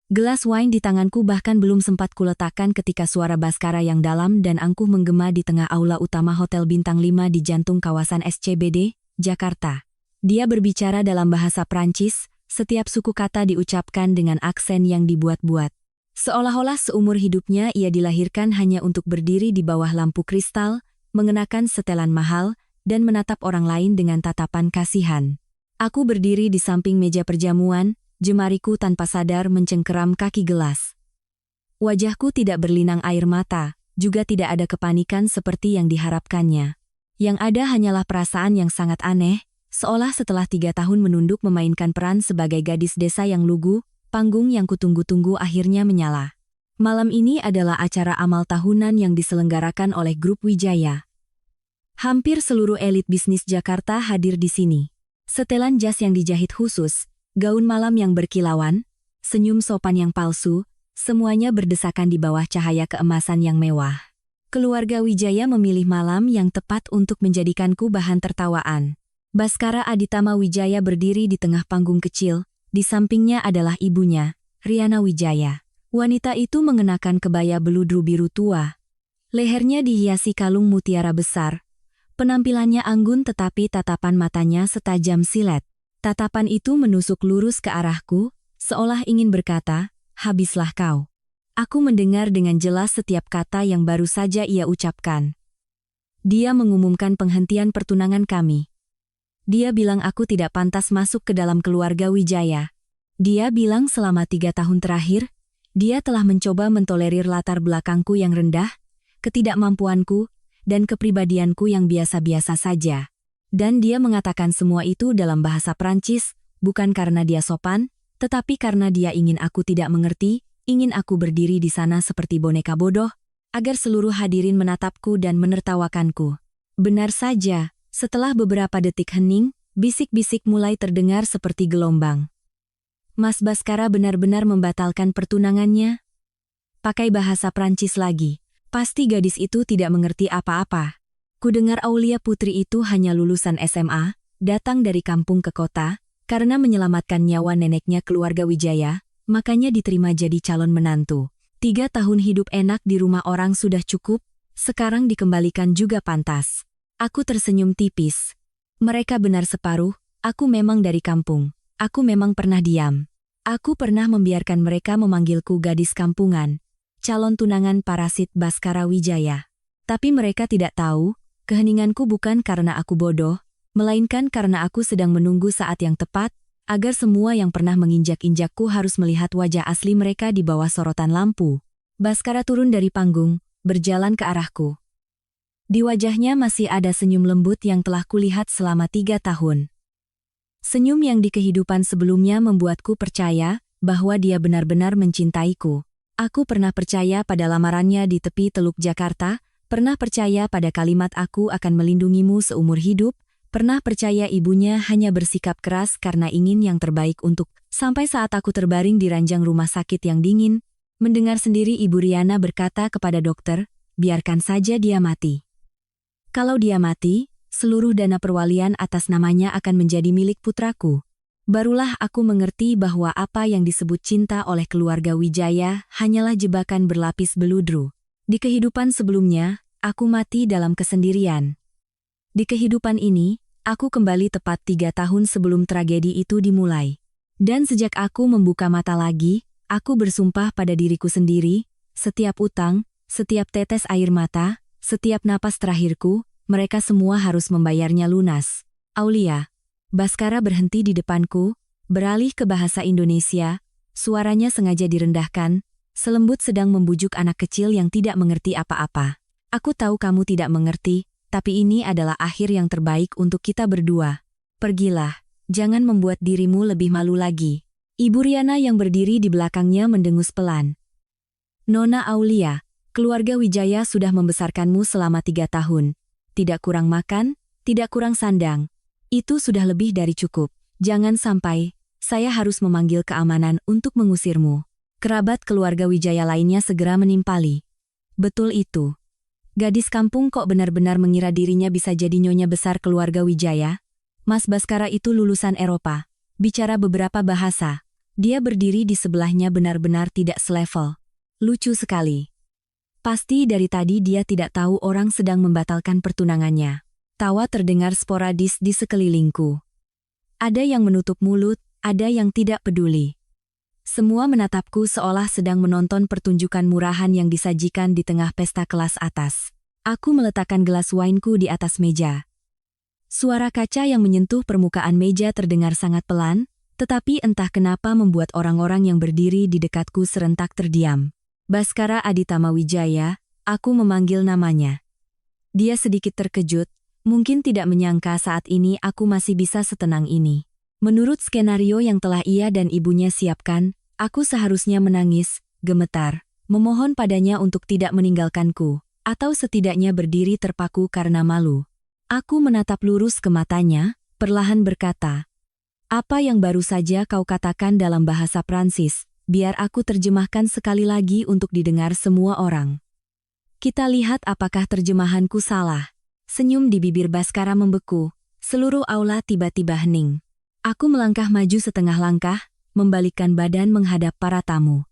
Gelas wine di tanganku bahkan belum sempat kuletakkan ketika suara Baskara yang dalam dan angkuh menggema di tengah aula utama Hotel Bintang 5 di jantung kawasan SCBD, Jakarta. Dia berbicara dalam bahasa Prancis, setiap suku kata diucapkan dengan aksen yang dibuat-buat. Seolah-olah seumur hidupnya ia dilahirkan hanya untuk berdiri di bawah lampu kristal, mengenakan setelan mahal, dan menatap orang lain dengan tatapan kasihan. Aku berdiri di samping meja perjamuan, jemariku tanpa sadar mencengkeram kaki gelas. Wajahku tidak berlinang air mata, juga tidak ada kepanikan seperti yang diharapkannya. Yang ada hanyalah perasaan yang sangat aneh, seolah setelah 3 tahun menunduk memainkan peran sebagai gadis desa yang lugu, panggung yang kutunggu-tunggu akhirnya menyala. Malam ini adalah acara amal tahunan yang diselenggarakan oleh Grup Wijaya. Hampir seluruh elit bisnis Jakarta hadir di sini. Setelan jas yang dijahit khusus, gaun malam yang berkilauan, senyum sopan yang palsu, semuanya berdesakan di bawah cahaya keemasan yang mewah. Keluarga Wijaya memilih malam yang tepat untuk menjadikanku bahan tertawaan. Baskara Aditama Wijaya berdiri di tengah panggung kecil, di sampingnya adalah ibunya, Riana Wijaya. Wanita itu mengenakan kebaya beludru biru tua. Lehernya dihiasi kalung mutiara besar. Penampilannya anggun tetapi tatapan matanya setajam silet. Tatapan itu menusuk lurus ke arahku, seolah ingin berkata, habislah kau. Aku mendengar dengan jelas setiap kata yang baru saja ia ucapkan. Dia mengumumkan penghentian pertunangan kami. Dia bilang aku tidak pantas masuk ke dalam keluarga Wijaya. Dia bilang selama 3 tahun terakhir, dia telah mencoba mentolerir latar belakangku yang rendah, ketidakmampuanku, dan kepribadianku yang biasa-biasa saja. Dan dia mengatakan semua itu dalam bahasa Prancis, bukan karena dia sopan, tetapi karena dia ingin aku tidak mengerti, ingin aku berdiri di sana seperti boneka bodoh, agar seluruh hadirin menatapku dan menertawakanku. Benar saja, setelah beberapa detik hening, bisik-bisik mulai terdengar seperti gelombang. Mas Baskara benar-benar membatalkan pertunangannya? Pakai bahasa Prancis lagi, pasti gadis itu tidak mengerti apa-apa. Kudengar Aulia Putri itu hanya lulusan SMA, datang dari kampung ke kota, karena menyelamatkan nyawa neneknya keluarga Wijaya, makanya diterima jadi calon menantu. 3 tahun hidup enak di rumah orang sudah cukup, sekarang dikembalikan juga pantas. Aku tersenyum tipis. Mereka benar separuh, aku memang dari kampung. Aku memang pernah diam. Aku pernah membiarkan mereka memanggilku gadis kampungan, calon tunangan parasit Baskara Wijaya. Tapi mereka tidak tahu, keheninganku bukan karena aku bodoh, melainkan karena aku sedang menunggu saat yang tepat, agar semua yang pernah menginjak-injakku harus melihat wajah asli mereka di bawah sorotan lampu. Baskara turun dari panggung, berjalan ke arahku. Di wajahnya masih ada senyum lembut yang telah kulihat selama 3 tahun. Senyum yang di kehidupan sebelumnya membuatku percaya bahwa dia benar-benar mencintaiku. Aku pernah percaya pada lamarannya di tepi Teluk Jakarta, pernah percaya pada kalimat aku akan melindungimu seumur hidup, pernah percaya ibunya hanya bersikap keras karena ingin yang terbaik untuk, sampai saat aku terbaring di ranjang rumah sakit yang dingin, mendengar sendiri Ibu Riana berkata kepada dokter, biarkan saja dia mati. Kalau dia mati, seluruh dana perwalian atas namanya akan menjadi milik putraku. Barulah aku mengerti bahwa apa yang disebut cinta oleh keluarga Wijaya hanyalah jebakan berlapis beludru. Di kehidupan sebelumnya, aku mati dalam kesendirian. Di kehidupan ini, aku kembali tepat 3 tahun sebelum tragedi itu dimulai. Dan sejak aku membuka mata lagi, aku bersumpah pada diriku sendiri, setiap utang, setiap tetes air mata, setiap napas terakhirku, mereka semua harus membayarnya lunas. Aulia. Baskara berhenti di depanku, beralih ke bahasa Indonesia, suaranya sengaja direndahkan, selembut sedang membujuk anak kecil yang tidak mengerti apa-apa. Aku tahu kamu tidak mengerti, tapi ini adalah akhir yang terbaik untuk kita berdua. Pergilah, jangan membuat dirimu lebih malu lagi. Ibu Riana yang berdiri di belakangnya mendengus pelan. Nona Aulia, keluarga Wijaya sudah membesarkanmu selama 3 tahun. Tidak kurang makan, tidak kurang sandang. Itu sudah lebih dari cukup. Jangan sampai, saya harus memanggil keamanan untuk mengusirmu. Kerabat keluarga Wijaya lainnya segera menimpali. Betul itu. Gadis kampung kok benar-benar mengira dirinya bisa jadi nyonya besar keluarga Wijaya? Mas Baskara itu lulusan Eropa, bicara beberapa bahasa, Dia berdiri di sebelahnya benar-benar tidak selevel. Lucu sekali. Pasti dari tadi dia tidak tahu orang sedang membatalkan pertunangannya. Tawa terdengar sporadis di sekelilingku. Ada yang menutup mulut, ada yang tidak peduli. Semua menatapku seolah sedang menonton pertunjukan murahan yang disajikan di tengah pesta kelas atas. Aku meletakkan gelas wineku di atas meja. Suara kaca yang menyentuh permukaan meja terdengar sangat pelan, tetapi entah kenapa membuat orang-orang yang berdiri di dekatku serentak terdiam. Baskara Aditama Wijaya, aku memanggil namanya. Dia sedikit terkejut, mungkin tidak menyangka saat ini aku masih bisa setenang ini. Menurut skenario yang telah ia dan ibunya siapkan, aku seharusnya menangis, gemetar, memohon padanya untuk tidak meninggalkanku, atau setidaknya berdiri terpaku karena malu. Aku menatap lurus ke matanya, perlahan berkata, "Apa yang baru saja kau katakan dalam bahasa Prancis, biar aku terjemahkan sekali lagi untuk didengar semua orang." Kita lihat apakah terjemahanku salah. Senyum di bibir Baskara membeku, seluruh aula tiba-tiba hening. Aku melangkah maju setengah langkah, membalikkan badan menghadap para tamu.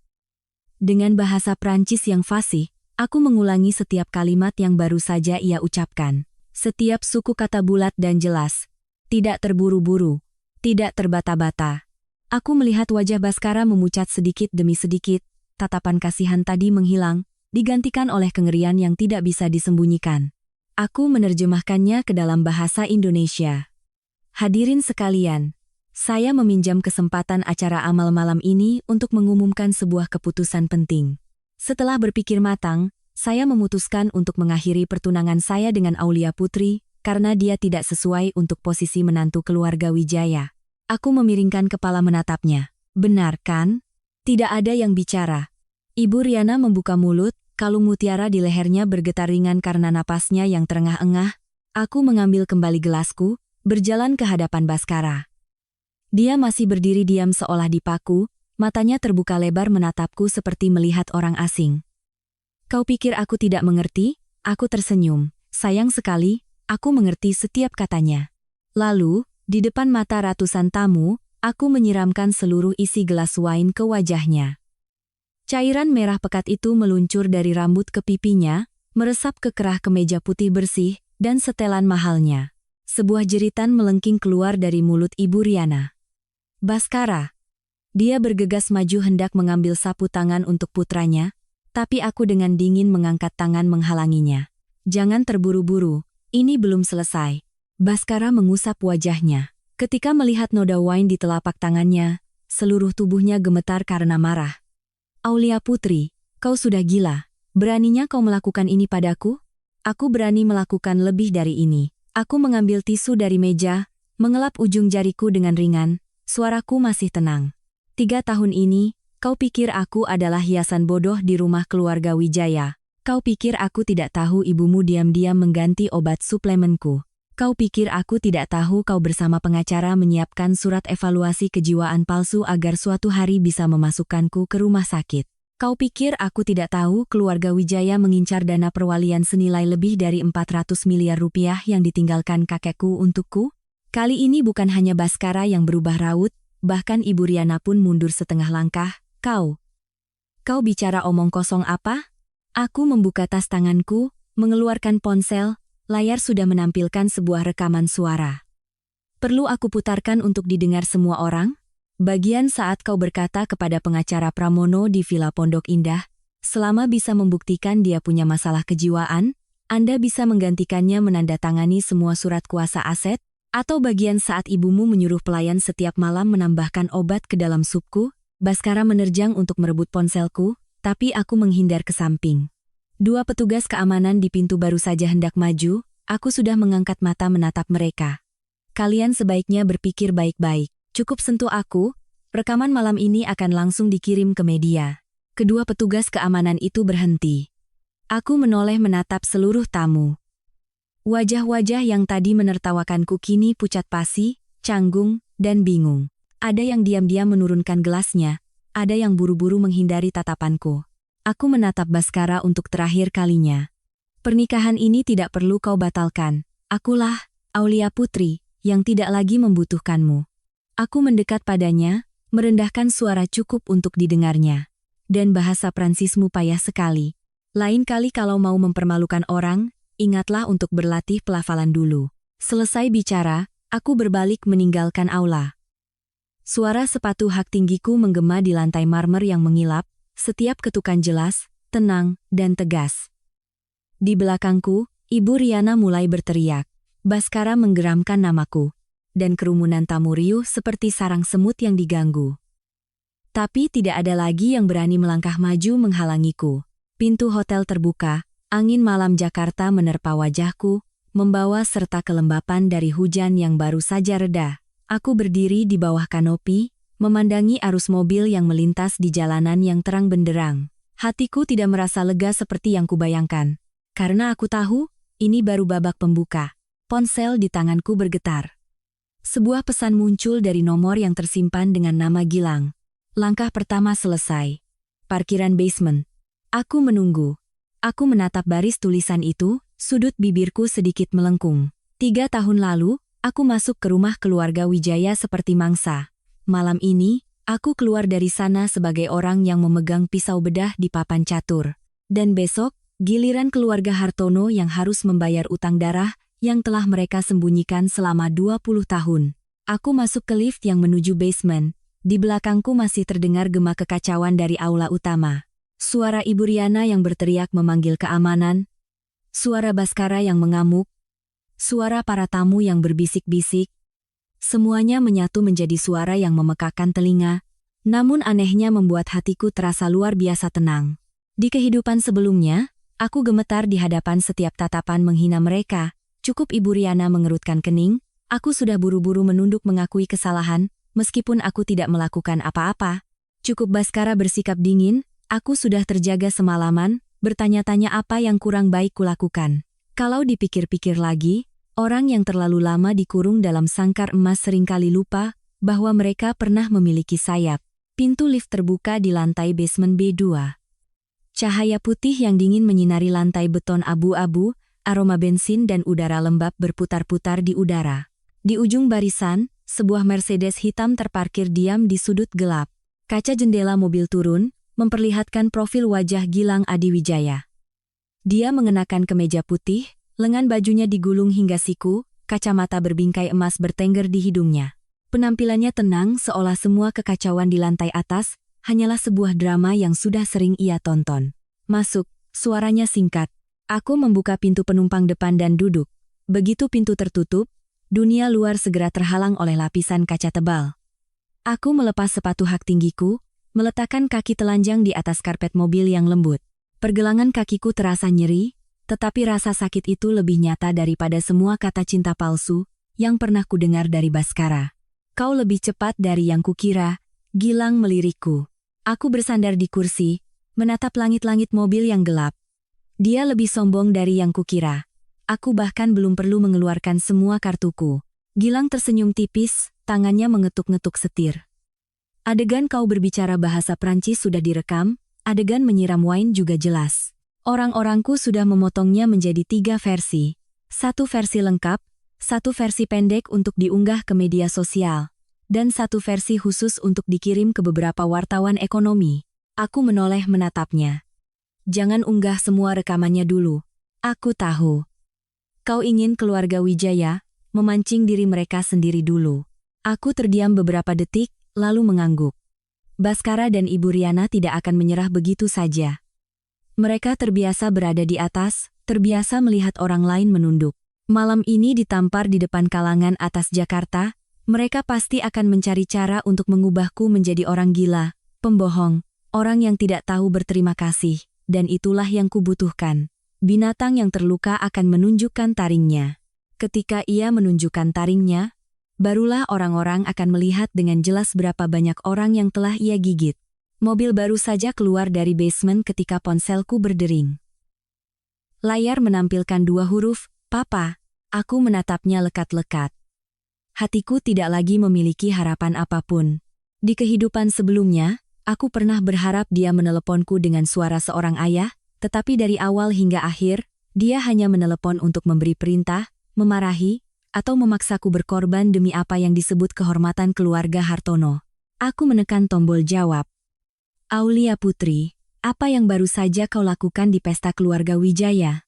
Dengan bahasa Prancis yang fasih, aku mengulangi setiap kalimat yang baru saja ia ucapkan. Setiap suku kata bulat dan jelas. Tidak terburu-buru. Tidak terbata-bata. Aku melihat wajah Baskara memucat sedikit demi sedikit, tatapan kasihan tadi menghilang, digantikan oleh kengerian yang tidak bisa disembunyikan. Aku menerjemahkannya ke dalam bahasa Indonesia. Hadirin sekalian, saya meminjam kesempatan acara amal malam ini untuk mengumumkan sebuah keputusan penting. Setelah berpikir matang, saya memutuskan untuk mengakhiri pertunangan saya dengan Aulia Putri, karena dia tidak sesuai untuk posisi menantu keluarga Wijaya. Aku memiringkan kepala menatapnya. Benar kan? Tidak ada yang bicara. Ibu Riana membuka mulut, kalung mutiara di lehernya bergetar ringan karena napasnya yang terengah-engah. Aku mengambil kembali gelasku, berjalan ke hadapan Baskara. Dia masih berdiri diam seolah dipaku, matanya terbuka lebar menatapku seperti melihat orang asing. "Kau pikir aku tidak mengerti?" Aku tersenyum. Sayang sekali, aku mengerti setiap katanya. Lalu, di depan mata ratusan tamu, aku menyiramkan seluruh isi gelas wine ke wajahnya. Cairan merah pekat itu meluncur dari rambut ke pipinya, meresap ke kerah kemeja putih bersih, dan setelan mahalnya. Sebuah jeritan melengking keluar dari mulut Ibu Riana. "Baskara." Dia bergegas maju hendak mengambil sapu tangan untuk putranya, tapi aku dengan dingin mengangkat tangan menghalanginya. "Jangan terburu-buru, ini belum selesai." Baskara mengusap wajahnya. Ketika melihat noda wine di telapak tangannya, seluruh tubuhnya gemetar karena marah. "Aulia Putri, kau sudah gila. Beraninya kau melakukan ini padaku?" "Aku berani melakukan lebih dari ini." Aku mengambil tisu dari meja, mengelap ujung jariku dengan ringan, suaraku masih tenang. 3 tahun ini, kau pikir aku adalah hiasan bodoh di rumah keluarga Wijaya. Kau pikir aku tidak tahu ibumu diam-diam mengganti obat suplemenku. Kau pikir aku tidak tahu kau bersama pengacara menyiapkan surat evaluasi kejiwaan palsu agar suatu hari bisa memasukkanku ke rumah sakit. Kau pikir aku tidak tahu keluarga Wijaya mengincar dana perwalian senilai lebih dari 400 miliar rupiah yang ditinggalkan kakekku untukku? Kali ini bukan hanya Baskara yang berubah raut, bahkan Ibu Riana pun mundur setengah langkah. Kau bicara omong kosong apa?" Aku membuka tas tanganku, mengeluarkan ponsel, layar sudah menampilkan sebuah rekaman suara. "Perlu aku putarkan untuk didengar semua orang?" Bagian saat kau berkata kepada pengacara Pramono di Villa Pondok Indah, selama bisa membuktikan dia punya masalah kejiwaan, Anda bisa menggantikannya menandatangani semua surat kuasa aset, atau bagian saat ibumu menyuruh pelayan setiap malam menambahkan obat ke dalam supku. Baskara menerjang untuk merebut ponselku, tapi aku menghindar ke samping. 2 petugas keamanan di pintu baru saja hendak maju, aku sudah mengangkat mata menatap mereka. "Kalian sebaiknya berpikir baik-baik. Cukup sentuh aku, rekaman malam ini akan langsung dikirim ke media." Kedua petugas keamanan itu berhenti. Aku menoleh menatap seluruh tamu. Wajah-wajah yang tadi menertawakanku kini pucat pasi, canggung, dan bingung. Ada yang diam-diam menurunkan gelasnya, ada yang buru-buru menghindari tatapanku. Aku menatap Baskara untuk terakhir kalinya. "Pernikahan ini tidak perlu kau batalkan. Akulah, Aulia Putri, yang tidak lagi membutuhkanmu." Aku mendekat padanya, Merendahkan suara cukup untuk didengarnya. Dan bahasa Pransismu payah sekali. Lain kali kalau mau mempermalukan orang, ingatlah untuk berlatih pelafalan dulu. Selesai bicara, aku berbalik meninggalkan aula. Suara sepatu hak tinggiku menggema di lantai marmer yang mengilap, setiap ketukan jelas, tenang, dan tegas. Di belakangku, Ibu Riana mulai berteriak. Baskara menggeramkan namaku. Dan kerumunan tamu riuh seperti sarang semut yang diganggu. Tapi tidak ada lagi yang berani melangkah maju menghalangiku. Pintu hotel terbuka, angin malam Jakarta menerpa wajahku, membawa serta kelembapan dari hujan yang baru saja reda. Aku berdiri di bawah kanopi, memandangi arus mobil yang melintas di jalanan yang terang benderang. Hatiku tidak merasa lega seperti yang kubayangkan. Karena aku tahu, ini baru babak pembuka. Ponsel di tanganku bergetar. Sebuah pesan muncul dari nomor yang tersimpan dengan nama Gilang. Langkah pertama selesai. Parkiran basement. Aku menunggu. Aku menatap baris tulisan itu, sudut bibirku sedikit melengkung. 3 tahun lalu, aku masuk ke rumah keluarga Wijaya seperti mangsa. Malam ini, aku keluar dari sana sebagai orang yang memegang pisau bedah di papan catur. Dan besok, giliran keluarga Hartono yang harus membayar utang darah yang telah mereka sembunyikan selama 20 tahun. Aku masuk ke lift yang menuju basement. Di belakangku masih terdengar gema kekacauan dari aula utama. Suara Ibu Riana yang berteriak memanggil keamanan. Suara Baskara yang mengamuk. Suara para tamu yang berbisik-bisik. Semuanya menyatu menjadi suara yang memekakan telinga. Namun anehnya membuat hatiku terasa luar biasa tenang. Di kehidupan sebelumnya, aku gemetar di hadapan setiap tatapan menghina mereka. Cukup Ibu Riana mengerutkan kening, aku sudah buru-buru menunduk mengakui kesalahan, meskipun aku tidak melakukan apa-apa. Cukup Baskara bersikap dingin, aku sudah terjaga semalaman, bertanya-tanya apa yang kurang baik kulakukan. Kalau dipikir-pikir lagi, orang yang terlalu lama dikurung dalam sangkar emas seringkali lupa bahwa mereka pernah memiliki sayap. Pintu lift terbuka di lantai basement B2. Cahaya putih yang dingin menyinari lantai beton abu-abu, aroma bensin dan udara lembab berputar-putar di udara. Di ujung barisan, sebuah Mercedes hitam terparkir diam di sudut gelap. Kaca jendela mobil turun, memperlihatkan profil wajah Gilang Adiwijaya. Dia mengenakan kemeja putih, lengan bajunya digulung hingga siku, kacamata berbingkai emas bertengger di hidungnya. Penampilannya tenang seolah semua kekacauan di lantai atas hanyalah sebuah drama yang sudah sering ia tonton. Masuk, suaranya singkat. Aku membuka pintu penumpang depan dan duduk. Begitu pintu tertutup, dunia luar segera terhalang oleh lapisan kaca tebal. Aku melepas sepatu hak tinggiku, meletakkan kaki telanjang di atas karpet mobil yang lembut. Pergelangan kakiku terasa nyeri, tetapi rasa sakit itu lebih nyata daripada semua kata cinta palsu yang pernah kudengar dari Baskara. Kau lebih cepat dari yang kukira, Gilang melirikku. Aku bersandar di kursi, menatap langit-langit mobil yang gelap. Dia lebih sombong dari yang kukira. Aku bahkan belum perlu mengeluarkan semua kartuku. Gilang tersenyum tipis, tangannya mengetuk-ngetuk setir. Adegan kau berbicara bahasa Prancis sudah direkam, adegan menyiram wine juga jelas. Orang-orangku sudah memotongnya menjadi 3 versi. 1 versi lengkap, 1 versi pendek untuk diunggah ke media sosial, dan 1 versi khusus untuk dikirim ke beberapa wartawan ekonomi. Aku menoleh menatapnya. Jangan unggah semua rekamannya dulu. Aku tahu. Kau ingin keluarga Wijaya memancing diri mereka sendiri dulu. Aku terdiam beberapa detik, lalu mengangguk. Baskara dan Ibu Riana tidak akan menyerah begitu saja. Mereka terbiasa berada di atas, terbiasa melihat orang lain menunduk. Malam ini ditampar di depan kalangan atas Jakarta, mereka pasti akan mencari cara untuk mengubahku menjadi orang gila, pembohong, orang yang tidak tahu berterima kasih, dan itulah yang kubutuhkan. Binatang yang terluka akan menunjukkan taringnya. Ketika ia menunjukkan taringnya, barulah orang-orang akan melihat dengan jelas berapa banyak orang yang telah ia gigit. Mobil baru saja keluar dari basement ketika ponselku berdering. Layar menampilkan 2 huruf, Papa. Aku menatapnya lekat-lekat. Hatiku tidak lagi memiliki harapan apapun. Di kehidupan sebelumnya, aku pernah berharap dia meneleponku dengan suara seorang ayah, tetapi dari awal hingga akhir, dia hanya menelepon untuk memberi perintah, memarahi, atau memaksaku berkorban demi apa yang disebut kehormatan keluarga Hartono. Aku menekan tombol jawab. Aulia Putri, apa yang baru saja kau lakukan di pesta keluarga Wijaya?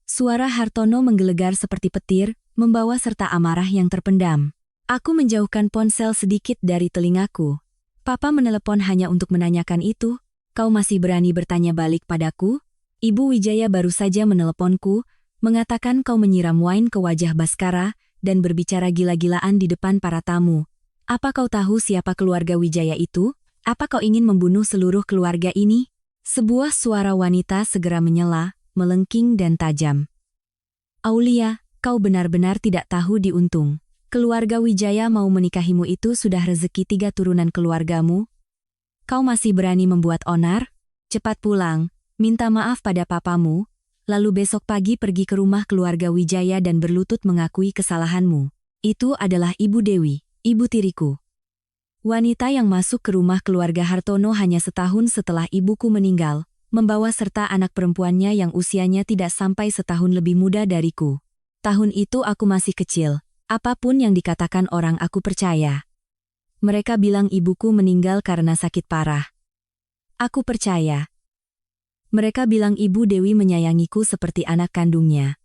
Suara Hartono menggelegar seperti petir, membawa serta amarah yang terpendam. Aku menjauhkan ponsel sedikit dari telingaku. Papa menelepon hanya untuk menanyakan itu. Kau masih berani bertanya balik padaku? Ibu Wijaya baru saja meneleponku, mengatakan kau menyiram wine ke wajah Baskara dan berbicara gila-gilaan di depan para tamu. Apa kau tahu siapa keluarga Wijaya itu? Apa kau ingin membunuh seluruh keluarga ini? Sebuah suara wanita segera menyela, melengking dan tajam. Aulia, kau benar-benar tidak tahu diuntung. Keluarga Wijaya mau menikahimu itu sudah rezeki 3 turunan keluargamu. Kau masih berani membuat onar? Cepat pulang, minta maaf pada papamu, lalu besok pagi pergi ke rumah keluarga Wijaya dan berlutut mengakui kesalahanmu. Itu adalah Ibu Dewi, ibu tiriku. Wanita yang masuk ke rumah keluarga Hartono hanya setahun setelah ibuku meninggal, membawa serta anak perempuannya yang usianya tidak sampai setahun lebih muda dariku. Tahun itu aku masih kecil, apapun yang dikatakan orang aku percaya. Mereka bilang ibuku meninggal karena sakit parah. Aku percaya. Mereka bilang Ibu Dewi menyayangiku seperti anak kandungnya.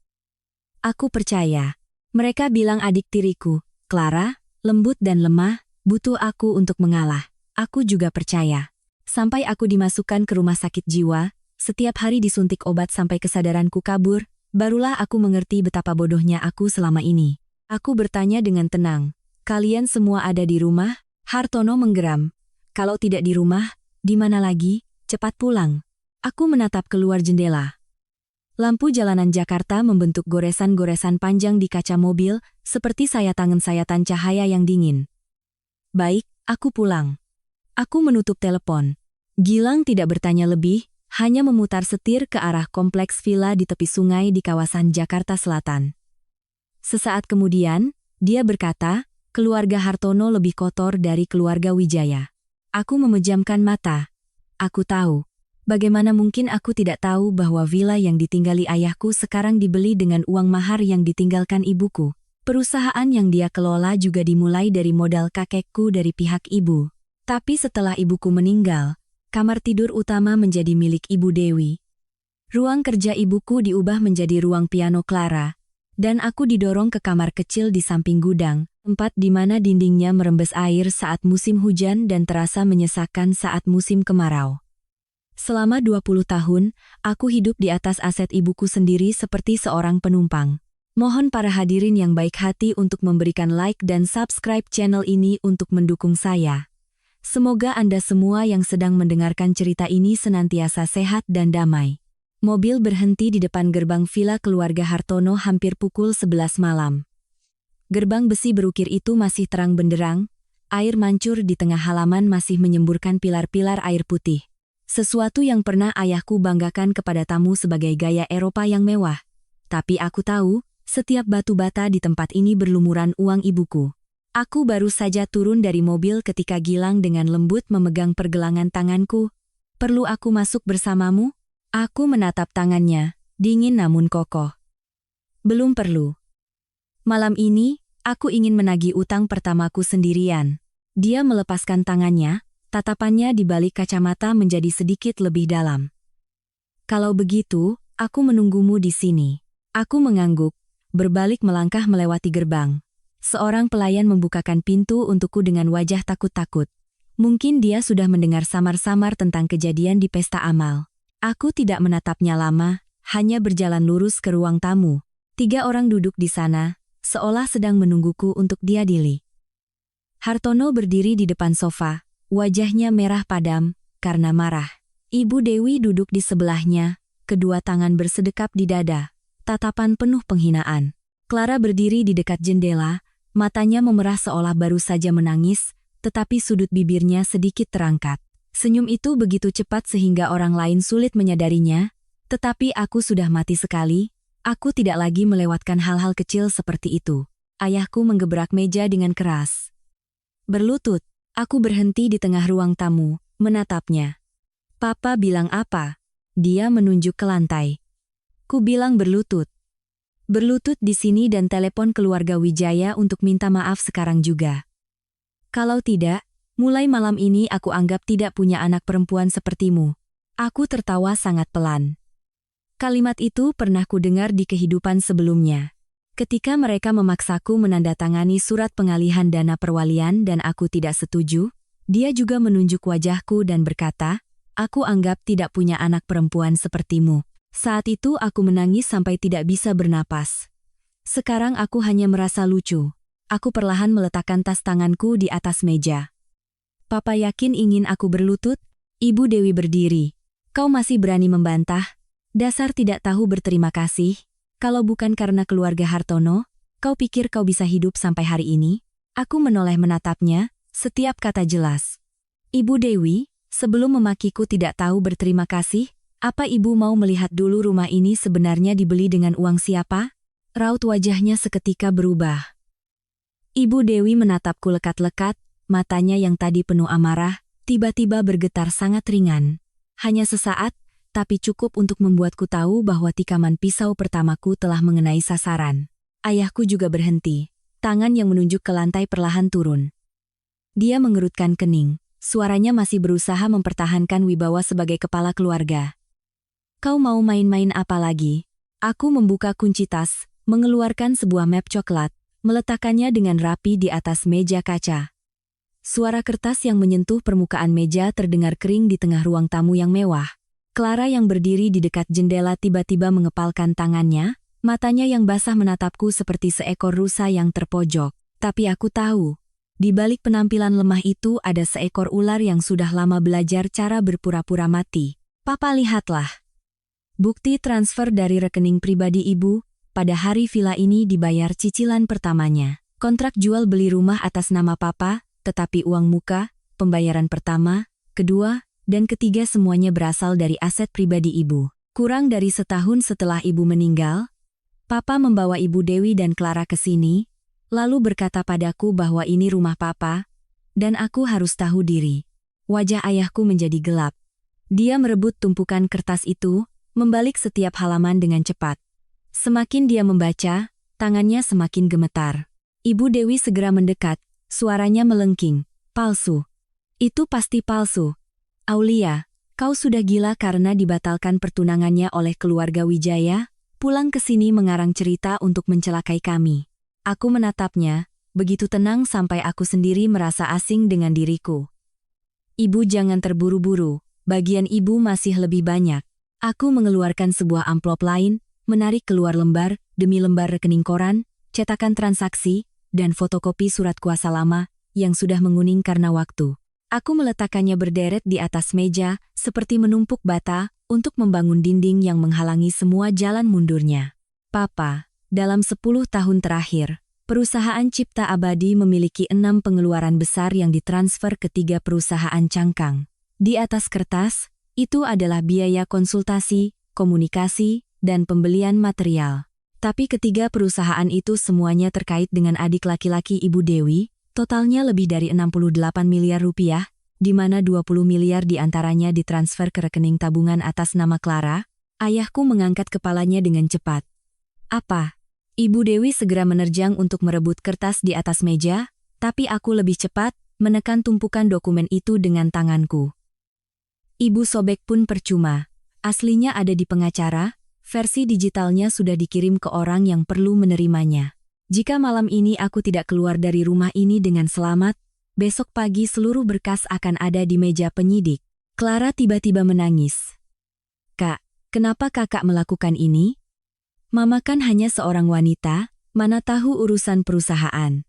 Aku percaya. Mereka bilang adik tiriku, Clara, lembut dan lemah, butuh aku untuk mengalah. Aku juga percaya. Sampai aku dimasukkan ke rumah sakit jiwa, setiap hari disuntik obat sampai kesadaranku kabur, barulah aku mengerti betapa bodohnya aku selama ini. Aku bertanya dengan tenang, kalian semua ada di rumah? Hartono menggeram. Kalau tidak di rumah, di mana lagi? Cepat pulang. Aku menatap keluar jendela. Lampu jalanan Jakarta membentuk goresan-goresan panjang di kaca mobil, seperti sayatan-sayatan cahaya yang dingin. Baik, aku pulang. Aku menutup telepon. Gilang tidak bertanya lebih, hanya memutar setir ke arah kompleks villa di tepi sungai di kawasan Jakarta Selatan. Sesaat kemudian, dia berkata, keluarga Hartono lebih kotor dari keluarga Wijaya. Aku memejamkan mata. Aku tahu. Bagaimana mungkin aku tidak tahu bahwa villa yang ditinggali ayahku sekarang dibeli dengan uang mahar yang ditinggalkan ibuku. Perusahaan yang dia kelola juga dimulai dari modal kakekku dari pihak ibu. Tapi setelah ibuku meninggal, kamar tidur utama menjadi milik Ibu Dewi. Ruang kerja ibuku diubah menjadi ruang piano Clara, dan aku didorong ke kamar kecil di samping gudang, tempat di mana dindingnya merembes air saat musim hujan dan terasa menyesakan saat musim kemarau. Selama 20 tahun, aku hidup di atas aset ibuku sendiri seperti seorang penumpang. Mohon para hadirin yang baik hati untuk memberikan like dan subscribe channel ini untuk mendukung saya. Semoga Anda semua yang sedang mendengarkan cerita ini senantiasa sehat dan damai. Mobil berhenti di depan gerbang villa keluarga Hartono hampir pukul 11 malam. Gerbang besi berukir itu masih terang benderang, air mancur di tengah halaman masih menyemburkan pilar-pilar air putih. Sesuatu yang pernah ayahku banggakan kepada tamu sebagai gaya Eropa yang mewah. Tapi aku tahu, setiap batu bata di tempat ini berlumuran uang ibuku. Aku baru saja turun dari mobil ketika Gilang dengan lembut memegang pergelangan tanganku. Perlu aku masuk bersamamu? Aku menatap tangannya, dingin namun kokoh. Belum perlu. Malam ini, aku ingin menagih utang pertamaku sendirian. Dia melepaskan tangannya, tatapannya di balik kacamata menjadi sedikit lebih dalam. Kalau begitu, aku menunggumu di sini. Aku mengangguk. Berbalik melangkah melewati gerbang. Seorang pelayan membukakan pintu untukku dengan wajah takut-takut. Mungkin dia sudah mendengar samar-samar tentang kejadian di pesta amal. Aku tidak menatapnya lama, hanya berjalan lurus ke ruang tamu. 3 orang duduk di sana, seolah sedang menungguku untuk diadili. Hartono berdiri di depan sofa, wajahnya merah padam, karena marah. Ibu Dewi duduk di sebelahnya, kedua tangan bersedekap di dada. Tatapan penuh penghinaan. Clara berdiri di dekat jendela, matanya memerah seolah baru saja menangis, tetapi sudut bibirnya sedikit terangkat. Senyum itu begitu cepat sehingga orang lain sulit menyadarinya, tetapi aku sudah mati sekali, aku tidak lagi melewatkan hal-hal kecil seperti itu. Ayahku menggebrak meja dengan keras. Berlutut, aku berhenti di tengah ruang tamu, menatapnya. Papa bilang apa? Dia menunjuk ke lantai. Ku bilang berlutut. Berlutut di sini dan telepon keluarga Wijaya untuk minta maaf sekarang juga. Kalau tidak, Mulai malam ini aku anggap tidak punya anak perempuan sepertimu. Aku tertawa sangat pelan. Kalimat itu pernah kudengar di kehidupan sebelumnya. Ketika mereka memaksaku menandatangani surat pengalihan dana perwalian dan aku tidak setuju, dia juga menunjuk wajahku dan berkata, "Aku anggap tidak punya anak perempuan sepertimu." Saat itu aku menangis sampai tidak bisa bernapas. Sekarang aku hanya merasa lucu. Aku perlahan meletakkan tas tanganku di atas meja. "Papa yakin ingin aku berlutut?" Ibu Dewi berdiri. "Kau masih berani membantah? Dasar tidak tahu berterima kasih. Kalau bukan karena keluarga Hartono, kau pikir kau bisa hidup sampai hari ini?" Aku menoleh menatapnya, setiap kata jelas. "Ibu Dewi, sebelum memakiku tidak tahu berterima kasih, apa ibu mau melihat dulu rumah ini sebenarnya dibeli dengan uang siapa?" Raut wajahnya seketika berubah. Ibu Dewi menatapku lekat-lekat, matanya yang tadi penuh amarah, tiba-tiba bergetar sangat ringan. Hanya sesaat, tapi cukup untuk membuatku tahu bahwa tikaman pisau pertamaku telah mengenai sasaran. Ayahku juga berhenti. Tangan yang menunjuk ke lantai perlahan turun. Dia mengerutkan kening. Suaranya masih berusaha mempertahankan wibawa sebagai kepala keluarga. "Kau mau main-main apa lagi?" Aku membuka kunci tas, mengeluarkan sebuah map coklat, meletakkannya dengan rapi di atas meja kaca. Suara kertas yang menyentuh permukaan meja terdengar kering di tengah ruang tamu yang mewah. Clara yang berdiri di dekat jendela tiba-tiba mengepalkan tangannya, matanya yang basah menatapku seperti seekor rusa yang terpojok. Tapi aku tahu, di balik penampilan lemah itu ada seekor ular yang sudah lama belajar cara berpura-pura mati. "Papa, lihatlah. Bukti transfer dari rekening pribadi ibu, pada hari villa ini dibayar cicilan pertamanya. Kontrak jual beli rumah atas nama papa, tetapi uang muka, pembayaran pertama, kedua, dan ketiga semuanya berasal dari aset pribadi ibu. Kurang dari setahun setelah ibu meninggal, papa membawa ibu Dewi dan Clara ke sini, lalu berkata padaku bahwa ini rumah papa, dan aku harus tahu diri." Wajah ayahku menjadi gelap. Dia merebut tumpukan kertas itu, membalik setiap halaman dengan cepat. Semakin dia membaca, tangannya semakin gemetar. Ibu Dewi segera mendekat, suaranya melengking. "Palsu. Itu pasti palsu. Aulia, kau sudah gila karena dibatalkan pertunangannya oleh keluarga Wijaya, pulang ke sini mengarang cerita untuk mencelakai kami." Aku menatapnya, begitu tenang sampai aku sendiri merasa asing dengan diriku. "Ibu jangan terburu-buru, bagian ibu masih lebih banyak." Aku mengeluarkan sebuah amplop lain, menarik keluar lembar demi lembar rekening koran, cetakan transaksi, dan fotokopi surat kuasa lama yang sudah menguning karena waktu. Aku meletakkannya berderet di atas meja, seperti menumpuk bata, untuk membangun dinding yang menghalangi semua jalan mundurnya. "Papa, dalam 10 tahun terakhir, perusahaan Cipta Abadi memiliki 6 pengeluaran besar yang ditransfer ke 3 perusahaan cangkang. Di atas kertas, itu adalah biaya konsultasi, komunikasi, dan pembelian material. Tapi ketiga perusahaan itu semuanya terkait dengan adik laki-laki Ibu Dewi, totalnya lebih dari 68 miliar rupiah, di mana 20 miliar diantaranya ditransfer ke rekening tabungan atas nama Clara." Ayahku mengangkat kepalanya dengan cepat. "Apa?" Ibu Dewi segera menerjang untuk merebut kertas di atas meja, tapi aku lebih cepat, menekan tumpukan dokumen itu dengan tanganku. Ibu sobek pun percuma. Aslinya ada di pengacara, versi digitalnya sudah dikirim ke orang yang perlu menerimanya. Jika malam ini aku tidak keluar dari rumah ini dengan selamat, besok pagi seluruh berkas akan ada di meja penyidik. Clara tiba-tiba menangis. "Kak, kenapa kakak melakukan ini? Mama kan hanya seorang wanita, mana tahu urusan perusahaan.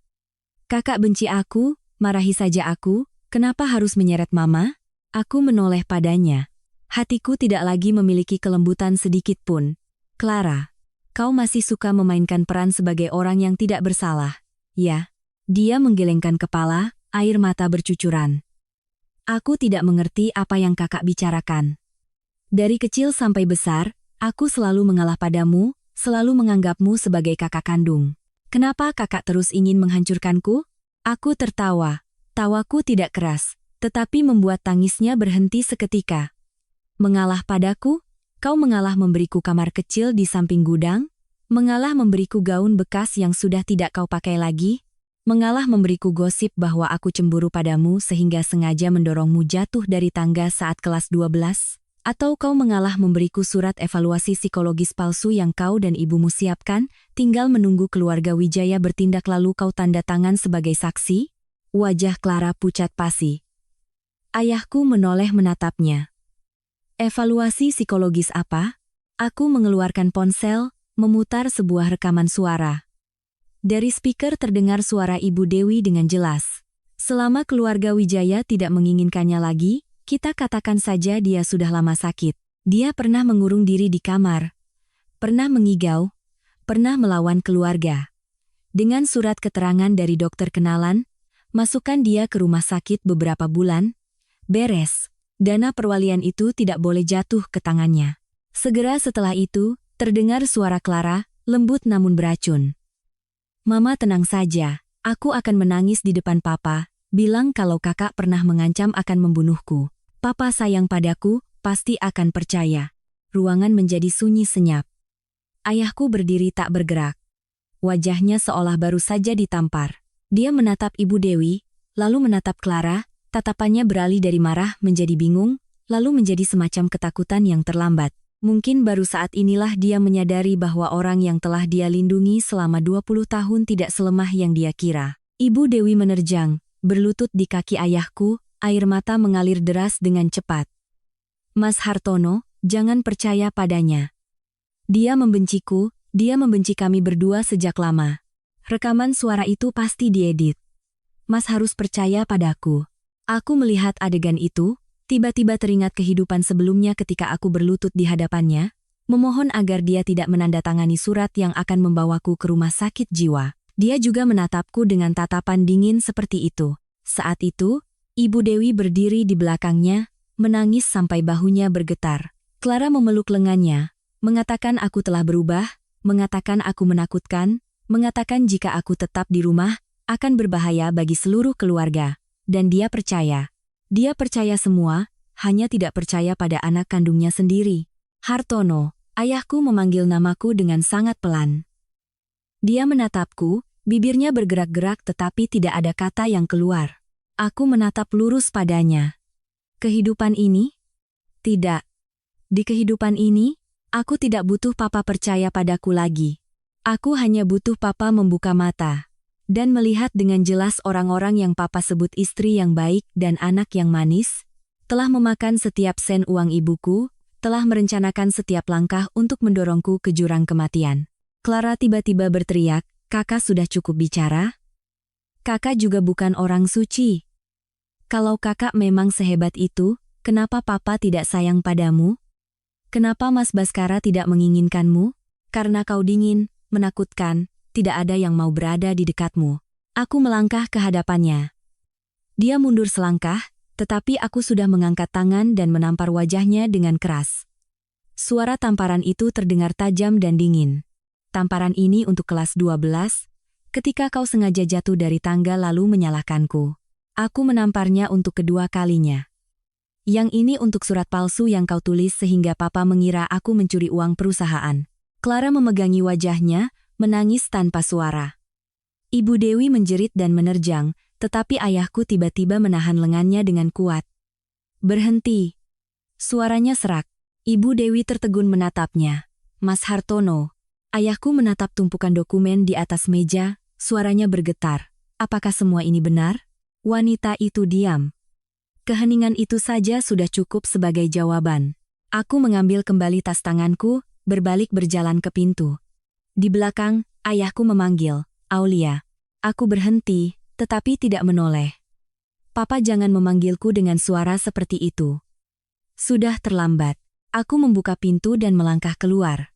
Kakak benci aku, marahi saja aku, kenapa harus menyeret mama?" Aku menoleh padanya. Hatiku tidak lagi memiliki kelembutan sedikit pun. "Clara, kau masih suka memainkan peran sebagai orang yang tidak bersalah." "Ya." Dia menggelengkan kepala, air mata bercucuran. "Aku tidak mengerti apa yang kakak bicarakan. Dari kecil sampai besar, aku selalu mengalah padamu, selalu menganggapmu sebagai kakak kandung. Kenapa kakak terus ingin menghancurkanku?" Aku tertawa. Tawaku tidak keras, tetapi membuat tangisnya berhenti seketika. "Mengalah padaku? Kau mengalah memberiku kamar kecil di samping gudang? Mengalah memberiku gaun bekas yang sudah tidak kau pakai lagi? Mengalah memberiku gosip bahwa aku cemburu padamu sehingga sengaja mendorongmu jatuh dari tangga saat kelas 12? Atau kau mengalah memberiku surat evaluasi psikologis palsu yang kau dan ibumu siapkan, tinggal menunggu keluarga Wijaya bertindak lalu kau tanda tangan sebagai saksi? Wajah Clara pucat pasi. Ayahku menoleh menatapnya. Evaluasi psikologis apa? Aku mengeluarkan ponsel, memutar sebuah rekaman suara. Dari speaker terdengar suara Ibu Dewi dengan jelas. Selama keluarga Wijaya tidak menginginkannya lagi, kita katakan saja dia sudah lama sakit. Dia pernah mengurung diri di kamar, pernah mengigau, pernah melawan keluarga. Dengan surat keterangan dari dokter kenalan, masukkan dia ke rumah sakit beberapa bulan, beres. Dana perwalian itu tidak boleh jatuh ke tangannya. Segera setelah itu, terdengar suara Clara, lembut namun beracun. Mama tenang saja, aku akan menangis di depan papa, bilang kalau kakak pernah mengancam akan membunuhku. Papa sayang padaku, pasti akan percaya. Ruangan menjadi sunyi senyap. Ayahku berdiri tak bergerak. Wajahnya seolah baru saja ditampar. Dia menatap Ibu Dewi, lalu menatap Clara, tatapannya beralih dari marah menjadi bingung, lalu menjadi semacam ketakutan yang terlambat. Mungkin baru saat inilah dia menyadari bahwa orang yang telah dia lindungi selama 20 tahun tidak selemah yang dia kira. Ibu Dewi menerjang, berlutut di kaki ayahku, air mata mengalir deras dengan cepat. Mas Hartono, jangan percaya padanya. Dia membenciku, dia membenci kami berdua sejak lama. Rekaman suara itu pasti diedit. Mas harus percaya padaku. Aku melihat adegan itu, tiba-tiba teringat kehidupan sebelumnya ketika aku berlutut di hadapannya, memohon agar dia tidak menandatangani surat yang akan membawaku ke rumah sakit jiwa. Dia juga menatapku dengan tatapan dingin seperti itu. Saat itu, Ibu Dewi berdiri di belakangnya, menangis sampai bahunya bergetar. Clara memeluk lengannya, mengatakan aku telah berubah, mengatakan aku menakutkan, mengatakan jika aku tetap di rumah, akan berbahaya bagi seluruh keluarga. Dan dia percaya. Dia percaya semua, hanya tidak percaya pada anak kandungnya sendiri. Hartono, ayahku memanggil namaku dengan sangat pelan. Dia menatapku, bibirnya bergerak-gerak tetapi tidak ada kata yang keluar. Aku menatap lurus padanya. Kehidupan ini? Tidak. Di kehidupan ini, aku tidak butuh papa percaya padaku lagi. Aku hanya butuh papa membuka mata dan melihat dengan jelas orang-orang yang papa sebut istri yang baik dan anak yang manis, telah memakan setiap sen uang ibuku, telah merencanakan setiap langkah untuk mendorongku ke jurang kematian. Clara tiba-tiba berteriak, kakak sudah cukup bicara? Kakak juga bukan orang suci. Kalau kakak memang sehebat itu, kenapa papa tidak sayang padamu? Kenapa Mas Baskara tidak menginginkanmu? Karena kau dingin, menakutkan, tidak ada yang mau berada di dekatmu. Aku melangkah ke hadapannya. Dia mundur selangkah, tetapi aku sudah mengangkat tangan dan menampar wajahnya dengan keras. Suara tamparan itu terdengar tajam dan dingin. Tamparan ini untuk kelas 12, ketika kau sengaja jatuh dari tangga lalu menyalahkanku. Aku menamparnya untuk kedua kalinya. Yang ini untuk surat palsu yang kau tulis sehingga papa mengira aku mencuri uang perusahaan. Clara memegangi wajahnya, menangis tanpa suara. Ibu Dewi menjerit dan menerjang, tetapi ayahku tiba-tiba menahan lengannya dengan kuat. Berhenti. Suaranya serak. Ibu Dewi tertegun menatapnya. Mas Hartono. Ayahku menatap tumpukan dokumen di atas meja, suaranya bergetar. Apakah semua ini benar? Wanita itu diam. Keheningan itu saja sudah cukup sebagai jawaban. Aku mengambil kembali tas tanganku, berbalik berjalan ke pintu. Di belakang, ayahku memanggil, Aulia. Aku berhenti, tetapi tidak menoleh. Papa jangan memanggilku dengan suara seperti itu. Sudah terlambat. Aku membuka pintu dan melangkah keluar.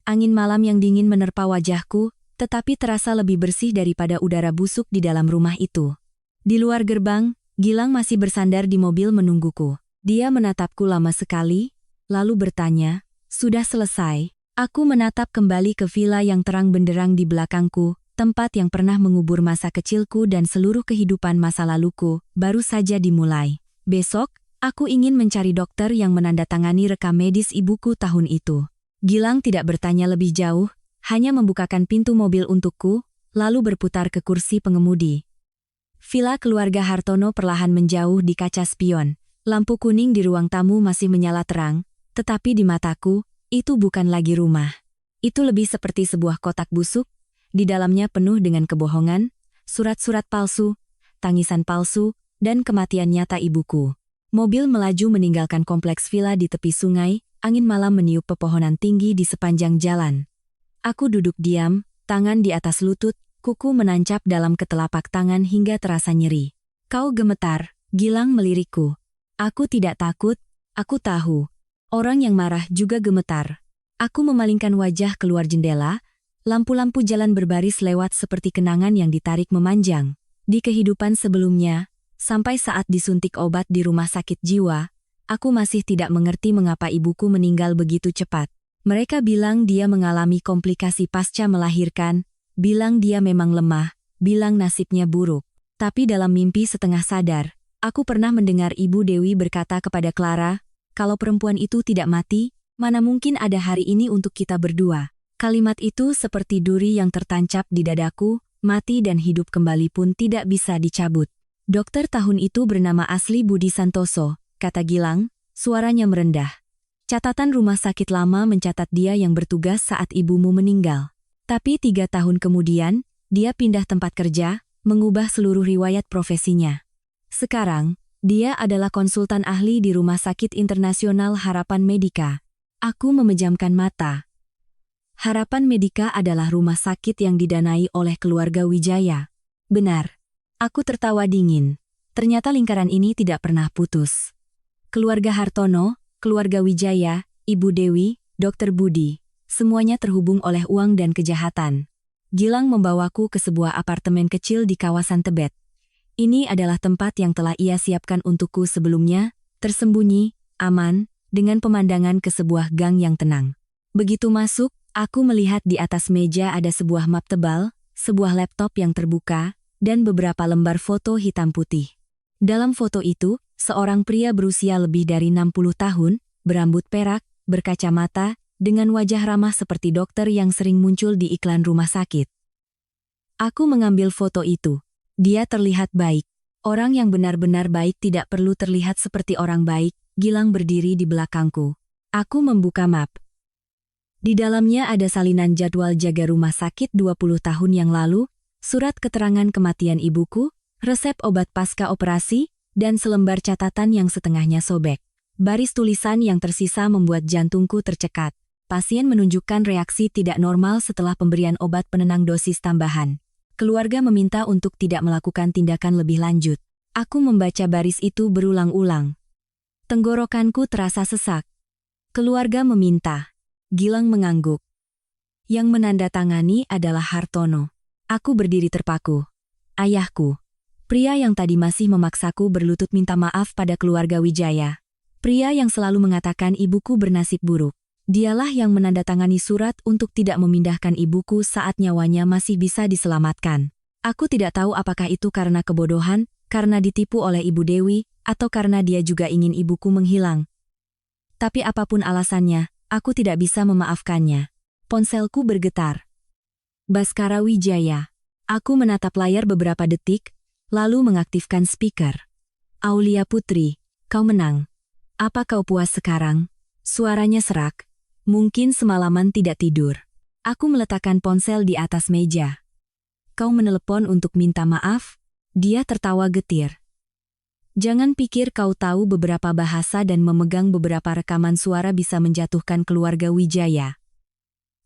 Angin malam yang dingin menerpa wajahku, tetapi terasa lebih bersih daripada udara busuk di dalam rumah itu. Di luar gerbang, Gilang masih bersandar di mobil menungguku. Dia menatapku lama sekali, lalu bertanya, sudah selesai? Aku menatap kembali ke villa yang terang benderang di belakangku, tempat yang pernah mengubur masa kecilku dan seluruh kehidupan masa laluku, baru saja dimulai. Besok, aku ingin mencari dokter yang menandatangani rekam medis ibuku tahun itu. Gilang tidak bertanya lebih jauh, hanya membukakan pintu mobil untukku, lalu berputar ke kursi pengemudi. Villa keluarga Hartono perlahan menjauh di kaca spion. Lampu kuning di ruang tamu masih menyala terang, tetapi di mataku, itu bukan lagi rumah. Itu lebih seperti sebuah kotak busuk, di dalamnya penuh dengan kebohongan, surat-surat palsu, tangisan palsu, dan kematian nyata ibuku. Mobil melaju meninggalkan kompleks villa di tepi sungai, angin malam meniup pepohonan tinggi di sepanjang jalan. Aku duduk diam, tangan di atas lutut, kuku menancap dalam ketelapak tangan hingga terasa nyeri. Kau gemetar, Gilang melirikku. Aku tidak takut, aku tahu. Orang yang marah juga gemetar. Aku memalingkan wajah keluar jendela, lampu-lampu jalan berbaris lewat seperti kenangan yang ditarik memanjang. Di kehidupan sebelumnya, sampai saat disuntik obat di rumah sakit jiwa, aku masih tidak mengerti mengapa ibuku meninggal begitu cepat. Mereka bilang dia mengalami komplikasi pasca melahirkan, bilang dia memang lemah, bilang nasibnya buruk. Tapi dalam mimpi setengah sadar, aku pernah mendengar Ibu Dewi berkata kepada Clara, kalau perempuan itu tidak mati, mana mungkin ada hari ini untuk kita berdua. Kalimat itu seperti duri yang tertancap di dadaku, mati dan hidup kembali pun tidak bisa dicabut. Dokter tahun itu bernama asli Budi Santoso, kata Gilang, suaranya merendah. Catatan rumah sakit lama mencatat dia yang bertugas saat ibumu meninggal. Tapi 3 tahun kemudian, dia pindah tempat kerja, mengubah seluruh riwayat profesinya. Sekarang, dia adalah konsultan ahli di Rumah Sakit Internasional Harapan Medika. Aku memejamkan mata. Harapan Medika adalah rumah sakit yang didanai oleh keluarga Wijaya. Benar. Aku tertawa dingin. Ternyata lingkaran ini tidak pernah putus. Keluarga Hartono, keluarga Wijaya, Ibu Dewi, Dr. Budi, semuanya terhubung oleh uang dan kejahatan. Gilang membawaku ke sebuah apartemen kecil di kawasan Tebet. Ini adalah tempat yang telah ia siapkan untukku sebelumnya, tersembunyi, aman, dengan pemandangan ke sebuah gang yang tenang. Begitu masuk, aku melihat di atas meja ada sebuah map tebal, sebuah laptop yang terbuka, dan beberapa lembar foto hitam putih. Dalam foto itu, seorang pria berusia lebih dari 60 tahun, berambut perak, berkacamata, dengan wajah ramah seperti dokter yang sering muncul di iklan rumah sakit. Aku mengambil foto itu. Dia terlihat baik. Orang yang benar-benar baik tidak perlu terlihat seperti orang baik. Gilang berdiri di belakangku. Aku membuka map. Di dalamnya ada salinan jadwal jaga rumah sakit 20 tahun yang lalu, surat keterangan kematian ibuku, resep obat pasca operasi, dan selembar catatan yang setengahnya sobek. Baris tulisan yang tersisa membuat jantungku tercekat. Pasien menunjukkan reaksi tidak normal setelah pemberian obat penenang dosis tambahan. Keluarga meminta untuk tidak melakukan tindakan lebih lanjut. Aku membaca baris itu berulang-ulang. Tenggorokanku terasa sesak. Keluarga meminta. Gilang mengangguk. Yang menandatangani adalah Hartono. Aku berdiri terpaku. Ayahku. Pria yang tadi masih memaksaku berlutut minta maaf pada keluarga Wijaya. Pria yang selalu mengatakan ibuku bernasib buruk. Dialah yang menandatangani surat untuk tidak memindahkan ibuku saat nyawanya masih bisa diselamatkan. Aku tidak tahu apakah itu karena kebodohan, karena ditipu oleh Ibu Dewi, atau karena dia juga ingin ibuku menghilang. Tapi apapun alasannya, aku tidak bisa memaafkannya. Ponselku bergetar. Baskara Wijaya. Aku menatap layar beberapa detik, lalu mengaktifkan speaker. Aulia Putri, kau menang. Apa kau puas sekarang? Suaranya serak. Mungkin semalaman tidak tidur. Aku meletakkan ponsel di atas meja. Kau menelepon untuk minta maaf? Dia tertawa getir. Jangan pikir kau tahu beberapa bahasa dan memegang beberapa rekaman suara bisa menjatuhkan keluarga Wijaya.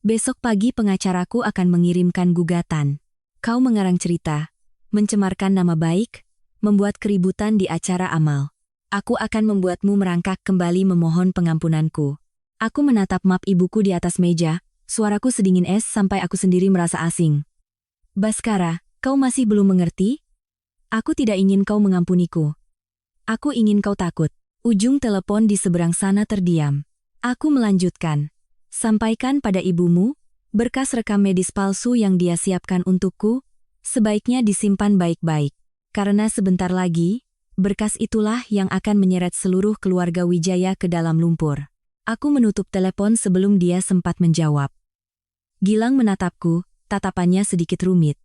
Besok pagi pengacaraku akan mengirimkan gugatan. Kau mengarang cerita, mencemarkan nama baik, membuat keributan di acara amal. Aku akan membuatmu merangkak kembali memohon pengampunanku. Aku menatap map ibuku di atas meja, suaraku sedingin es sampai aku sendiri merasa asing. Baskara, kau masih belum mengerti? Aku tidak ingin kau mengampuniku. Aku ingin kau takut. Ujung telepon di seberang sana terdiam. Aku melanjutkan. Sampaikan pada ibumu, berkas rekam medis palsu yang dia siapkan untukku, sebaiknya disimpan baik-baik. Karena sebentar lagi, berkas itulah yang akan menyeret seluruh keluarga Wijaya ke dalam lumpur. Aku menutup telepon sebelum dia sempat menjawab. Gilang menatapku, tatapannya sedikit rumit.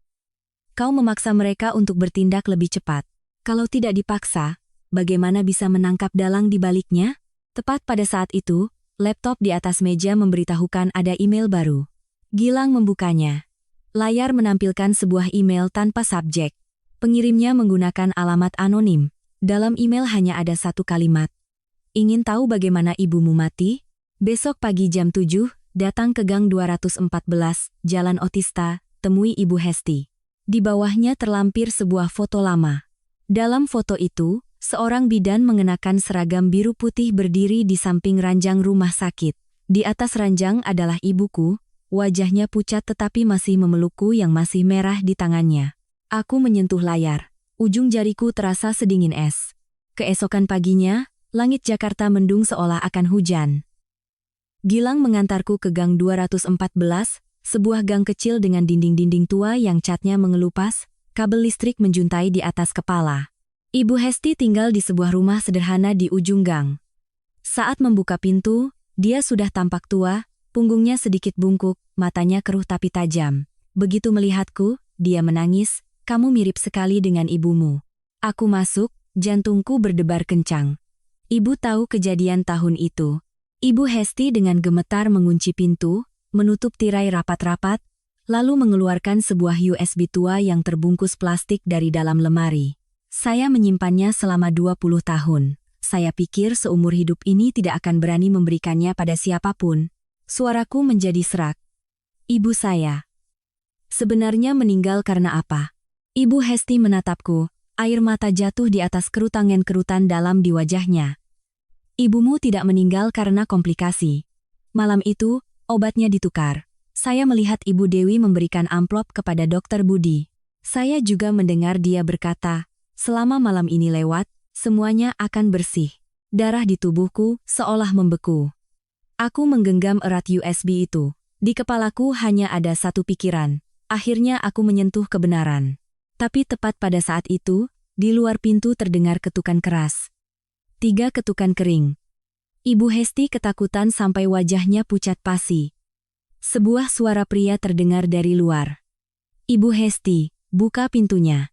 Kau memaksa mereka untuk bertindak lebih cepat. Kalau tidak dipaksa, bagaimana bisa menangkap dalang di baliknya? Tepat pada saat itu, laptop di atas meja memberitahukan ada email baru. Gilang membukanya. Layar menampilkan sebuah email tanpa subjek. Pengirimnya menggunakan alamat anonim. Dalam email hanya ada satu kalimat. Ingin tahu bagaimana ibumu mati? Besok pagi jam 7, datang ke Gang 214, Jalan Otista, temui Ibu Hesti. Di bawahnya terlampir sebuah foto lama. Dalam foto itu, seorang bidan mengenakan seragam biru putih berdiri di samping ranjang rumah sakit. Di atas ranjang adalah ibuku, wajahnya pucat tetapi masih memelukku yang masih merah di tangannya. Aku menyentuh layar. Ujung jariku terasa sedingin es. Keesokan paginya, langit Jakarta mendung seolah akan hujan. Gilang mengantarku ke Gang 214, sebuah gang kecil dengan dinding-dinding tua yang catnya mengelupas, kabel listrik menjuntai di atas kepala. Ibu Hesti tinggal di sebuah rumah sederhana di ujung gang. Saat membuka pintu, dia sudah tampak tua, punggungnya sedikit bungkuk, matanya keruh tapi tajam. Begitu melihatku, dia menangis, "Kamu mirip sekali dengan ibumu." Aku masuk, jantungku berdebar kencang. Ibu tahu kejadian tahun itu. Ibu Hesti dengan gemetar mengunci pintu, menutup tirai rapat-rapat, lalu mengeluarkan sebuah USB tua yang terbungkus plastik dari dalam lemari. Saya menyimpannya selama 20 tahun. Saya pikir seumur hidup ini tidak akan berani memberikannya pada siapapun. Suaraku menjadi serak. Ibu saya sebenarnya meninggal karena apa? Ibu Hesti menatapku, air mata jatuh di atas kerutan dalam di wajahnya. Ibumu tidak meninggal karena komplikasi. Malam itu, obatnya ditukar. Saya melihat Ibu Dewi memberikan amplop kepada Dokter Budi. Saya juga mendengar dia berkata, "Selama malam ini lewat, semuanya akan bersih." Darah di tubuhku seolah membeku. Aku menggenggam erat USB itu. Di kepalaku hanya ada satu pikiran. Akhirnya aku menyentuh kebenaran. Tapi tepat pada saat itu, di luar pintu terdengar ketukan keras. 3 ketukan kering. Ibu Hesti ketakutan sampai wajahnya pucat pasi. Sebuah suara pria terdengar dari luar. "Ibu Hesti, buka pintunya.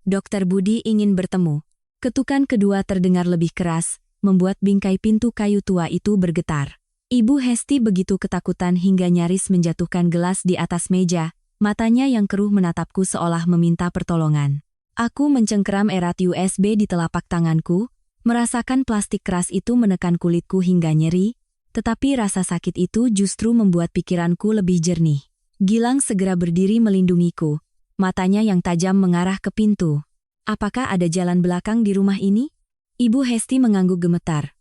Dokter Budi ingin bertemu." Ketukan kedua terdengar lebih keras, membuat bingkai pintu kayu tua itu bergetar. Ibu Hesti begitu ketakutan hingga nyaris menjatuhkan gelas di atas meja, matanya yang keruh menatapku seolah meminta pertolongan. Aku mencengkeram erat USB di telapak tanganku, merasakan plastik keras itu menekan kulitku hingga nyeri, tetapi rasa sakit itu justru membuat pikiranku lebih jernih. Gilang segera berdiri melindungiku, matanya yang tajam mengarah ke pintu. "Apakah ada jalan belakang di rumah ini?" Ibu Hesti mengangguk gemetar.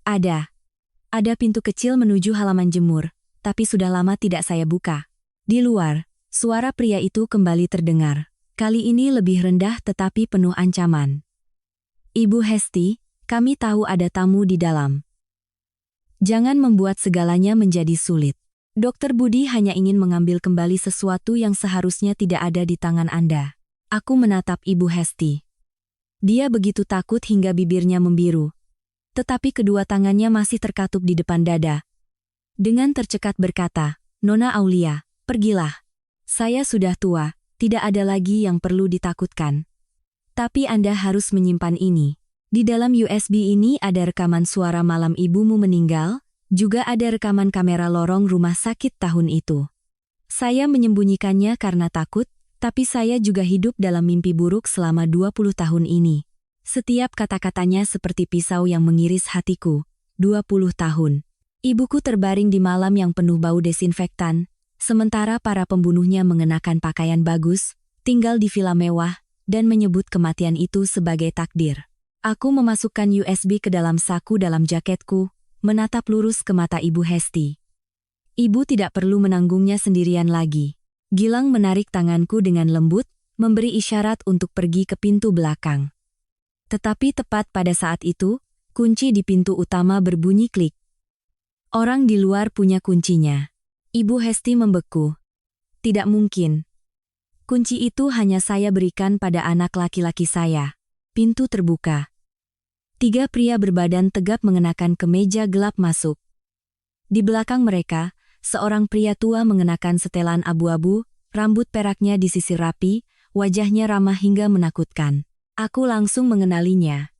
Ada pintu kecil menuju halaman jemur, tapi sudah lama tidak saya buka." Di luar, suara pria itu kembali terdengar. Kali ini lebih rendah tetapi penuh ancaman. "Ibu Hesti, kami tahu ada tamu di dalam. Jangan membuat segalanya menjadi sulit. Dokter Budi hanya ingin mengambil kembali sesuatu yang seharusnya tidak ada di tangan Anda." Aku menatap Ibu Hesti. Dia begitu takut hingga bibirnya membiru. Tetapi kedua tangannya masih terkatup di depan dada. Dengan tercekat berkata, "Nona Aulia, pergilah. Saya sudah tua, tidak ada lagi yang perlu ditakutkan. Tapi Anda harus menyimpan ini. Di dalam USB ini ada rekaman suara malam ibumu meninggal, juga ada rekaman kamera lorong rumah sakit tahun itu. Saya menyembunyikannya karena takut, tapi saya juga hidup dalam mimpi buruk selama 20 tahun ini. Setiap kata-katanya seperti pisau yang mengiris hatiku. 20 tahun. Ibuku terbaring di malam yang penuh bau desinfektan, sementara para pembunuhnya mengenakan pakaian bagus, tinggal di villa mewah, dan menyebut kematian itu sebagai takdir. Aku memasukkan USB ke dalam saku dalam jaketku, menatap lurus ke mata Ibu Hesti. Ibu tidak perlu menanggungnya sendirian lagi. Gilang menarik tanganku dengan lembut, memberi isyarat untuk pergi ke pintu belakang. Tetapi tepat pada saat itu, kunci di pintu utama berbunyi klik. Orang di luar punya kuncinya. Ibu Hesti membeku. Tidak mungkin. Kunci itu hanya saya berikan pada anak laki-laki saya. Pintu terbuka. 3 pria berbadan tegap mengenakan kemeja gelap masuk. Di belakang mereka, seorang pria tua mengenakan setelan abu-abu, rambut peraknya disisir rapi, wajahnya ramah hingga menakutkan. Aku langsung mengenalinya.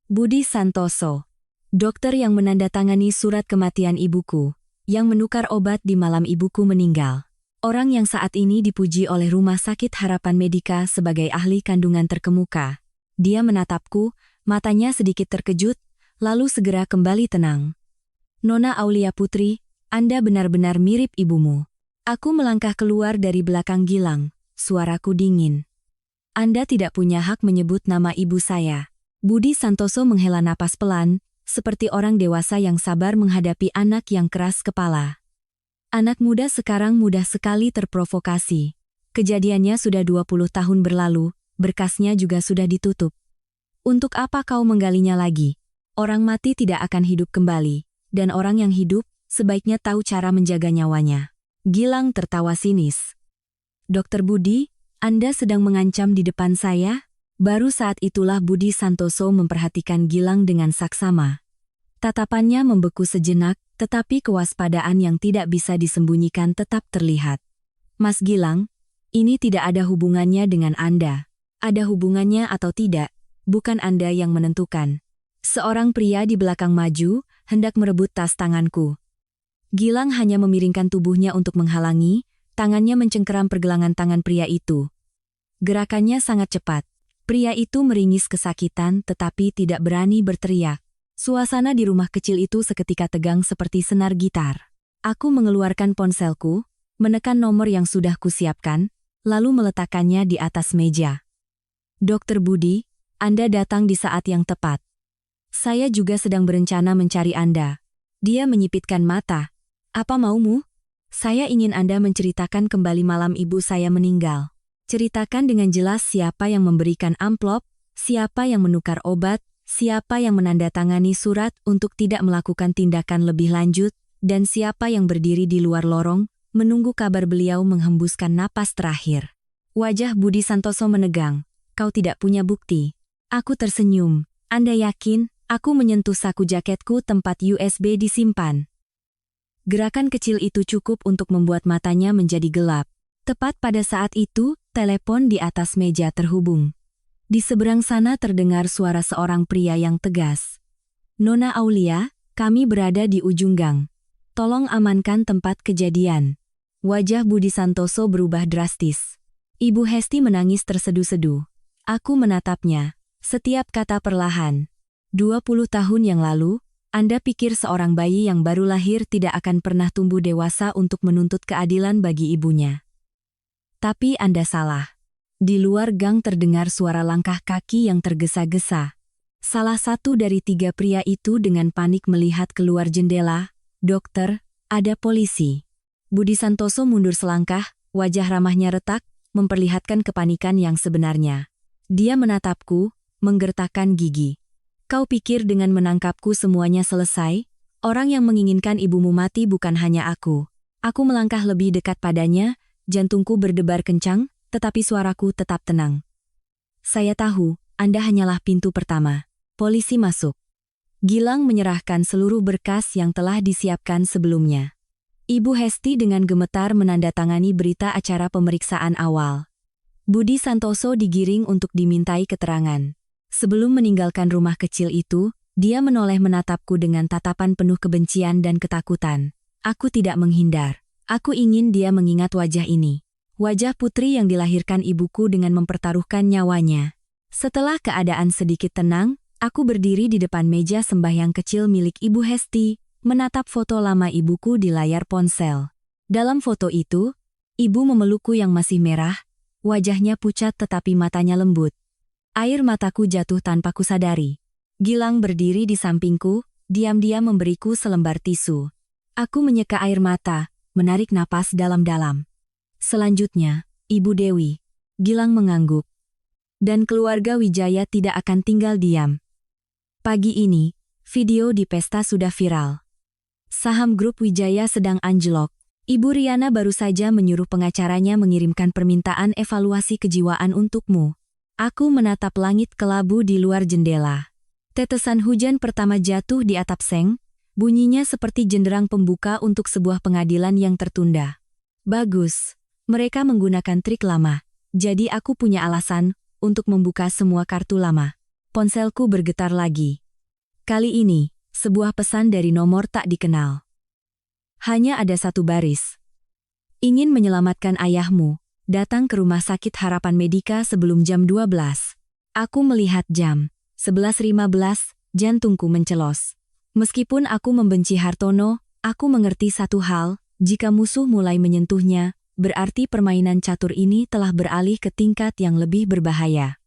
Budi Santoso, dokter yang menandatangani surat kematian ibuku, yang menukar obat di malam ibuku meninggal. Orang yang saat ini dipuji oleh Rumah Sakit Harapan Medika sebagai ahli kandungan terkemuka. Dia menatapku, matanya sedikit terkejut, lalu segera kembali tenang. Nona Aulia Putri, Anda benar-benar mirip ibumu. Aku melangkah keluar dari belakang Gilang, suaraku dingin. Anda tidak punya hak menyebut nama ibu saya. Budi Santoso menghela napas pelan, seperti orang dewasa yang sabar menghadapi anak yang keras kepala. Anak muda sekarang mudah sekali terprovokasi. Kejadiannya sudah 20 tahun berlalu, berkasnya juga sudah ditutup. Untuk apa kau menggalinya lagi? Orang mati tidak akan hidup kembali, dan orang yang hidup sebaiknya tahu cara menjaga nyawanya. Gilang tertawa sinis. Dokter Budi, Anda sedang mengancam di depan saya? Baru saat itulah Budi Santoso memperhatikan Gilang dengan saksama. Tatapannya membeku sejenak, tetapi kewaspadaan yang tidak bisa disembunyikan tetap terlihat. Mas Gilang, ini tidak ada hubungannya dengan Anda. Ada hubungannya atau tidak, bukan Anda yang menentukan. Seorang pria di belakang maju, hendak merebut tas tanganku. Gilang hanya memiringkan tubuhnya untuk menghalangi, tangannya mencengkeram pergelangan tangan pria itu. Gerakannya sangat cepat. Pria itu meringis kesakitan tetapi tidak berani berteriak. Suasana di rumah kecil itu seketika tegang seperti senar gitar. Aku mengeluarkan ponselku, menekan nomor yang sudah kusiapkan, lalu meletakkannya di atas meja. Dokter Budi, Anda datang di saat yang tepat. Saya juga sedang berencana mencari Anda. Dia menyipitkan mata. Apa maumu? Saya ingin Anda menceritakan kembali malam ibu saya meninggal. Ceritakan dengan jelas siapa yang memberikan amplop, siapa yang menukar obat, siapa yang menandatangani surat untuk tidak melakukan tindakan lebih lanjut, dan siapa yang berdiri di luar lorong, menunggu kabar beliau menghembuskan napas terakhir. Wajah Budi Santoso menegang. Kau tidak punya bukti. Aku tersenyum. Anda yakin? Aku menyentuh saku jaketku tempat USB disimpan. Gerakan kecil itu cukup untuk membuat matanya menjadi gelap. Tepat pada saat itu, telepon di atas meja terhubung. Di seberang sana terdengar suara seorang pria yang tegas. Nona Aulia, kami berada di ujung gang. Tolong amankan tempat kejadian. Wajah Budi Santoso berubah drastis. Ibu Hesti menangis terseduh-seduh. Aku menatapnya. Setiap kata perlahan. 20 tahun yang lalu, Anda pikir seorang bayi yang baru lahir tidak akan pernah tumbuh dewasa untuk menuntut keadilan bagi ibunya. Tapi Anda salah. Di luar gang terdengar suara langkah kaki yang tergesa-gesa. Salah satu dari 3 pria itu dengan panik melihat keluar jendela. Dokter, ada polisi. Budi Santoso mundur selangkah, wajah ramahnya retak, memperlihatkan kepanikan yang sebenarnya. Dia menatapku, menggertakkan gigi. Kau pikir dengan menangkapku semuanya selesai? Orang yang menginginkan ibumu mati bukan hanya aku. Aku melangkah lebih dekat padanya, jantungku berdebar kencang, tetapi suaraku tetap tenang. Saya tahu, Anda hanyalah pintu pertama. Polisi masuk. Gilang menyerahkan seluruh berkas yang telah disiapkan sebelumnya. Ibu Hesti dengan gemetar menandatangani berita acara pemeriksaan awal. Budi Santoso digiring untuk dimintai keterangan. Sebelum meninggalkan rumah kecil itu, dia menoleh menatapku dengan tatapan penuh kebencian dan ketakutan. Aku tidak menghindar. Aku ingin dia mengingat wajah ini. Wajah putri yang dilahirkan ibuku dengan mempertaruhkan nyawanya. Setelah keadaan sedikit tenang, aku berdiri di depan meja sembahyang kecil milik Ibu Hesti, menatap foto lama ibuku di layar ponsel. Dalam foto itu, ibu memelukku yang masih merah, wajahnya pucat tetapi matanya lembut. Air mataku jatuh tanpa kusadari. Gilang berdiri di sampingku, diam-diam memberiku selembar tisu. Aku menyeka air mata, menarik napas dalam-dalam. Selanjutnya, Ibu Dewi. Gilang mengangguk. Dan keluarga Wijaya tidak akan tinggal diam. Pagi ini, video di pesta sudah viral. Saham grup Wijaya sedang anjlok. Ibu Riana baru saja menyuruh pengacaranya mengirimkan permintaan evaluasi kejiwaan untukmu. Aku menatap langit kelabu di luar jendela. Tetesan hujan pertama jatuh di atap seng, bunyinya seperti jenderang pembuka untuk sebuah pengadilan yang tertunda. Bagus, mereka menggunakan trik lama. Jadi aku punya alasan untuk membuka semua kartu lama. Ponselku bergetar lagi. Kali ini, sebuah pesan dari nomor tak dikenal. Hanya ada satu baris. Ingin menyelamatkan ayahmu. Datang ke Rumah Sakit Harapan Medika sebelum jam 12. Aku melihat jam. 11.15, jantungku mencelos. Meskipun aku membenci Hartono, aku mengerti satu hal, jika musuh mulai menyentuhnya, berarti permainan catur ini telah beralih ke tingkat yang lebih berbahaya.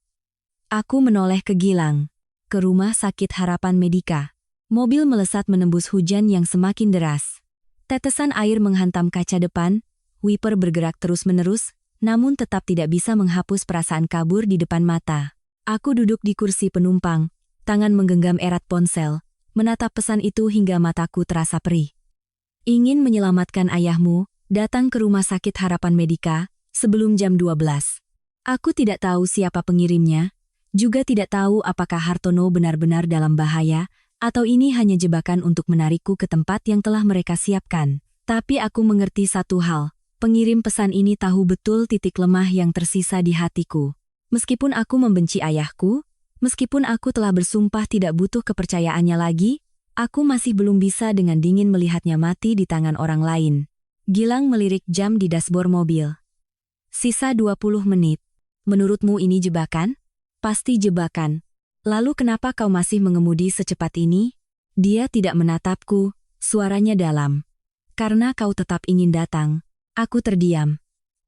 Aku menoleh ke Gilang. Ke Rumah Sakit Harapan Medika. Mobil melesat menembus hujan yang semakin deras. Tetesan air menghantam kaca depan, wiper bergerak terus-menerus, namun tetap tidak bisa menghapus perasaan kabur di depan mata. Aku duduk di kursi penumpang, tangan menggenggam erat ponsel, menatap pesan itu hingga mataku terasa perih. Ingin menyelamatkan ayahmu, datang ke Rumah Sakit Harapan Medika, sebelum jam 12. Aku tidak tahu siapa pengirimnya, juga tidak tahu apakah Hartono benar-benar dalam bahaya, atau ini hanya jebakan untuk menarikku ke tempat yang telah mereka siapkan. Tapi aku mengerti satu hal, pengirim pesan ini tahu betul titik lemah yang tersisa di hatiku. Meskipun aku membenci ayahku, meskipun aku telah bersumpah tidak butuh kepercayaannya lagi, aku masih belum bisa dengan dingin melihatnya mati di tangan orang lain. Gilang melirik jam di dashboard mobil. Sisa 20 menit. Menurutmu ini jebakan? Pasti jebakan. Lalu kenapa kau masih mengemudi secepat ini? Dia tidak menatapku, suaranya dalam. Karena kau tetap ingin datang. Aku terdiam.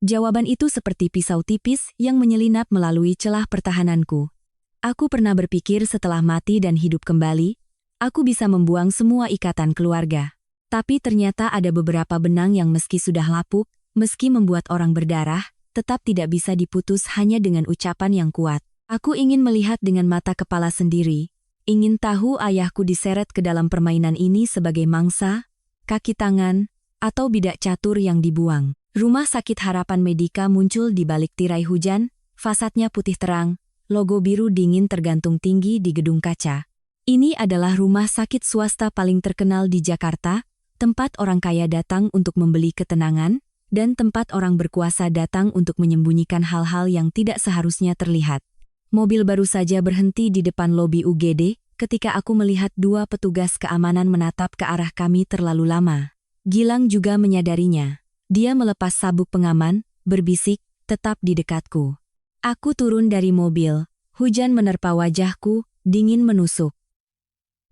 Jawaban itu seperti pisau tipis yang menyelinap melalui celah pertahananku. Aku pernah berpikir setelah mati dan hidup kembali, aku bisa membuang semua ikatan keluarga. Tapi ternyata ada beberapa benang yang meski sudah lapuk, meski membuat orang berdarah, tetap tidak bisa diputus hanya dengan ucapan yang kuat. Aku ingin melihat dengan mata kepala sendiri, ingin tahu ayahku diseret ke dalam permainan ini sebagai mangsa, kaki tangan, atau bidak catur yang dibuang. Rumah Sakit Harapan Medika muncul di balik tirai hujan, fasadnya putih terang, logo biru dingin tergantung tinggi di gedung kaca. Ini adalah rumah sakit swasta paling terkenal di Jakarta, tempat orang kaya datang untuk membeli ketenangan, dan tempat orang berkuasa datang untuk menyembunyikan hal-hal yang tidak seharusnya terlihat. Mobil baru saja berhenti di depan lobi UGD, ketika aku melihat dua petugas keamanan menatap ke arah kami terlalu lama. Gilang juga menyadarinya. Dia melepas sabuk pengaman, berbisik, tetap di dekatku. Aku turun dari mobil, hujan menerpa wajahku, dingin menusuk.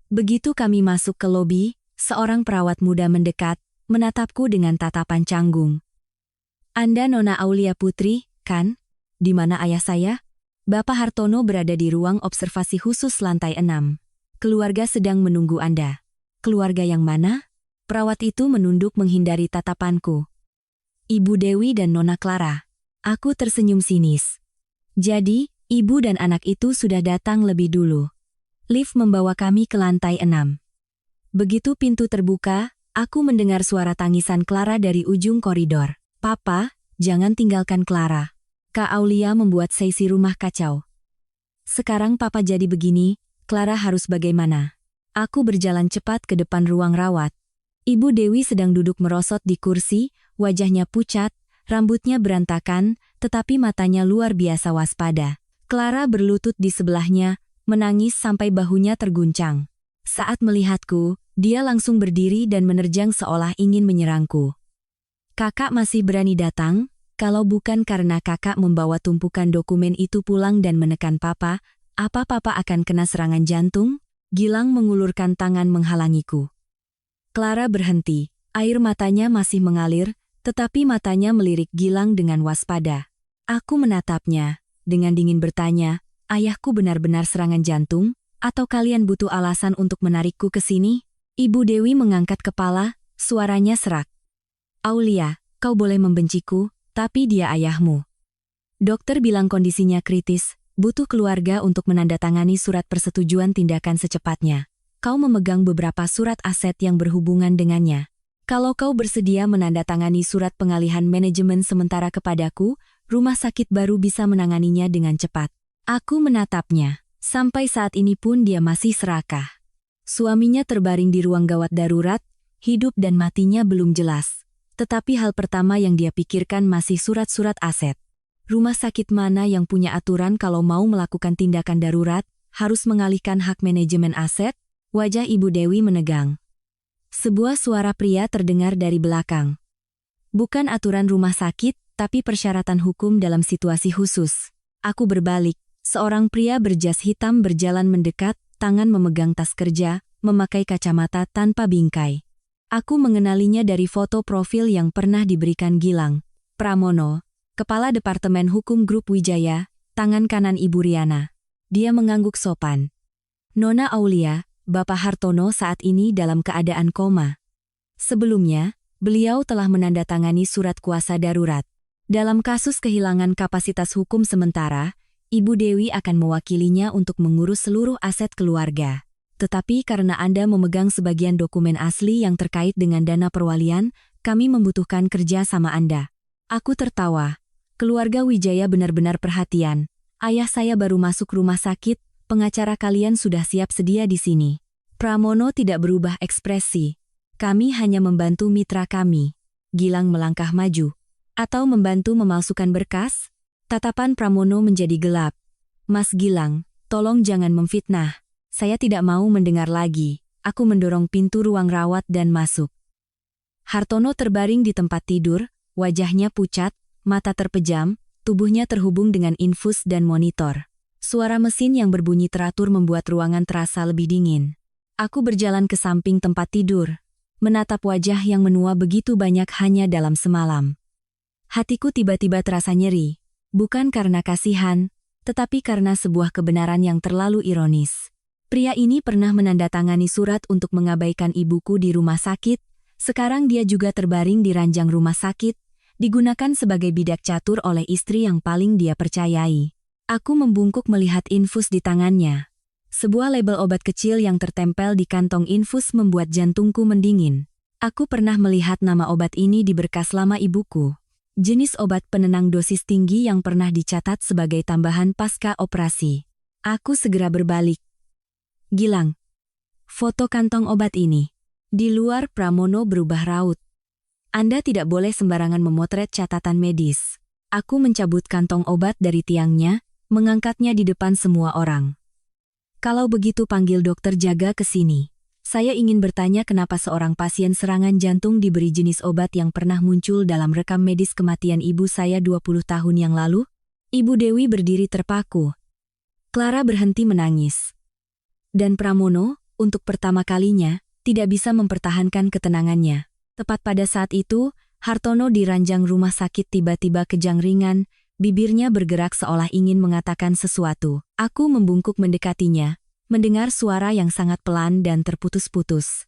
Begitu kami masuk ke lobi, seorang perawat muda mendekat, menatapku dengan tatapan canggung. Anda Nona Aulia Putri, kan? Di mana ayah saya? Bapak Hartono berada di ruang observasi khusus lantai 6. Keluarga sedang menunggu Anda. Keluarga yang mana? Perawat itu menunduk menghindari tatapanku. Ibu Dewi dan Nona Clara. Aku tersenyum sinis. Jadi, ibu dan anak itu sudah datang lebih dulu. Lift membawa kami ke lantai 6. Begitu pintu terbuka, aku mendengar suara tangisan Clara dari ujung koridor. Papa, jangan tinggalkan Clara. Kak Aulia membuat sesi rumah kacau. Sekarang Papa jadi begini, Clara harus bagaimana? Aku berjalan cepat ke depan ruang rawat. Ibu Dewi sedang duduk merosot di kursi, wajahnya pucat, rambutnya berantakan, tetapi matanya luar biasa waspada. Clara berlutut di sebelahnya, menangis sampai bahunya terguncang. Saat melihatku, dia langsung berdiri dan menerjang seolah ingin menyerangku. Kakak masih berani datang? Kalau bukan karena kakak membawa tumpukan dokumen itu pulang dan menekan papa, apa papa akan kena serangan jantung? Gilang mengulurkan tangan menghalangiku. Clara berhenti, air matanya masih mengalir, tetapi matanya melirik Gilang dengan waspada. Aku menatapnya, dengan dingin bertanya, ayahku benar-benar serangan jantung? Atau kalian butuh alasan untuk menarikku ke sini? Ibu Dewi mengangkat kepala, suaranya serak. Aulia, kau boleh membenciku, tapi dia ayahmu. Dokter bilang kondisinya kritis, butuh keluarga untuk menandatangani surat persetujuan tindakan secepatnya. Kau memegang beberapa surat aset yang berhubungan dengannya. Kalau kau bersedia menandatangani surat pengalihan manajemen sementara kepadaku, rumah sakit baru bisa menanganinya dengan cepat. Aku menatapnya. Sampai saat ini pun dia masih serakah. Suaminya terbaring di ruang gawat darurat, hidup dan matinya belum jelas. Tetapi hal pertama yang dia pikirkan masih surat-surat aset. Rumah sakit mana yang punya aturan kalau mau melakukan tindakan darurat, harus mengalihkan hak manajemen aset? Wajah Ibu Dewi menegang. Sebuah suara pria terdengar dari belakang. Bukan aturan rumah sakit, tapi persyaratan hukum dalam situasi khusus. Aku berbalik. Seorang pria berjas hitam berjalan mendekat, tangan memegang tas kerja, memakai kacamata tanpa bingkai. Aku mengenalinya dari foto profil yang pernah diberikan Gilang Pramono, Kepala Departemen Hukum Grup Wijaya, tangan kanan Ibu Riana. Dia mengangguk sopan. Nona Aulia, Bapak Hartono saat ini dalam keadaan koma. Sebelumnya, beliau telah menandatangani surat kuasa darurat. Dalam kasus kehilangan kapasitas hukum sementara, Ibu Dewi akan mewakilinya untuk mengurus seluruh aset keluarga. Tetapi karena Anda memegang sebagian dokumen asli yang terkait dengan dana perwalian, kami membutuhkan kerja sama Anda. Aku tertawa. Keluarga Wijaya benar-benar perhatian. Ayah saya baru masuk rumah sakit, pengacara kalian sudah siap sedia di sini. Pramono tidak berubah ekspresi. Kami hanya membantu mitra kami. Gilang melangkah maju. Atau membantu memalsukan berkas? Tatapan Pramono menjadi gelap. Mas Gilang, tolong jangan memfitnah. Saya tidak mau mendengar lagi. Aku mendorong pintu ruang rawat dan masuk. Hartono terbaring di tempat tidur, wajahnya pucat, mata terpejam, tubuhnya terhubung dengan infus dan monitor. Suara mesin yang berbunyi teratur membuat ruangan terasa lebih dingin. Aku berjalan ke samping tempat tidur, menatap wajah yang menua begitu banyak hanya dalam semalam. Hatiku tiba-tiba terasa nyeri, bukan karena kasihan, tetapi karena sebuah kebenaran yang terlalu ironis. Pria ini pernah menandatangani surat untuk mengabaikan ibuku di rumah sakit, sekarang dia juga terbaring di ranjang rumah sakit, digunakan sebagai bidak catur oleh istri yang paling dia percayai. Aku membungkuk melihat infus di tangannya. Sebuah label obat kecil yang tertempel di kantong infus membuat jantungku mendingin. Aku pernah melihat nama obat ini di berkas lama ibuku. Jenis obat penenang dosis tinggi yang pernah dicatat sebagai tambahan pasca operasi. Aku segera berbalik. Gilang, foto kantong obat ini. Di luar Pramono berubah raut. Anda tidak boleh sembarangan memotret catatan medis. Aku mencabut kantong obat dari tiangnya, mengangkatnya di depan semua orang. Kalau begitu panggil dokter jaga ke sini. Saya ingin bertanya kenapa seorang pasien serangan jantung diberi jenis obat yang pernah muncul dalam rekam medis kematian ibu saya 20 tahun yang lalu? Ibu Dewi berdiri terpaku. Clara berhenti menangis. Dan Pramono, untuk pertama kalinya, tidak bisa mempertahankan ketenangannya. Tepat pada saat itu, Hartono di ranjang rumah sakit tiba-tiba kejang ringan, bibirnya bergerak seolah ingin mengatakan sesuatu. Aku membungkuk mendekatinya, mendengar suara yang sangat pelan dan terputus-putus.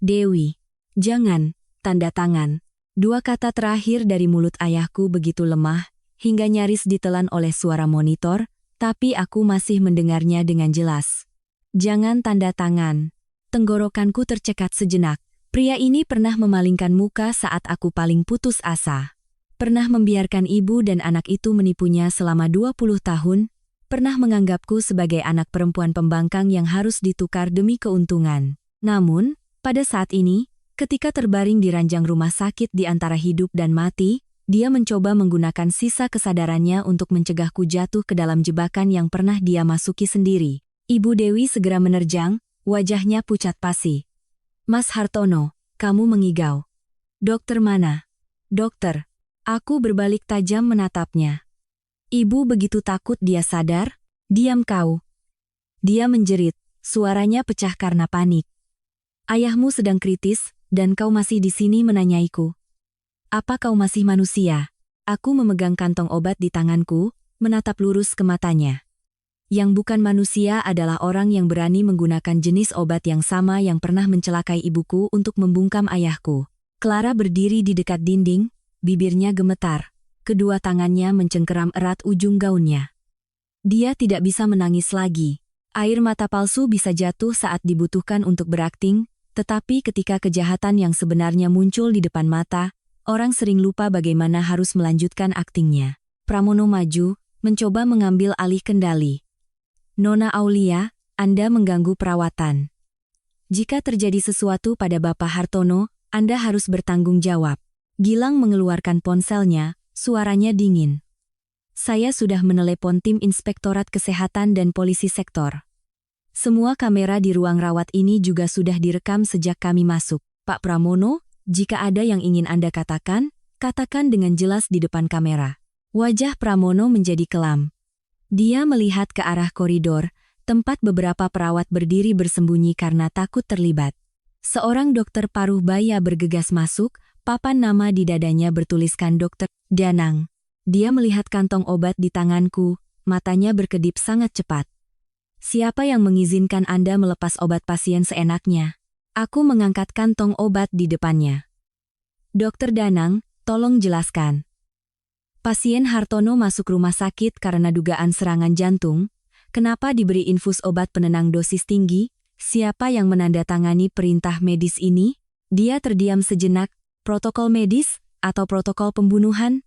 Dewi, jangan, tanda tangan. Dua kata terakhir dari mulut ayahku begitu lemah, hingga nyaris ditelan oleh suara monitor, tapi aku masih mendengarnya dengan jelas. Jangan tanda tangan. Tenggorokanku tercekat sejenak. Pria ini pernah memalingkan muka saat aku paling putus asa. Pernah membiarkan ibu dan anak itu menipunya selama 20 tahun, pernah menganggapku sebagai anak perempuan pembangkang yang harus ditukar demi keuntungan. Namun, pada saat ini, ketika terbaring di ranjang rumah sakit di antara hidup dan mati, dia mencoba menggunakan sisa kesadarannya untuk mencegahku jatuh ke dalam jebakan yang pernah dia masuki sendiri. Ibu Dewi segera menerjang, wajahnya pucat pasi. Mas Hartono, kamu mengigau. Dokter mana? Dokter. Aku berbalik tajam menatapnya. Ibu begitu takut dia sadar. Diam kau. Dia menjerit, suaranya pecah karena panik. Ayahmu sedang kritis, dan kau masih di sini menanyaiku. Apa kau masih manusia? Aku memegang kantong obat di tanganku, menatap lurus ke matanya. Yang bukan manusia adalah orang yang berani menggunakan jenis obat yang sama yang pernah mencelakai ibuku untuk membungkam ayahku. Clara berdiri di dekat dinding, bibirnya gemetar. Kedua tangannya mencengkeram erat ujung gaunnya. Dia tidak bisa menangis lagi. Air mata palsu bisa jatuh saat dibutuhkan untuk berakting, tetapi ketika kejahatan yang sebenarnya muncul di depan mata, orang sering lupa bagaimana harus melanjutkan aktingnya. Pramono maju, mencoba mengambil alih kendali. Nona Aulia, Anda mengganggu perawatan. Jika terjadi sesuatu pada Bapak Hartono, Anda harus bertanggung jawab. Gilang mengeluarkan ponselnya, suaranya dingin. Saya sudah menelepon tim Inspektorat Kesehatan dan Polisi Sektor. Semua kamera di ruang rawat ini juga sudah direkam sejak kami masuk. Pak Pramono, jika ada yang ingin Anda katakan, katakan dengan jelas di depan kamera. Wajah Pramono menjadi kelam. Dia melihat ke arah koridor, tempat beberapa perawat berdiri bersembunyi karena takut terlibat. Seorang dokter paruh baya bergegas masuk, papan nama di dadanya bertuliskan Dokter Danang. Dia melihat kantong obat di tanganku, matanya berkedip sangat cepat. Siapa yang mengizinkan Anda melepas obat pasien seenaknya? Aku mengangkat kantong obat di depannya. Dokter Danang, tolong jelaskan. Pasien Hartono masuk rumah sakit karena dugaan serangan jantung. Kenapa diberi infus obat penenang dosis tinggi? Siapa yang menandatangani perintah medis ini? Dia terdiam sejenak. Protokol medis atau protokol pembunuhan?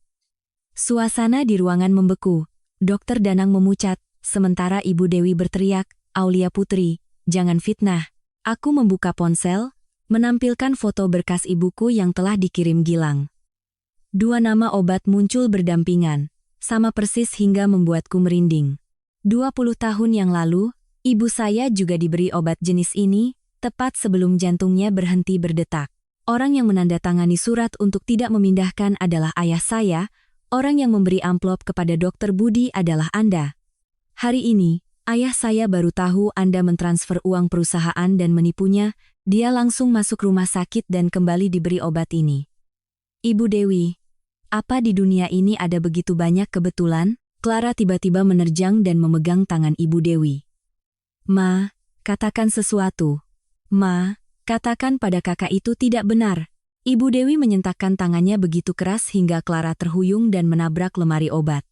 Suasana di ruangan membeku. Dokter Danang memucat. Sementara Ibu Dewi berteriak, Aulia Putri, jangan fitnah. Aku membuka ponsel, menampilkan foto berkas ibuku yang telah dikirim Gilang. Dua nama obat muncul berdampingan, sama persis hingga membuatku merinding. 20 tahun yang lalu, ibu saya juga diberi obat jenis ini, tepat sebelum jantungnya berhenti berdetak. Orang yang menandatangani surat untuk tidak memindahkan adalah ayah saya, orang yang memberi amplop kepada Dokter Budi adalah Anda. Hari ini, ayah saya baru tahu Anda mentransfer uang perusahaan dan menipunya, dia langsung masuk rumah sakit dan kembali diberi obat ini. Ibu Dewi, apa di dunia ini ada begitu banyak kebetulan? Clara tiba-tiba menerjang dan memegang tangan Ibu Dewi. Ma, katakan sesuatu. Ma, katakan pada kakak itu tidak benar. Ibu Dewi menyentakkan tangannya begitu keras hingga Clara terhuyung dan menabrak lemari obat.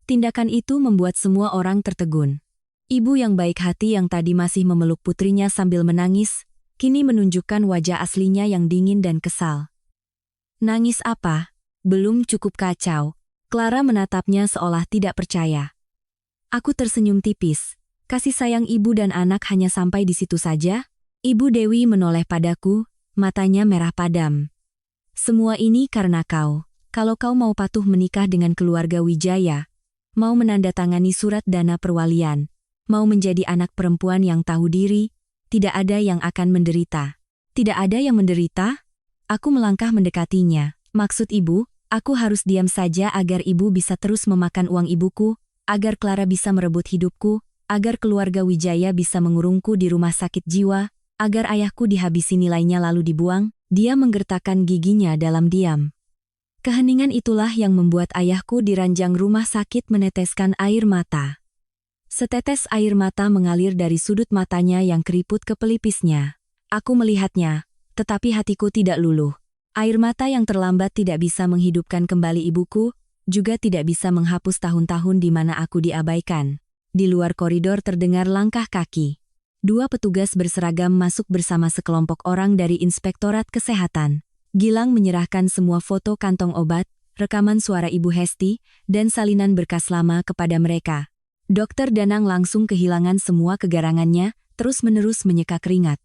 Tindakan itu membuat semua orang tertegun. Ibu yang baik hati yang tadi masih memeluk putrinya sambil menangis, kini menunjukkan wajah aslinya yang dingin dan kesal. Nangis apa? Belum cukup kacau. Clara menatapnya seolah tidak percaya. Aku tersenyum tipis. Kasih sayang ibu dan anak hanya sampai di situ saja? Ibu Dewi menoleh padaku, matanya merah padam. Semua ini karena kau. Kalau kau mau patuh menikah dengan keluarga Wijaya, mau menandatangani surat dana perwalian, mau menjadi anak perempuan yang tahu diri, tidak ada yang akan menderita. Tidak ada yang menderita? Aku melangkah mendekatinya. Maksud ibu, aku harus diam saja agar ibu bisa terus memakan uang ibuku, agar Clara bisa merebut hidupku, agar keluarga Wijaya bisa mengurungku di rumah sakit jiwa, agar ayahku dihabisi nilainya lalu dibuang. Dia menggertakkan giginya dalam diam. Keheningan itulah yang membuat ayahku di ranjang rumah sakit meneteskan air mata. Setetes air mata mengalir dari sudut matanya yang keriput ke pelipisnya. Aku melihatnya, tetapi hatiku tidak luluh. Air mata yang terlambat tidak bisa menghidupkan kembali ibuku, juga tidak bisa menghapus tahun-tahun di mana aku diabaikan. Di luar koridor terdengar langkah kaki. Dua petugas berseragam masuk bersama sekelompok orang dari Inspektorat Kesehatan. Gilang menyerahkan semua foto kantong obat, rekaman suara Ibu Hesti, dan salinan berkas lama kepada mereka. Dokter Danang langsung kehilangan semua kegarangannya, terus-menerus menyeka keringat.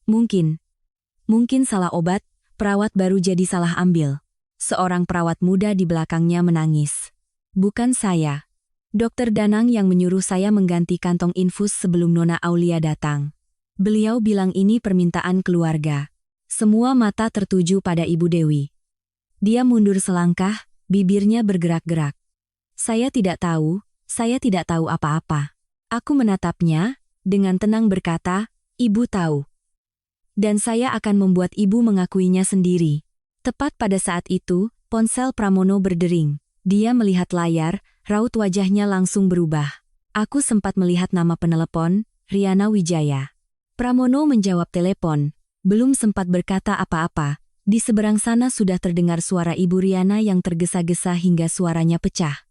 Mungkin salah obat, perawat baru jadi salah ambil. Seorang perawat muda di belakangnya menangis. Bukan saya. Dokter Danang yang menyuruh saya mengganti kantong infus sebelum Nona Aulia datang. Beliau bilang ini permintaan keluarga. Semua mata tertuju pada Ibu Dewi. Dia mundur selangkah, bibirnya bergerak-gerak. Saya tidak tahu apa-apa. Aku menatapnya, dengan tenang berkata, Ibu tahu. Dan saya akan membuat Ibu mengakuinya sendiri. Tepat pada saat itu, ponsel Pramono berdering. Dia melihat layar, raut wajahnya langsung berubah. Aku sempat melihat nama penelepon, Riana Wijaya. Pramono menjawab telepon. Belum sempat berkata apa-apa, di seberang sana sudah terdengar suara Ibu Riana yang tergesa-gesa hingga suaranya pecah.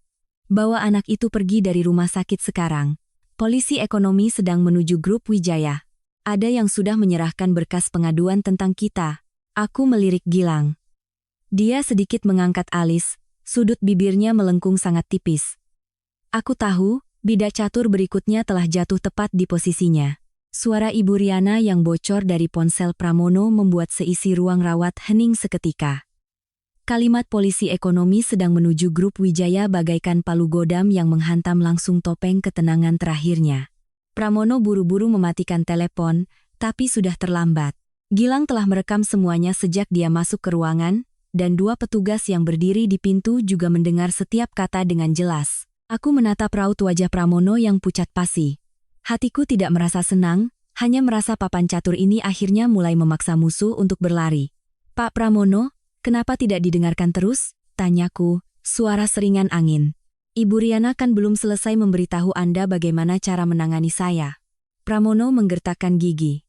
Bawa anak itu pergi dari rumah sakit sekarang. Polisi ekonomi sedang menuju grup Wijaya. Ada yang sudah menyerahkan berkas pengaduan tentang kita. Aku melirik Gilang. Dia sedikit mengangkat alis, sudut bibirnya melengkung sangat tipis. Aku tahu, bidak catur berikutnya telah jatuh tepat di posisinya. Suara Ibu Riana yang bocor dari ponsel Pramono membuat seisi ruang rawat hening seketika. Kalimat polisi ekonomi sedang menuju grup Wijaya bagaikan palu godam yang menghantam langsung topeng ketenangan terakhirnya. Pramono buru-buru mematikan telepon, tapi sudah terlambat. Gilang telah merekam semuanya sejak dia masuk ke ruangan, dan dua petugas yang berdiri di pintu juga mendengar setiap kata dengan jelas. Aku menatap raut wajah Pramono yang pucat pasi. Hatiku tidak merasa senang, hanya merasa papan catur ini akhirnya mulai memaksa musuh untuk berlari. Pak Pramono, kenapa tidak didengarkan terus? Tanyaku, suara seringan angin. Ibu Riana kan belum selesai memberitahu Anda bagaimana cara menangani saya. Pramono menggertakkan gigi.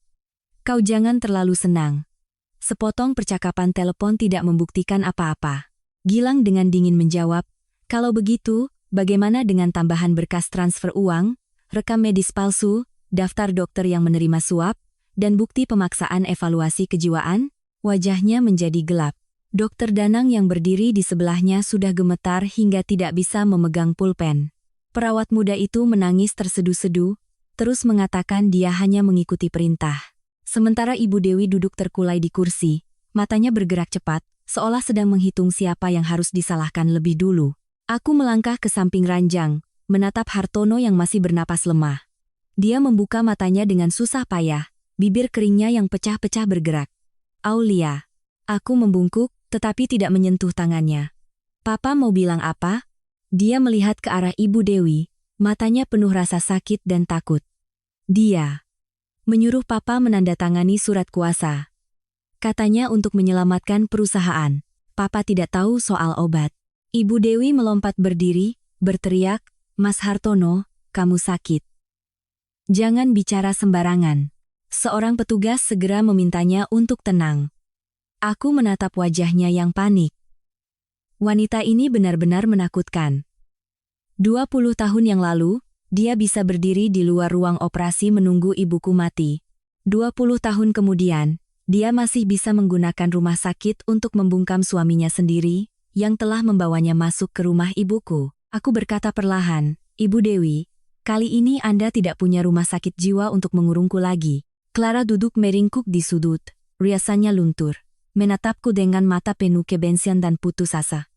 Kau jangan terlalu senang. Sepotong percakapan telepon tidak membuktikan apa-apa. Gilang dengan dingin menjawab, kalau begitu, bagaimana dengan tambahan berkas transfer uang, rekam medis palsu, daftar dokter yang menerima suap, dan bukti pemaksaan evaluasi kejiwaan? Wajahnya menjadi gelap. Dokter Danang yang berdiri di sebelahnya sudah gemetar hingga tidak bisa memegang pulpen. Perawat muda itu menangis tersedu-sedu, terus mengatakan dia hanya mengikuti perintah. Sementara Ibu Dewi duduk terkulai di kursi, matanya bergerak cepat, seolah sedang menghitung siapa yang harus disalahkan lebih dulu. Aku melangkah ke samping ranjang, menatap Hartono yang masih bernapas lemah. Dia membuka matanya dengan susah payah, bibir keringnya yang pecah-pecah bergerak. Aulia. Aku membungkuk, tetapi tidak menyentuh tangannya. Papa mau bilang apa? Dia melihat ke arah Ibu Dewi, matanya penuh rasa sakit dan takut. Dia menyuruh Papa menandatangani surat kuasa. Katanya untuk menyelamatkan perusahaan. Papa tidak tahu soal obat. Ibu Dewi melompat berdiri, berteriak, Mas Hartono, kamu sakit. Jangan bicara sembarangan. Seorang petugas segera memintanya untuk tenang. Aku menatap wajahnya yang panik. Wanita ini benar-benar menakutkan. 20 tahun yang lalu, dia bisa berdiri di luar ruang operasi menunggu ibuku mati. 20 tahun kemudian, dia masih bisa menggunakan rumah sakit untuk membungkam suaminya sendiri, yang telah membawanya masuk ke rumah ibuku. Aku berkata perlahan, Ibu Dewi, kali ini Anda tidak punya rumah sakit jiwa untuk mengurungku lagi. Clara duduk meringkuk di sudut, riasannya luntur. Menatapku dengan mata penuh kebencian dan putus asa.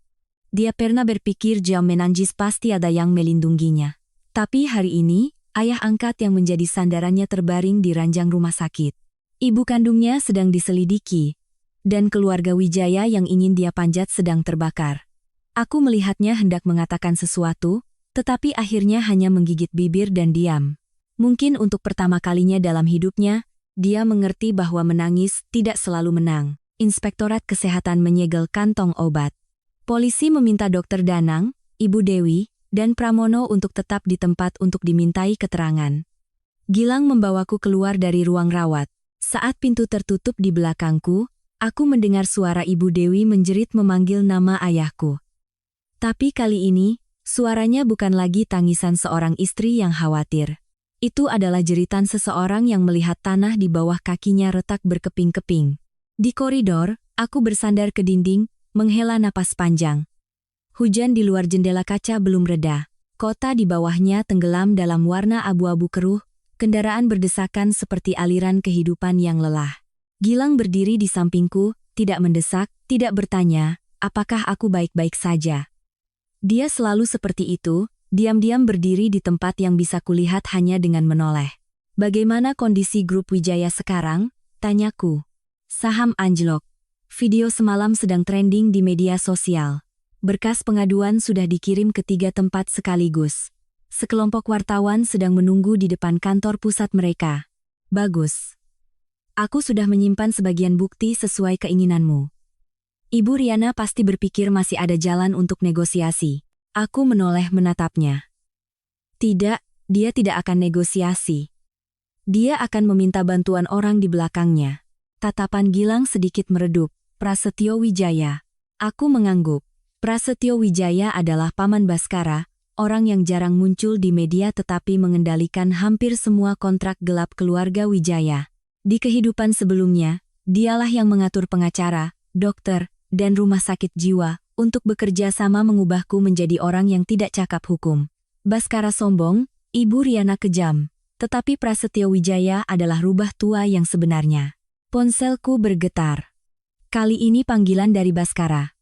Dia pernah berpikir jika menangis pasti ada yang melindunginya. Tapi hari ini, ayah angkat yang menjadi sandarannya terbaring di ranjang rumah sakit. Ibu kandungnya sedang diselidiki, dan keluarga Wijaya yang ingin dia panjat sedang terbakar. Aku melihatnya hendak mengatakan sesuatu, tetapi akhirnya hanya menggigit bibir dan diam. Mungkin untuk pertama kalinya dalam hidupnya, dia mengerti bahwa menangis tidak selalu menang. Inspektorat Kesehatan menyegel kantong obat. Polisi meminta Dokter Danang, Ibu Dewi, dan Pramono untuk tetap di tempat untuk dimintai keterangan. Gilang membawaku keluar dari ruang rawat. Saat pintu tertutup di belakangku, aku mendengar suara Ibu Dewi menjerit memanggil nama ayahku. Tapi kali ini, suaranya bukan lagi tangisan seorang istri yang khawatir. Itu adalah jeritan seseorang yang melihat tanah di bawah kakinya retak berkeping-keping. Di koridor, aku bersandar ke dinding, menghela napas panjang. Hujan di luar jendela kaca belum reda. Kota di bawahnya tenggelam dalam warna abu-abu keruh, kendaraan berdesakan seperti aliran kehidupan yang lelah. Gilang berdiri di sampingku, tidak mendesak, tidak bertanya, apakah aku baik-baik saja. Dia selalu seperti itu, diam-diam berdiri di tempat yang bisa kulihat hanya dengan menoleh. Bagaimana kondisi grup Wijaya sekarang? Tanyaku. Saham anjlok. Video semalam sedang trending di media sosial. Berkas pengaduan sudah dikirim ke 3 tempat sekaligus. Sekelompok wartawan sedang menunggu di depan kantor pusat mereka. Bagus. Aku sudah menyimpan sebagian bukti sesuai keinginanmu. Ibu Riana pasti berpikir masih ada jalan untuk negosiasi. Aku menoleh menatapnya. Tidak, dia tidak akan negosiasi. Dia akan meminta bantuan orang di belakangnya. Tatapan Gilang sedikit meredup. Prasetyo Wijaya. Aku mengangguk. Prasetyo Wijaya adalah paman Baskara, orang yang jarang muncul di media tetapi mengendalikan hampir semua kontrak gelap keluarga Wijaya. Di kehidupan sebelumnya, dialah yang mengatur pengacara, dokter, dan rumah sakit jiwa, untuk bekerja sama mengubahku menjadi orang yang tidak cakap hukum. Baskara sombong, Ibu Riana kejam. Tetapi Prasetyo Wijaya adalah rubah tua yang sebenarnya. Ponselku bergetar. Kali ini panggilan dari Baskara.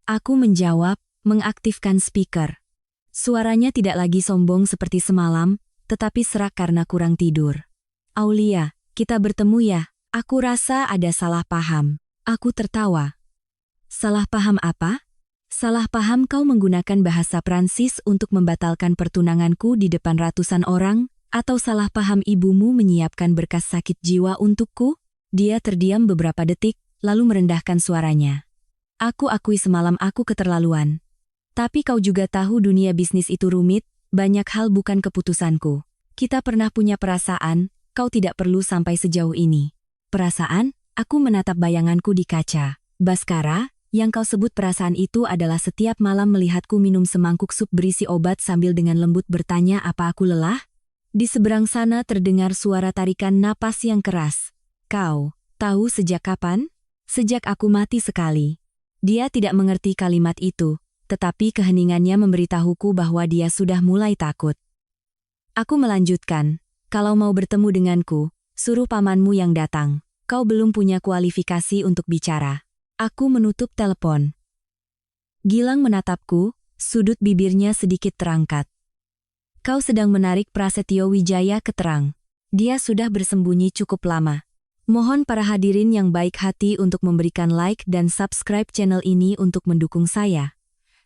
Aku menjawab, mengaktifkan speaker. Suaranya tidak lagi sombong seperti semalam, tetapi serak karena kurang tidur. Aulia, kita bertemu ya. Aku rasa ada salah paham. Aku tertawa. Salah paham apa? Salah paham kau menggunakan bahasa Prancis untuk membatalkan pertunanganku di depan ratusan orang? Atau salah paham ibumu menyiapkan berkas sakit jiwa untukku? Dia terdiam beberapa detik, lalu merendahkan suaranya. Aku akui semalam aku keterlaluan. Tapi kau juga tahu dunia bisnis itu rumit, banyak hal bukan keputusanku. Kita pernah punya perasaan, kau tidak perlu sampai sejauh ini. Perasaan? Aku menatap bayanganku di kaca. Baskara, yang kau sebut perasaan itu adalah setiap malam melihatku minum semangkuk sup berisi obat sambil dengan lembut bertanya apa aku lelah? Di seberang sana terdengar suara tarikan napas yang keras. Kau tahu sejak kapan? Sejak aku mati sekali. Dia tidak mengerti kalimat itu, tetapi keheningannya memberitahuku bahwa dia sudah mulai takut. Aku melanjutkan, kalau mau bertemu denganku, suruh pamanmu yang datang. Kau belum punya kualifikasi untuk bicara. Aku menutup telepon. Gilang menatapku, sudut bibirnya sedikit terangkat. Kau sedang menarik Prasetyo Wijaya ke terang. Dia sudah bersembunyi cukup lama. Mohon para hadirin yang baik hati untuk memberikan like dan subscribe channel ini untuk mendukung saya.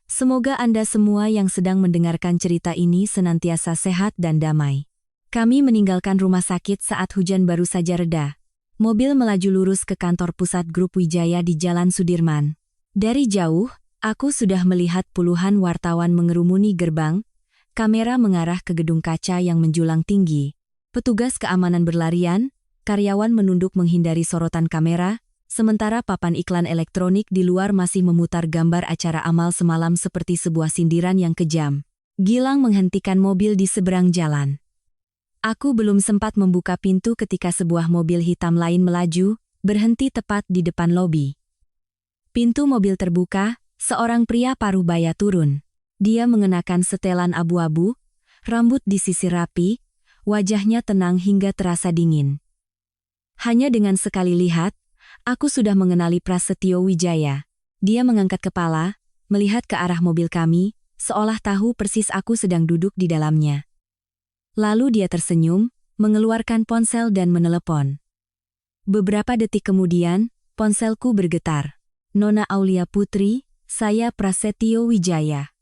Semoga Anda semua yang sedang mendengarkan cerita ini senantiasa sehat dan damai. Kami meninggalkan rumah sakit saat hujan baru saja reda. Mobil melaju lurus ke kantor pusat grup Wijaya di Jalan Sudirman. Dari jauh, aku sudah melihat puluhan wartawan mengerumuni gerbang, kamera mengarah ke gedung kaca yang menjulang tinggi. Petugas keamanan berlarian, karyawan menunduk menghindari sorotan kamera, sementara papan iklan elektronik di luar masih memutar gambar acara amal semalam seperti sebuah sindiran yang kejam. Gilang menghentikan mobil di seberang jalan. Aku belum sempat membuka pintu ketika sebuah mobil hitam lain melaju, berhenti tepat di depan lobi. Pintu mobil terbuka, seorang pria paruh baya turun. Dia mengenakan setelan abu-abu, rambut disisir rapi, wajahnya tenang hingga terasa dingin. Hanya dengan sekali lihat, aku sudah mengenali Prasetyo Wijaya. Dia mengangkat kepala, melihat ke arah mobil kami, seolah tahu persis aku sedang duduk di dalamnya. Lalu dia tersenyum, mengeluarkan ponsel dan menelepon. Beberapa detik kemudian, ponselku bergetar. Nona Aulia Putri, saya Prasetyo Wijaya.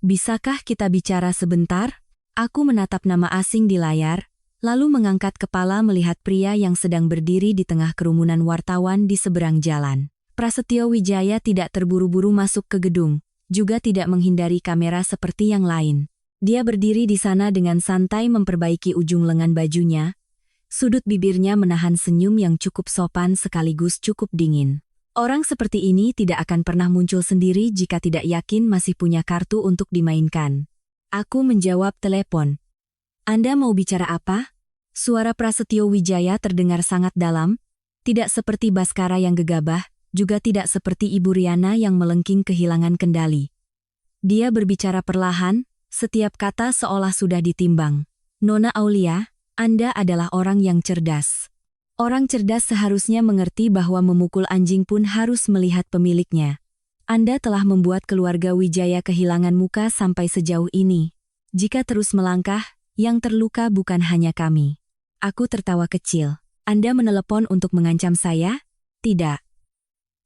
Bisakah kita bicara sebentar? Aku menatap nama asing di layar, lalu mengangkat kepala melihat pria yang sedang berdiri di tengah kerumunan wartawan di seberang jalan. Prasetyo Wijaya tidak terburu-buru masuk ke gedung, juga tidak menghindari kamera seperti yang lain. Dia berdiri di sana dengan santai memperbaiki ujung lengan bajunya, sudut bibirnya menahan senyum yang cukup sopan sekaligus cukup dingin. Orang seperti ini tidak akan pernah muncul sendiri jika tidak yakin masih punya kartu untuk dimainkan. Aku menjawab telepon. Anda mau bicara apa? Suara Prasetyo Wijaya terdengar sangat dalam, tidak seperti Baskara yang gegabah, juga tidak seperti Ibu Riana yang melengking kehilangan kendali. Dia berbicara perlahan, setiap kata seolah sudah ditimbang. Nona Aulia, Anda adalah orang yang cerdas. Orang cerdas seharusnya mengerti bahwa memukul anjing pun harus melihat pemiliknya. Anda telah membuat keluarga Wijaya kehilangan muka sampai sejauh ini. Jika terus melangkah, yang terluka bukan hanya kami. Aku tertawa kecil. Anda menelepon untuk mengancam saya? Tidak.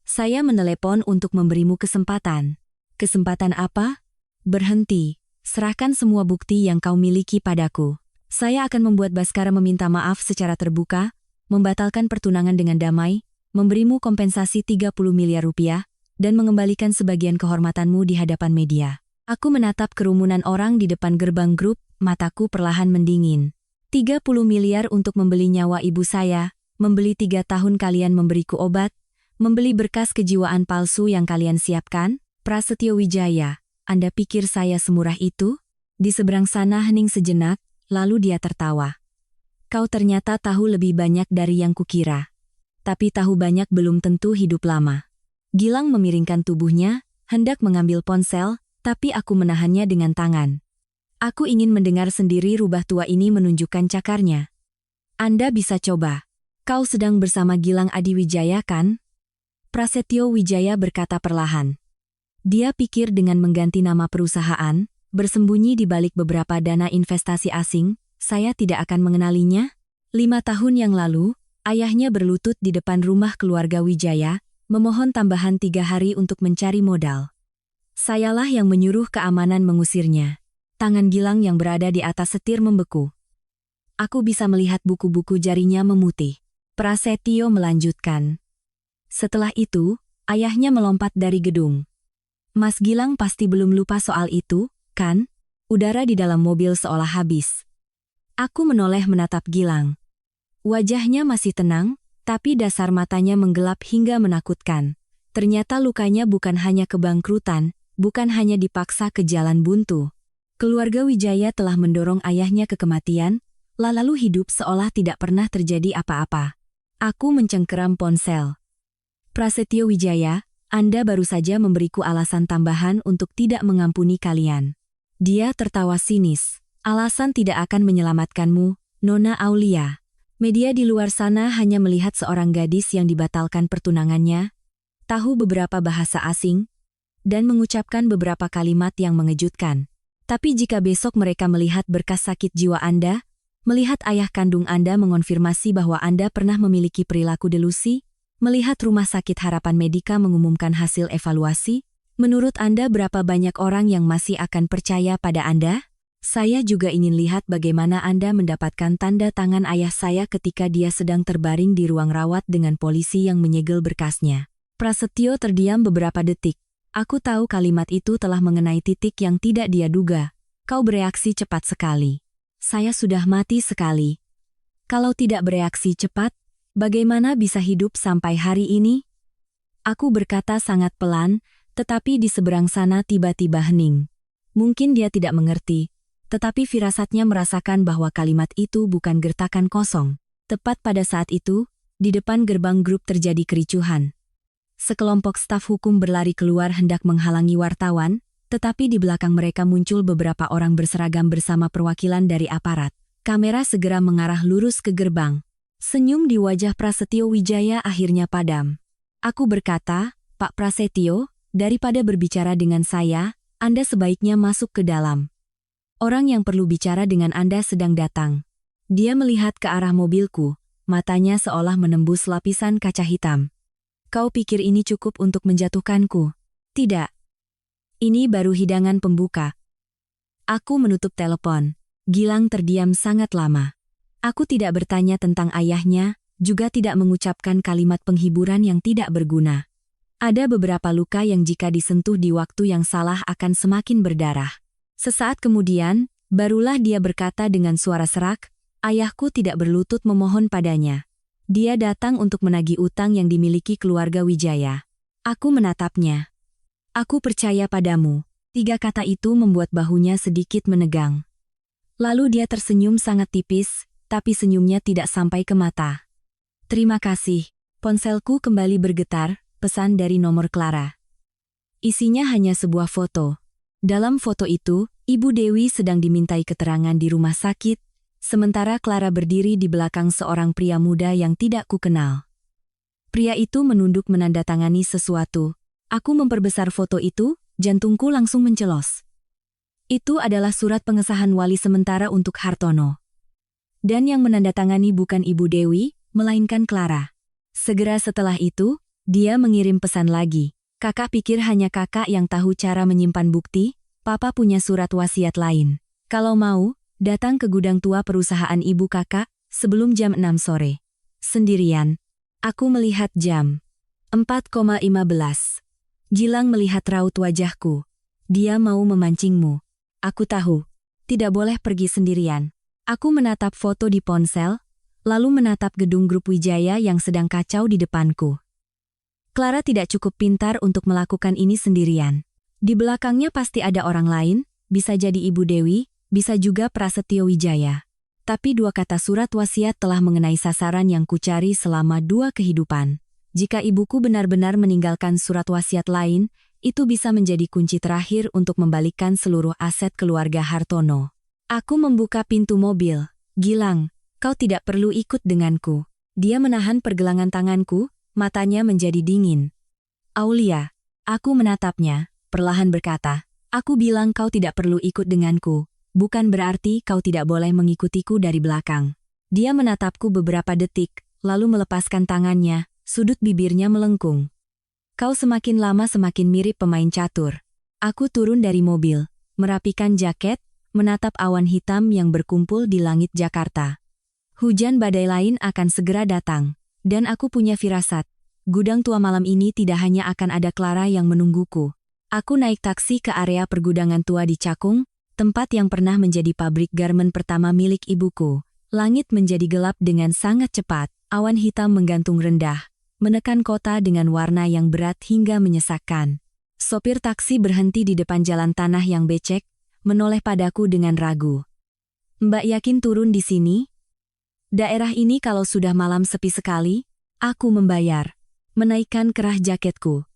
Saya menelepon untuk memberimu kesempatan. Kesempatan apa? Berhenti. Serahkan semua bukti yang kau miliki padaku. Saya akan membuat Baskara meminta maaf secara terbuka, membatalkan pertunangan dengan damai, memberimu kompensasi 30 miliar rupiah, dan mengembalikan sebagian kehormatanmu di hadapan media. Aku menatap kerumunan orang di depan gerbang grup, mataku perlahan mendingin. 30 miliar untuk membeli nyawa ibu saya, membeli 3 tahun kalian memberiku obat, membeli berkas kejiwaan palsu yang kalian siapkan, Prasetyo Wijaya. Anda pikir saya semurah itu? Di seberang sana hening sejenak, lalu dia tertawa. Kau ternyata tahu lebih banyak dari yang kukira. Tapi tahu banyak belum tentu hidup lama. Gilang memiringkan tubuhnya, hendak mengambil ponsel, tapi aku menahannya dengan tangan. Aku ingin mendengar sendiri rubah tua ini menunjukkan cakarnya. Anda bisa coba. Kau sedang bersama Gilang Adiwijaya kan? Prasetyo Wijaya berkata perlahan. Dia pikir dengan mengganti nama perusahaan, bersembunyi di balik beberapa dana investasi asing, saya tidak akan mengenalinya? 5 tahun yang lalu, ayahnya berlutut di depan rumah keluarga Wijaya, memohon tambahan 3 hari untuk mencari modal. Sayalah yang menyuruh keamanan mengusirnya. Tangan Gilang yang berada di atas setir membeku. Aku bisa melihat buku-buku jarinya memutih. Prasetyo melanjutkan. Setelah itu, ayahnya melompat dari gedung. Mas Gilang pasti belum lupa soal itu, kan? Udara di dalam mobil seolah habis. Aku menoleh menatap Gilang. Wajahnya masih tenang, tapi dasar matanya menggelap hingga menakutkan. Ternyata lukanya bukan hanya kebangkrutan, bukan hanya dipaksa ke jalan buntu. Keluarga Wijaya telah mendorong ayahnya ke kematian, lalu hidup seolah tidak pernah terjadi apa-apa. Aku mencengkeram ponsel. Prasetyo Wijaya, Anda baru saja memberiku alasan tambahan untuk tidak mengampuni kalian. Dia tertawa sinis. Alasan tidak akan menyelamatkanmu, Nona Aulia. Media di luar sana hanya melihat seorang gadis yang dibatalkan pertunangannya, tahu beberapa bahasa asing, dan mengucapkan beberapa kalimat yang mengejutkan. Tapi jika besok mereka melihat berkas sakit jiwa Anda, melihat ayah kandung Anda mengonfirmasi bahwa Anda pernah memiliki perilaku delusi, melihat Rumah Sakit Harapan Medika mengumumkan hasil evaluasi, menurut Anda berapa banyak orang yang masih akan percaya pada Anda? Saya juga ingin lihat bagaimana Anda mendapatkan tanda tangan ayah saya ketika dia sedang terbaring di ruang rawat dengan polisi yang menyegel berkasnya. Prasetyo terdiam beberapa detik. Aku tahu kalimat itu telah mengenai titik yang tidak dia duga. Kau bereaksi cepat sekali. Saya sudah mati sekali. Kalau tidak bereaksi cepat, bagaimana bisa hidup sampai hari ini? Aku berkata sangat pelan, tetapi di seberang sana tiba-tiba hening. Mungkin dia tidak mengerti, tetapi firasatnya merasakan bahwa kalimat itu bukan gertakan kosong. Tepat pada saat itu, di depan gerbang grup terjadi kericuhan. Sekelompok staf hukum berlari keluar hendak menghalangi wartawan, tetapi di belakang mereka muncul beberapa orang berseragam bersama perwakilan dari aparat. Kamera segera mengarah lurus ke gerbang. Senyum di wajah Prasetyo Wijaya akhirnya padam. Aku berkata, Pak Prasetyo, daripada berbicara dengan saya, Anda sebaiknya masuk ke dalam. Orang yang perlu bicara dengan Anda sedang datang. Dia melihat ke arah mobilku, matanya seolah menembus lapisan kaca hitam. Kau pikir ini cukup untuk menjatuhkanku? Tidak. Ini baru hidangan pembuka. Aku menutup telepon. Gilang terdiam sangat lama. Aku tidak bertanya tentang ayahnya, juga tidak mengucapkan kalimat penghiburan yang tidak berguna. Ada beberapa luka yang jika disentuh di waktu yang salah akan semakin berdarah. Sesaat kemudian, barulah dia berkata dengan suara serak, ayahku tidak berlutut memohon padanya. Dia datang untuk menagih utang yang dimiliki keluarga Wijaya. Aku menatapnya. Aku percaya padamu. 3 kata itu membuat bahunya sedikit menegang. Lalu dia tersenyum sangat tipis, tapi senyumnya tidak sampai ke mata. Terima kasih. Ponselku kembali bergetar, pesan dari nomor Clara. Isinya hanya sebuah foto. Dalam foto itu, Ibu Dewi sedang dimintai keterangan di rumah sakit, sementara Clara berdiri di belakang seorang pria muda yang tidak kukenal. Pria itu menunduk menandatangani sesuatu. Aku memperbesar foto itu, jantungku langsung mencelos. Itu adalah surat pengesahan wali sementara untuk Hartono. Dan yang menandatangani bukan Ibu Dewi, melainkan Clara. Segera setelah itu, dia mengirim pesan lagi. Kakak pikir hanya kakak yang tahu cara menyimpan bukti? Papa punya surat wasiat lain. Kalau mau, datang ke gudang tua perusahaan ibu kakak, sebelum jam 6 sore. Sendirian. Aku melihat jam. 4,15. Gilang melihat raut wajahku. Dia mau memancingmu. Aku tahu. Tidak boleh pergi sendirian. Aku menatap foto di ponsel, lalu menatap gedung grup Wijaya yang sedang kacau di depanku. Clara tidak cukup pintar untuk melakukan ini sendirian. Di belakangnya pasti ada orang lain, bisa jadi Ibu Dewi, bisa juga Prasetyo Wijaya. Tapi 2 kata surat wasiat telah mengenai sasaran yang kucari selama 2 kehidupan. Jika ibuku benar-benar meninggalkan surat wasiat lain, itu bisa menjadi kunci terakhir untuk membalikkan seluruh aset keluarga Hartono. Aku membuka pintu mobil. Gilang, kau tidak perlu ikut denganku. Dia menahan pergelangan tanganku, matanya menjadi dingin. Aulia, aku menatapnya. perlahan berkata, "Aku bilang kau tidak perlu ikut denganku. Bukan berarti kau tidak boleh mengikutiku dari belakang." Dia menatapku beberapa detik, lalu melepaskan tangannya, sudut bibirnya melengkung. "Kau semakin lama semakin mirip pemain catur." Aku turun dari mobil, merapikan jaket, menatap awan hitam yang berkumpul di langit Jakarta. Hujan badai lain akan segera datang, dan aku punya firasat. Gudang tua malam ini tidak hanya akan ada Clara yang menungguku. Aku naik taksi ke area pergudangan tua di Cakung, tempat yang pernah menjadi pabrik garmen pertama milik ibuku. Langit menjadi gelap dengan sangat cepat, awan hitam menggantung rendah, menekan kota dengan warna yang berat hingga menyesakkan. Sopir taksi berhenti di depan jalan tanah yang becek, menoleh padaku dengan ragu. "Mbak yakin turun di sini? Daerah ini kalau sudah malam sepi sekali." Aku membayar, menaikkan kerah jaketku.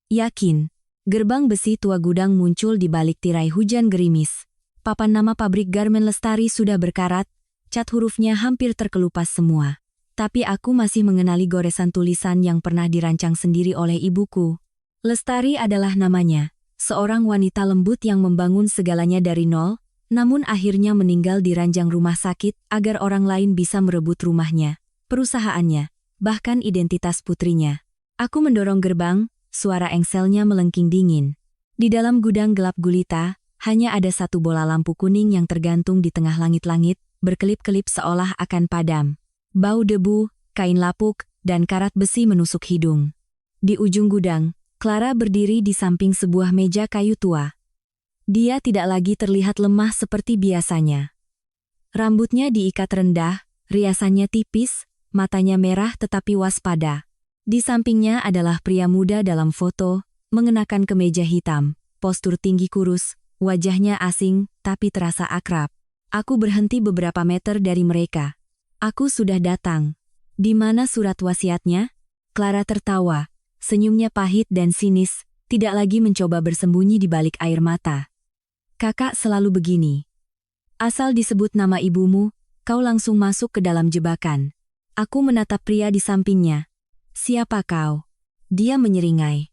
"Yakin." Gerbang besi tua gudang muncul di balik tirai hujan gerimis. Papan nama pabrik garmen Lestari sudah berkarat, cat hurufnya hampir terkelupas semua. Tapi aku masih mengenali goresan tulisan yang pernah dirancang sendiri oleh ibuku. Lestari adalah namanya, seorang wanita lembut yang membangun segalanya dari nol, namun akhirnya meninggal di ranjang rumah sakit agar orang lain bisa merebut rumahnya, perusahaannya, bahkan identitas putrinya. Aku mendorong gerbang, suara engselnya melengking dingin. Di dalam gudang gelap gulita, hanya ada satu bola lampu kuning yang tergantung di tengah langit-langit, berkelip-kelip seolah akan padam. Bau debu, kain lapuk, dan karat besi menusuk hidung. Di ujung gudang, Clara berdiri di samping sebuah meja kayu tua. Dia tidak lagi terlihat lemah seperti biasanya. Rambutnya diikat rendah, riasannya tipis, matanya merah tetapi waspada. Di sampingnya adalah pria muda dalam foto, mengenakan kemeja hitam, postur tinggi kurus, wajahnya asing, tapi terasa akrab. Aku berhenti beberapa meter dari mereka. "Aku sudah datang. Di mana surat wasiatnya?" Clara tertawa, senyumnya pahit dan sinis, tidak lagi mencoba bersembunyi di balik air mata. "Kakak selalu begini. Asal disebut nama ibumu, kau langsung masuk ke dalam jebakan." Aku menatap pria di sampingnya. "Siapa kau?" Dia menyeringai.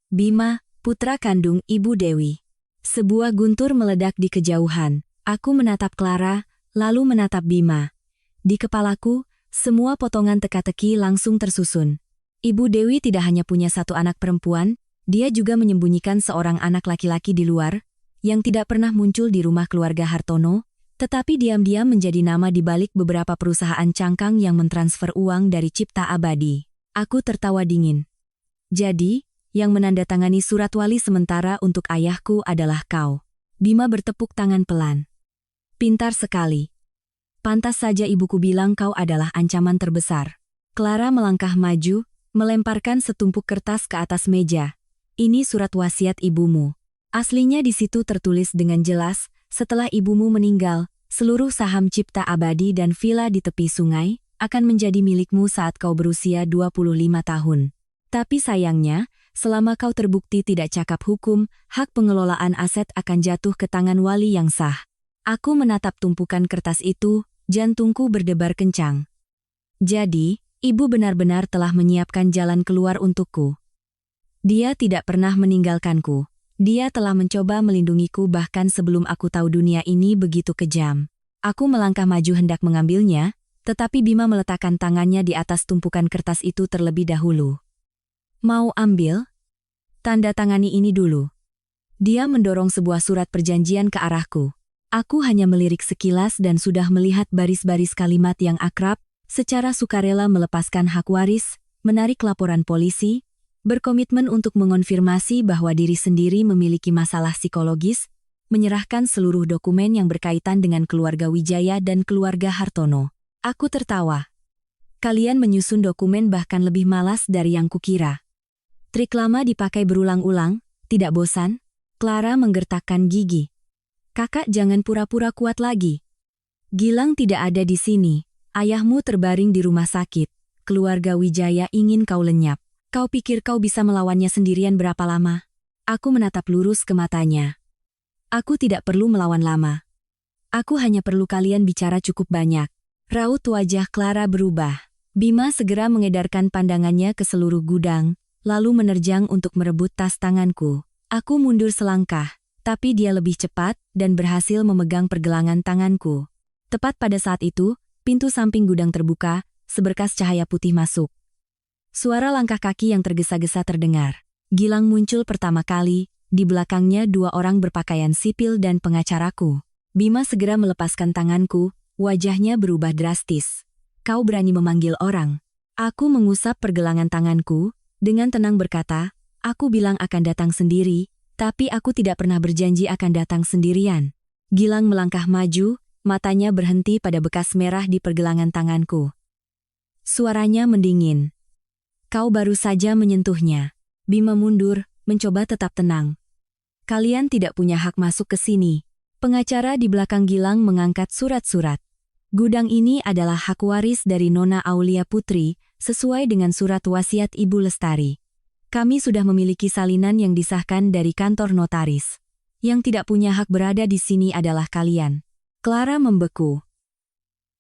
"Bima, putra kandung Ibu Dewi." Sebuah guntur meledak di kejauhan. Aku menatap Clara, lalu menatap Bima. Di kepalaku, semua potongan teka-teki langsung tersusun. Ibu Dewi tidak hanya punya satu anak perempuan, dia juga menyembunyikan seorang anak laki-laki di luar, yang tidak pernah muncul di rumah keluarga Hartono, tetapi diam-diam menjadi nama di balik beberapa perusahaan cangkang yang mentransfer uang dari Cipta Abadi. Aku tertawa dingin. "Jadi, yang menandatangani surat wali sementara untuk ayahku adalah kau." Bima bertepuk tangan pelan. "Pintar sekali. Pantas saja ibuku bilang kau adalah ancaman terbesar." Clara melangkah maju, melemparkan setumpuk kertas ke atas meja. "Ini surat wasiat ibumu. Aslinya di situ tertulis dengan jelas, setelah ibumu meninggal, seluruh saham Cipta Abadi dan villa di tepi sungai akan menjadi milikmu saat kau berusia 25 tahun. Tapi sayangnya, selama kau terbukti tidak cakap hukum, hak pengelolaan aset akan jatuh ke tangan wali yang sah." Aku menatap tumpukan kertas itu, jantungku berdebar kencang. Jadi, ibu benar-benar telah menyiapkan jalan keluar untukku. Dia tidak pernah meninggalkanku. Dia telah mencoba melindungiku bahkan sebelum aku tahu dunia ini begitu kejam. Aku melangkah maju hendak mengambilnya, tetapi Bima meletakkan tangannya di atas tumpukan kertas itu terlebih dahulu. "Mau ambil? Tanda tangani ini dulu." Dia mendorong sebuah surat perjanjian ke arahku. Aku hanya melirik sekilas dan sudah melihat baris-baris kalimat yang akrab, secara sukarela melepaskan hak waris, menarik laporan polisi, berkomitmen untuk mengonfirmasi bahwa diri sendiri memiliki masalah psikologis, menyerahkan seluruh dokumen yang berkaitan dengan keluarga Wijaya dan keluarga Hartono. Aku tertawa. "Kalian menyusun dokumen bahkan lebih malas dari yang kukira." Trik lama dipakai berulang-ulang, tidak bosan? Clara menggertakkan gigi. "Kakak jangan pura-pura kuat lagi. Gilang tidak ada di sini. Ayahmu terbaring di rumah sakit. Keluarga Wijaya ingin kau lenyap. Kau pikir kau bisa melawannya sendirian berapa lama?" Aku menatap lurus ke matanya. "Aku tidak perlu melawan lama. Aku hanya perlu kalian bicara cukup banyak." Raut wajah Clara berubah. Bima segera mengedarkan pandangannya ke seluruh gudang, lalu menerjang untuk merebut tas tanganku. Aku mundur selangkah, tapi dia lebih cepat dan berhasil memegang pergelangan tanganku. Tepat pada saat itu, pintu samping gudang terbuka, seberkas cahaya putih masuk. Suara langkah kaki yang tergesa-gesa terdengar. Gilang muncul pertama kali, di belakangnya dua orang berpakaian sipil dan pengacaraku. Bima segera melepaskan tanganku, wajahnya berubah drastis. Kau berani memanggil orang? Aku mengusap pergelangan tanganku, dengan tenang berkata, aku bilang akan datang sendiri, tapi aku tidak pernah berjanji akan datang sendirian. Gilang melangkah maju, matanya berhenti pada bekas merah di pergelangan tanganku. Suaranya mendingin. Kau baru saja menyentuhnya. Bima mundur, mencoba tetap tenang. Kalian tidak punya hak masuk ke sini. Pengacara di belakang Gilang mengangkat surat-surat. Gudang ini adalah hak waris dari Nona Aulia Putri, sesuai dengan surat wasiat Ibu Lestari. Kami sudah memiliki salinan yang disahkan dari kantor notaris. Yang tidak punya hak berada di sini adalah kalian. Clara membeku.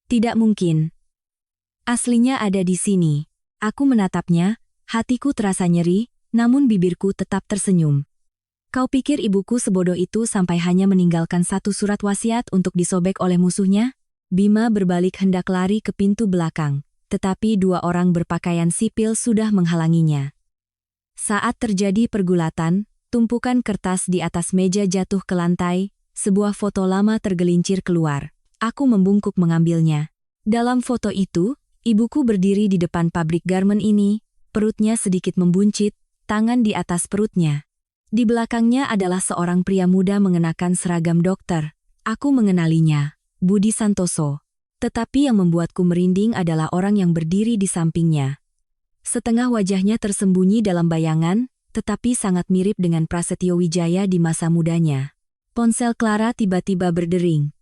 Tidak mungkin. Aslinya ada di sini. Aku menatapnya, hatiku terasa nyeri, namun bibirku tetap tersenyum. Kau pikir ibuku sebodoh itu sampai hanya meninggalkan satu surat wasiat untuk disobek oleh musuhnya? Bima berbalik hendak lari ke pintu belakang, tetapi dua orang berpakaian sipil sudah menghalanginya. Saat terjadi pergulatan, tumpukan kertas di atas meja jatuh ke lantai, sebuah foto lama tergelincir keluar. Aku membungkuk mengambilnya. Dalam foto itu, ibuku berdiri di depan pabrik garmen ini, perutnya sedikit membuncit, tangan di atas perutnya. Di belakangnya adalah seorang pria muda mengenakan seragam dokter. Aku mengenalinya, Budi Santoso. Tetapi yang membuatku merinding adalah orang yang berdiri di sampingnya. Setengah wajahnya tersembunyi dalam bayangan, tetapi sangat mirip dengan Prasetyo Wijaya di masa mudanya. Ponsel Clara tiba-tiba berdering.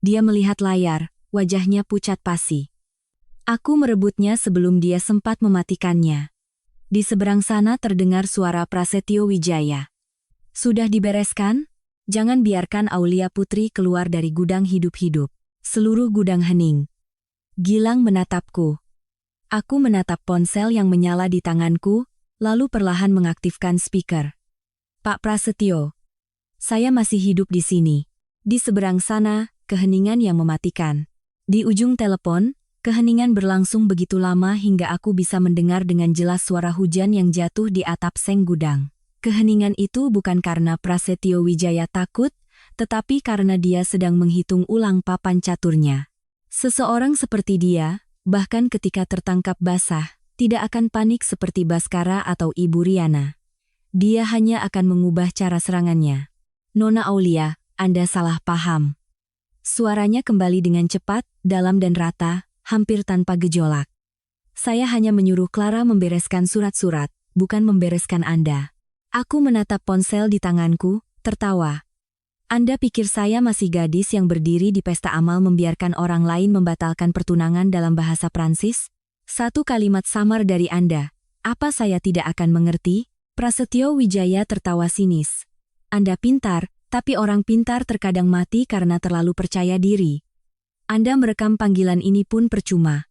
Dia melihat layar, wajahnya pucat pasi. Aku merebutnya sebelum dia sempat mematikannya. Di seberang sana terdengar suara Prasetyo Wijaya. Sudah dibereskan? Jangan biarkan Aulia Putri keluar dari gudang hidup-hidup. Seluruh gudang hening. Gilang menatapku. Aku menatap ponsel yang menyala di tanganku, lalu perlahan mengaktifkan speaker. Pak Prasetyo. Saya masih hidup di sini. Di seberang sana, keheningan yang mematikan. Di ujung telepon, keheningan berlangsung begitu lama hingga aku bisa mendengar dengan jelas suara hujan yang jatuh di atap seng gudang. Keheningan itu bukan karena Prasetyo Wijaya takut, tetapi karena dia sedang menghitung ulang papan caturnya. Seseorang seperti dia, bahkan ketika tertangkap basah, tidak akan panik seperti Baskara atau Ibu Riana. Dia hanya akan mengubah cara serangannya. Nona Aulia, Anda salah paham. Suaranya kembali dengan cepat, dalam dan rata, hampir tanpa gejolak. Saya hanya menyuruh Clara membereskan surat-surat, bukan membereskan Anda. Aku menatap ponsel di tanganku, tertawa. Anda pikir saya masih gadis yang berdiri di pesta amal membiarkan orang lain membatalkan pertunangan dalam bahasa Prancis? Satu kalimat samar dari Anda. Apa saya tidak akan mengerti? Prasetyo Wijaya tertawa sinis. Anda pintar, tapi orang pintar terkadang mati karena terlalu percaya diri. Anda merekam panggilan ini pun percuma.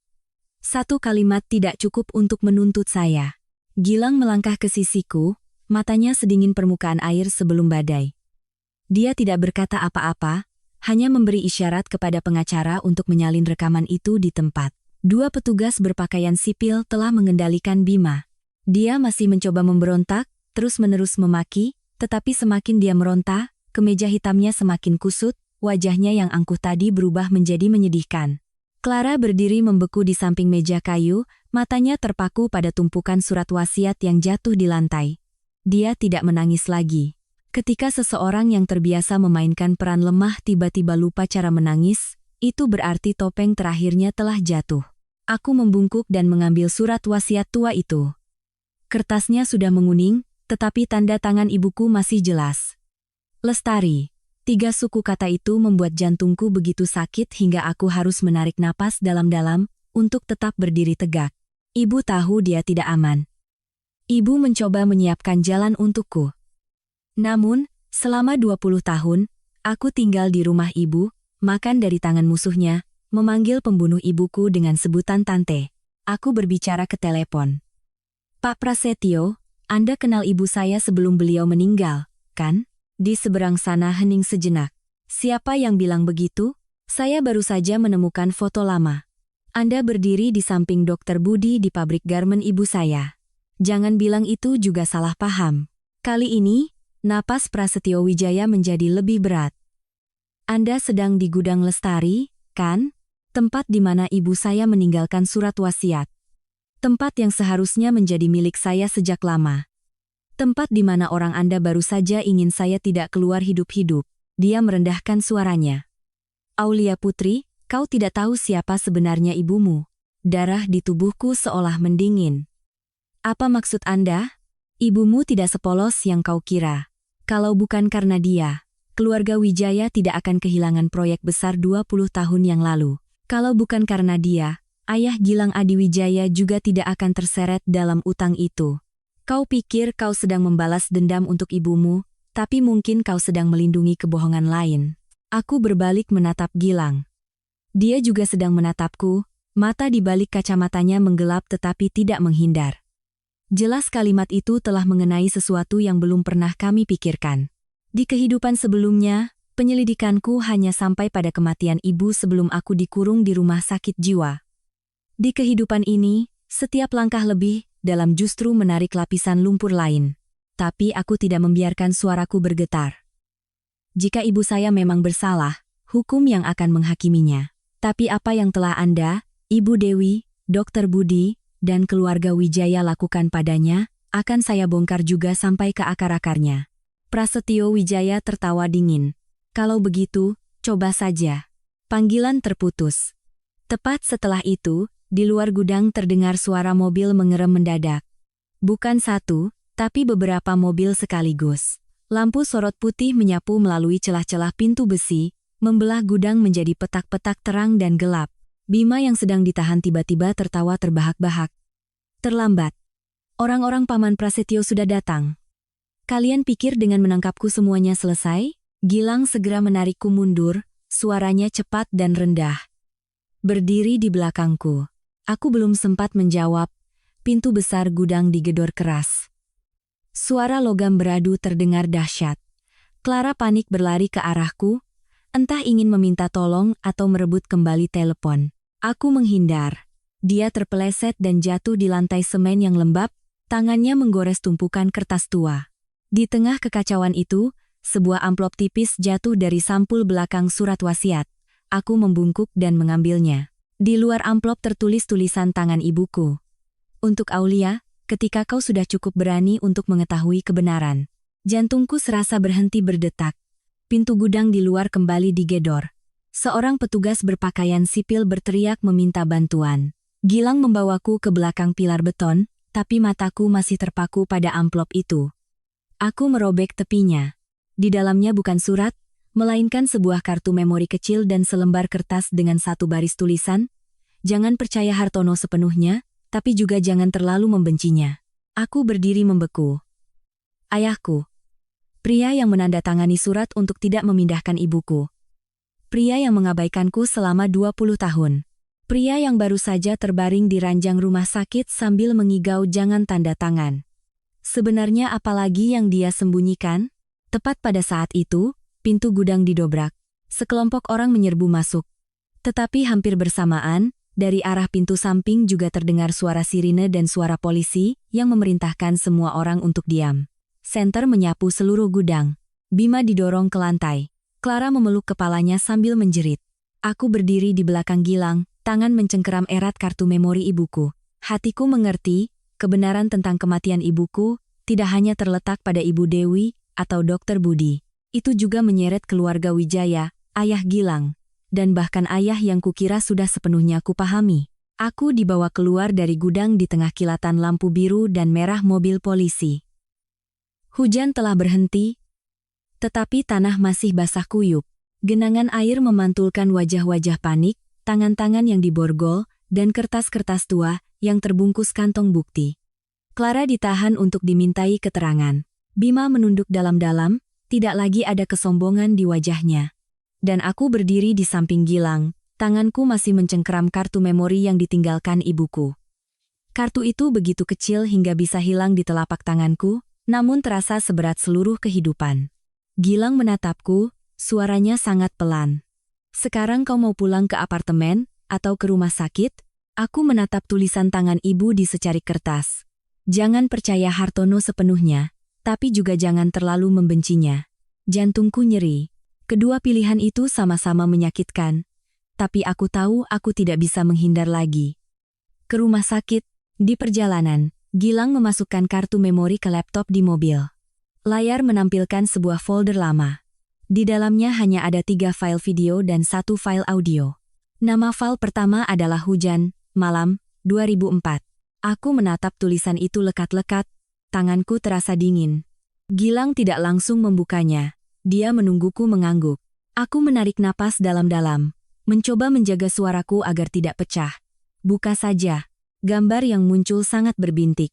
Satu kalimat tidak cukup untuk menuntut saya. Gilang melangkah ke sisiku, matanya sedingin permukaan air sebelum badai. Dia tidak berkata apa-apa, hanya memberi isyarat kepada pengacara untuk menyalin rekaman itu di tempat. Dua petugas berpakaian sipil telah mengendalikan Bima. Dia masih mencoba memberontak, terus-menerus memaki, tetapi semakin dia meronta, kemeja hitamnya semakin kusut, wajahnya yang angkuh tadi berubah menjadi menyedihkan. Clara berdiri membeku di samping meja kayu, matanya terpaku pada tumpukan surat wasiat yang jatuh di lantai. Dia tidak menangis lagi. Ketika seseorang yang terbiasa memainkan peran lemah tiba-tiba lupa cara menangis, itu berarti topeng terakhirnya telah jatuh. Aku membungkuk dan mengambil surat wasiat tua itu. Kertasnya sudah menguning, tetapi tanda tangan ibuku masih jelas. Lestari. 3 suku kata itu membuat jantungku begitu sakit hingga aku harus menarik napas dalam-dalam untuk tetap berdiri tegak. Ibu tahu dia tidak aman. Ibu mencoba menyiapkan jalan untukku. Namun, selama 20 tahun, aku tinggal di rumah ibu, makan dari tangan musuhnya, memanggil pembunuh ibuku dengan sebutan tante. Aku berbicara ke telepon. Pak Prasetyo, Anda kenal ibu saya sebelum beliau meninggal. kan? Di seberang sana hening sejenak. Siapa yang bilang begitu? Saya baru saja menemukan foto lama. Anda berdiri di samping Dokter Budi di pabrik garmen ibu saya. Jangan bilang itu juga salah paham. Kali ini, napas Prasetyo Wijaya menjadi lebih berat. Anda sedang di gudang Lestari, kan? Tempat di mana ibu saya meninggalkan surat wasiat. Tempat yang seharusnya menjadi milik saya sejak lama. Tempat di mana orang Anda baru saja ingin saya tidak keluar hidup-hidup. Dia merendahkan suaranya. Aulia Putri, kau tidak tahu siapa sebenarnya ibumu. Darah di tubuhku seolah mendingin. Apa maksud Anda? Ibumu tidak sepolos yang kau kira. Kalau bukan karena dia, keluarga Wijaya tidak akan kehilangan proyek besar 20 tahun yang lalu. Kalau bukan karena dia, ayah Gilang Adi Wijaya juga tidak akan terseret dalam utang itu. Kau pikir kau sedang membalas dendam untuk ibumu, tapi mungkin kau sedang melindungi kebohongan lain. Aku berbalik menatap Gilang. Dia juga sedang menatapku, mata di balik kacamatanya menggelap tetapi tidak menghindar. Jelas kalimat itu telah mengenai sesuatu yang belum pernah kami pikirkan. Di kehidupan sebelumnya, penyelidikanku hanya sampai pada kematian ibu sebelum aku dikurung di rumah sakit jiwa. Di kehidupan ini, setiap langkah lebih dalam justru menarik lapisan lumpur lain. Tapi aku tidak membiarkan suaraku bergetar. Jika ibu saya memang bersalah, hukum yang akan menghakiminya. Tapi apa yang telah Anda, Ibu Dewi, Dokter Budi, dan keluarga Wijaya lakukan padanya, akan saya bongkar juga sampai ke akar-akarnya. Prasetyo Wijaya tertawa dingin. Kalau begitu, coba saja. Panggilan terputus. Tepat setelah itu, di luar gudang terdengar suara mobil mengerem mendadak. Bukan satu, tapi beberapa mobil sekaligus. Lampu sorot putih menyapu melalui celah-celah pintu besi, membelah gudang menjadi petak-petak terang dan gelap. Bima yang sedang ditahan tiba-tiba tertawa terbahak-bahak. Terlambat. Orang-orang Paman Prasetyo sudah datang. Kalian pikir dengan menangkapku semuanya selesai? Gilang segera menarikku mundur, suaranya cepat dan rendah. Berdiri di belakangku. Aku belum sempat menjawab, pintu besar gudang digedor keras. Suara logam beradu terdengar dahsyat. Clara panik berlari ke arahku, entah ingin meminta tolong atau merebut kembali telepon. Aku menghindar. Dia terpeleset dan jatuh di lantai semen yang lembab, tangannya menggores tumpukan kertas tua. Di tengah kekacauan itu, sebuah amplop tipis jatuh dari sampul belakang surat wasiat. Aku membungkuk dan mengambilnya. Di luar amplop tertulis tulisan tangan ibuku. Untuk Aulia, ketika kau sudah cukup berani untuk mengetahui kebenaran. Jantungku serasa berhenti berdetak. Pintu gudang di luar kembali digedor. Seorang petugas berpakaian sipil berteriak meminta bantuan. Gilang membawaku ke belakang pilar beton, tapi mataku masih terpaku pada amplop itu. Aku merobek tepinya. Di dalamnya bukan surat, melainkan sebuah kartu memori kecil dan selembar kertas dengan satu baris tulisan, "Jangan percaya Hartono sepenuhnya, tapi juga jangan terlalu membencinya." Aku berdiri membeku. Ayahku. Pria yang menandatangani surat untuk tidak memindahkan ibuku. Pria yang mengabaikanku selama 20 tahun. Pria yang baru saja terbaring di ranjang rumah sakit sambil mengigau jangan tanda tangan. Sebenarnya apalagi yang dia sembunyikan? Tepat pada saat itu, pintu gudang didobrak. Sekelompok orang menyerbu masuk. Tetapi hampir bersamaan, dari arah pintu samping juga terdengar suara sirine dan suara polisi yang memerintahkan semua orang untuk diam. Senter menyapu seluruh gudang. Bima didorong ke lantai. Clara memeluk kepalanya sambil menjerit. Aku berdiri di belakang Gilang, tangan mencengkeram erat kartu memori ibuku. Hatiku mengerti, kebenaran tentang kematian ibuku tidak hanya terletak pada Ibu Dewi atau Dokter Budi. Itu juga menyeret keluarga Wijaya, ayah Gilang, dan bahkan ayah yang kukira sudah sepenuhnya kupahami. Aku dibawa keluar dari gudang di tengah kilatan lampu biru dan merah mobil polisi. Hujan telah berhenti, tetapi tanah masih basah kuyup. Genangan air memantulkan wajah-wajah panik, tangan-tangan yang diborgol, dan kertas-kertas tua yang terbungkus kantong bukti. Clara ditahan untuk dimintai keterangan. Bima menunduk dalam-dalam, tidak lagi ada kesombongan di wajahnya. Dan aku berdiri di samping Gilang, tanganku masih mencengkeram kartu memori yang ditinggalkan ibuku. Kartu itu begitu kecil hingga bisa hilang di telapak tanganku, namun terasa seberat seluruh kehidupan. Gilang menatapku, suaranya sangat pelan. Sekarang kau mau pulang ke apartemen, atau ke rumah sakit? Aku menatap tulisan tangan ibu di secarik kertas. Jangan percaya Hartono sepenuhnya, tapi juga jangan terlalu membencinya. Jantungku nyeri. Kedua pilihan itu sama-sama menyakitkan, tapi aku tahu aku tidak bisa menghindar lagi. Ke rumah sakit, di perjalanan, Gilang memasukkan kartu memori ke laptop di mobil. Layar menampilkan sebuah folder lama. Di dalamnya hanya ada 3 file video dan 1 file audio. Nama file pertama adalah Hujan, Malam, 2004. Aku menatap tulisan itu lekat-lekat, tanganku terasa dingin. Gilang tidak langsung membukanya. Dia menungguku mengangguk. Aku menarik napas dalam-dalam, mencoba menjaga suaraku agar tidak pecah. Buka saja. Gambar yang muncul sangat berbintik.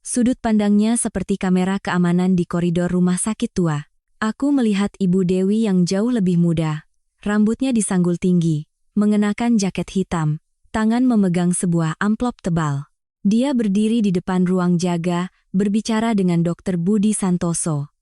Sudut pandangnya seperti kamera keamanan di koridor rumah sakit tua. Aku melihat Ibu Dewi yang jauh lebih muda. Rambutnya disanggul tinggi, mengenakan jaket hitam, tangan memegang sebuah amplop tebal. Dia berdiri di depan ruang jaga, berbicara dengan Dr. Budi Santoso.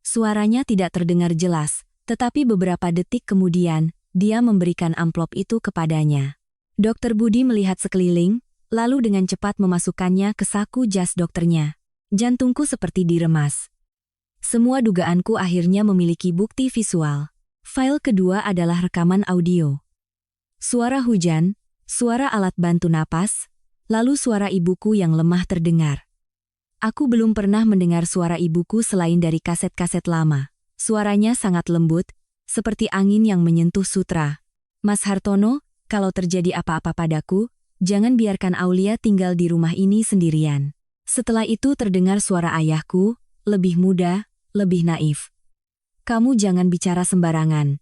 Suaranya tidak terdengar jelas, tetapi beberapa detik kemudian, dia memberikan amplop itu kepadanya. Dr. Budi melihat sekeliling, lalu dengan cepat memasukkannya ke saku jas dokternya. Jantungku seperti diremas. Semua dugaanku akhirnya memiliki bukti visual. File kedua adalah rekaman audio. Suara hujan, suara alat bantu napas, lalu suara ibuku yang lemah terdengar. Aku belum pernah mendengar suara ibuku selain dari kaset-kaset lama. Suaranya sangat lembut, seperti angin yang menyentuh sutra. Mas Hartono, kalau terjadi apa-apa padaku, jangan biarkan Aulia tinggal di rumah ini sendirian. Setelah itu terdengar suara ayahku, lebih muda, lebih naif. Kamu jangan bicara sembarangan.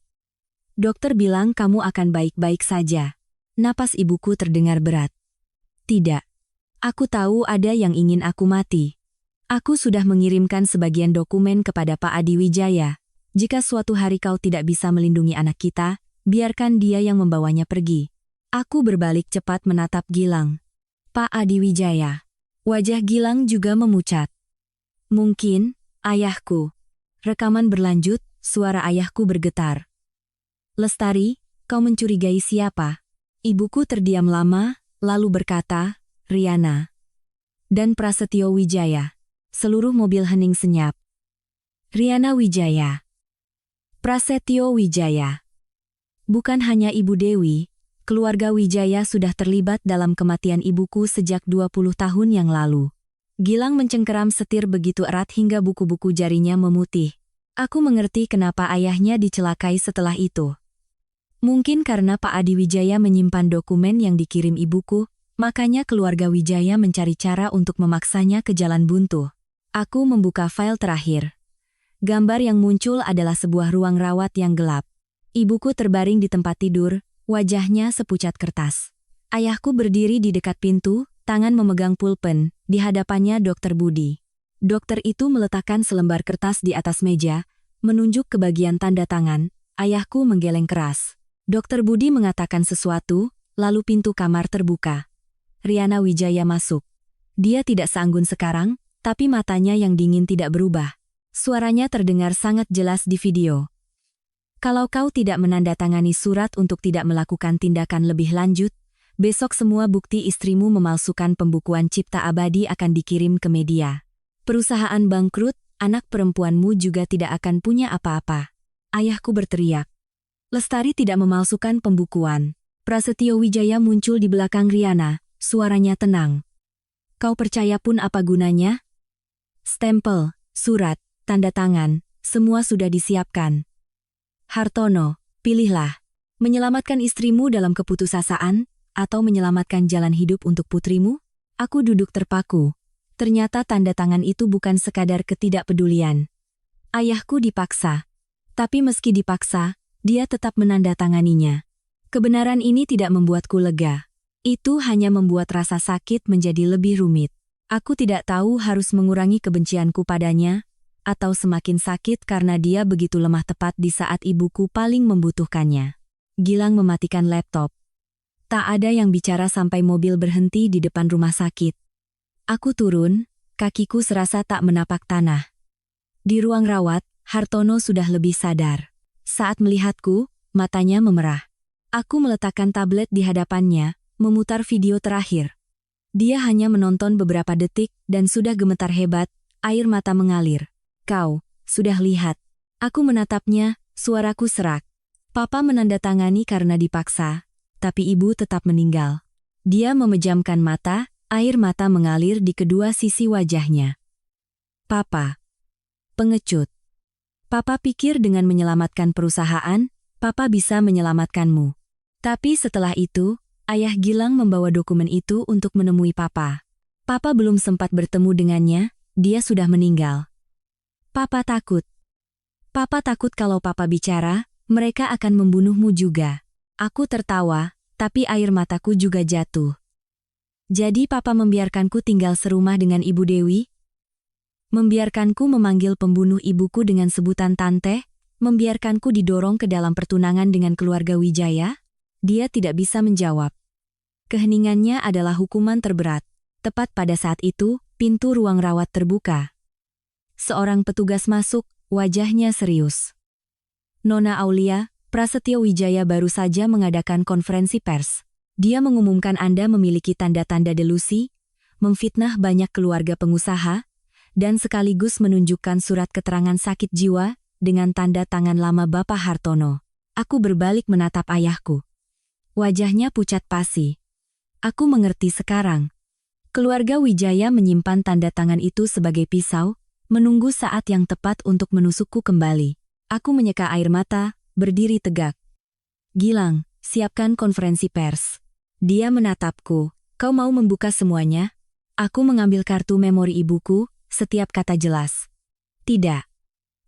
Dokter bilang kamu akan baik-baik saja. Napas ibuku terdengar berat. Tidak. Aku tahu ada yang ingin aku mati. Aku sudah mengirimkan sebagian dokumen kepada Pak Adi Wijaya. Jika suatu hari kau tidak bisa melindungi anak kita, biarkan dia yang membawanya pergi. Aku berbalik cepat menatap Gilang. Pak Adi Wijaya. Wajah Gilang juga memucat. Mungkin, ayahku. Rekaman berlanjut, suara ayahku bergetar. Lestari, kau mencurigai siapa? Ibuku terdiam lama, lalu berkata, Riana. Dan Prasetyo Wijaya. Seluruh mobil hening senyap. Riana Wijaya. Prasetyo Wijaya. Bukan hanya Ibu Dewi, keluarga Wijaya sudah terlibat dalam kematian ibuku sejak 20 tahun yang lalu. Gilang mencengkeram setir begitu erat hingga buku-buku jarinya memutih. Aku mengerti kenapa ayahnya dicelakai setelah itu. Mungkin karena Pak Adi Wijaya menyimpan dokumen yang dikirim ibuku, makanya keluarga Wijaya mencari cara untuk memaksanya ke jalan buntu. Aku membuka file terakhir. Gambar yang muncul adalah sebuah ruang rawat yang gelap. Ibuku terbaring di tempat tidur, wajahnya sepucat kertas. Ayahku berdiri di dekat pintu, tangan memegang pulpen, di hadapannya Dr. Budi. Dokter itu meletakkan selembar kertas di atas meja, menunjuk ke bagian tanda tangan. Ayahku menggeleng keras. Dr. Budi mengatakan sesuatu, lalu pintu kamar terbuka. Riana Wijaya masuk. Dia tidak seanggun sekarang, tapi matanya yang dingin tidak berubah. Suaranya terdengar sangat jelas di video. Kalau kau tidak menandatangani surat untuk tidak melakukan tindakan lebih lanjut, besok semua bukti istrimu memalsukan pembukuan cipta abadi akan dikirim ke media. Perusahaan bangkrut, anak perempuanmu juga tidak akan punya apa-apa. Ayahku berteriak. Lestari tidak memalsukan pembukuan. Prasetyo Wijaya muncul di belakang Riana, suaranya tenang. Kau percaya pun apa gunanya? Stempel, surat, tanda tangan, semua sudah disiapkan. Hartono, pilihlah. Menyelamatkan istrimu dalam keputusasaan, atau menyelamatkan jalan hidup untuk putrimu? Aku duduk terpaku. Ternyata tanda tangan itu bukan sekadar ketidakpedulian. Ayahku dipaksa. Tapi meski dipaksa, dia tetap menandatanganinya. Kebenaran ini tidak membuatku lega. Itu hanya membuat rasa sakit menjadi lebih rumit. Aku tidak tahu harus mengurangi kebencianku padanya, atau semakin sakit karena dia begitu lemah tepat di saat ibuku paling membutuhkannya. Gilang mematikan laptop. Tak ada yang bicara sampai mobil berhenti di depan rumah sakit. Aku turun, kakiku serasa tak menapak tanah. Di ruang rawat, Hartono sudah lebih sadar. Saat melihatku, matanya memerah. Aku meletakkan tablet di hadapannya, memutar video terakhir. Dia hanya menonton beberapa detik dan sudah gemetar hebat, air mata mengalir. Kau, sudah lihat. Aku menatapnya, suaraku serak. Papa menandatangani karena dipaksa, tapi ibu tetap meninggal. Dia memejamkan mata, air mata mengalir di kedua sisi wajahnya. Papa. Pengecut. Papa pikir dengan menyelamatkan perusahaan, Papa bisa menyelamatkanmu. Tapi setelah itu, Ayah Gilang membawa dokumen itu untuk menemui Papa. Papa belum sempat bertemu dengannya, dia sudah meninggal. Papa takut. Papa takut kalau Papa bicara, mereka akan membunuhmu juga. Aku tertawa, tapi air mataku juga jatuh. Jadi Papa membiarkanku tinggal serumah dengan Ibu Dewi? Membiarkanku memanggil pembunuh ibuku dengan sebutan tante? Membiarkanku didorong ke dalam pertunangan dengan keluarga Wijaya? Dia tidak bisa menjawab. Keheningannya adalah hukuman terberat. Tepat pada saat itu, pintu ruang rawat terbuka. Seorang petugas masuk, wajahnya serius. Nona Aulia, Prasetyo Wijaya baru saja mengadakan konferensi pers. Dia mengumumkan Anda memiliki tanda-tanda delusi, memfitnah banyak keluarga pengusaha, dan sekaligus menunjukkan surat keterangan sakit jiwa dengan tanda tangan lama Bapak Hartono. Aku berbalik menatap ayahku. Wajahnya pucat pasi. Aku mengerti sekarang. Keluarga Wijaya menyimpan tanda tangan itu sebagai pisau, menunggu saat yang tepat untuk menusukku kembali. Aku menyeka air mata, berdiri tegak. Gilang, siapkan konferensi pers. Dia menatapku. Kau mau membuka semuanya? Aku mengambil kartu memori ibuku, setiap kata jelas. Tidak.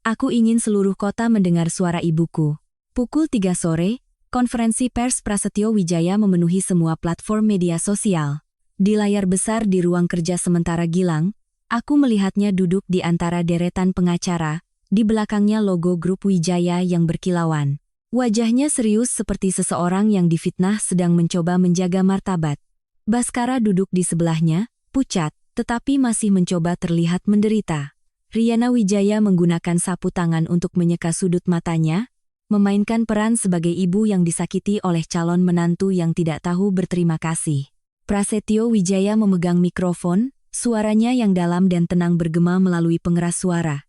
Aku ingin seluruh kota mendengar suara ibuku. Pukul 3 sore, konferensi pers Prasetyo Wijaya memenuhi semua platform media sosial. Di layar besar di ruang kerja sementara Gilang, aku melihatnya duduk di antara deretan pengacara, di belakangnya logo grup Wijaya yang berkilauan. Wajahnya serius seperti seseorang yang difitnah sedang mencoba menjaga martabat. Baskara duduk di sebelahnya, pucat, tetapi masih mencoba terlihat menderita. Riana Wijaya menggunakan sapu tangan untuk menyeka sudut matanya, memainkan peran sebagai ibu yang disakiti oleh calon menantu yang tidak tahu berterima kasih. Prasetyo Wijaya memegang mikrofon, suaranya yang dalam dan tenang bergema melalui pengeras suara.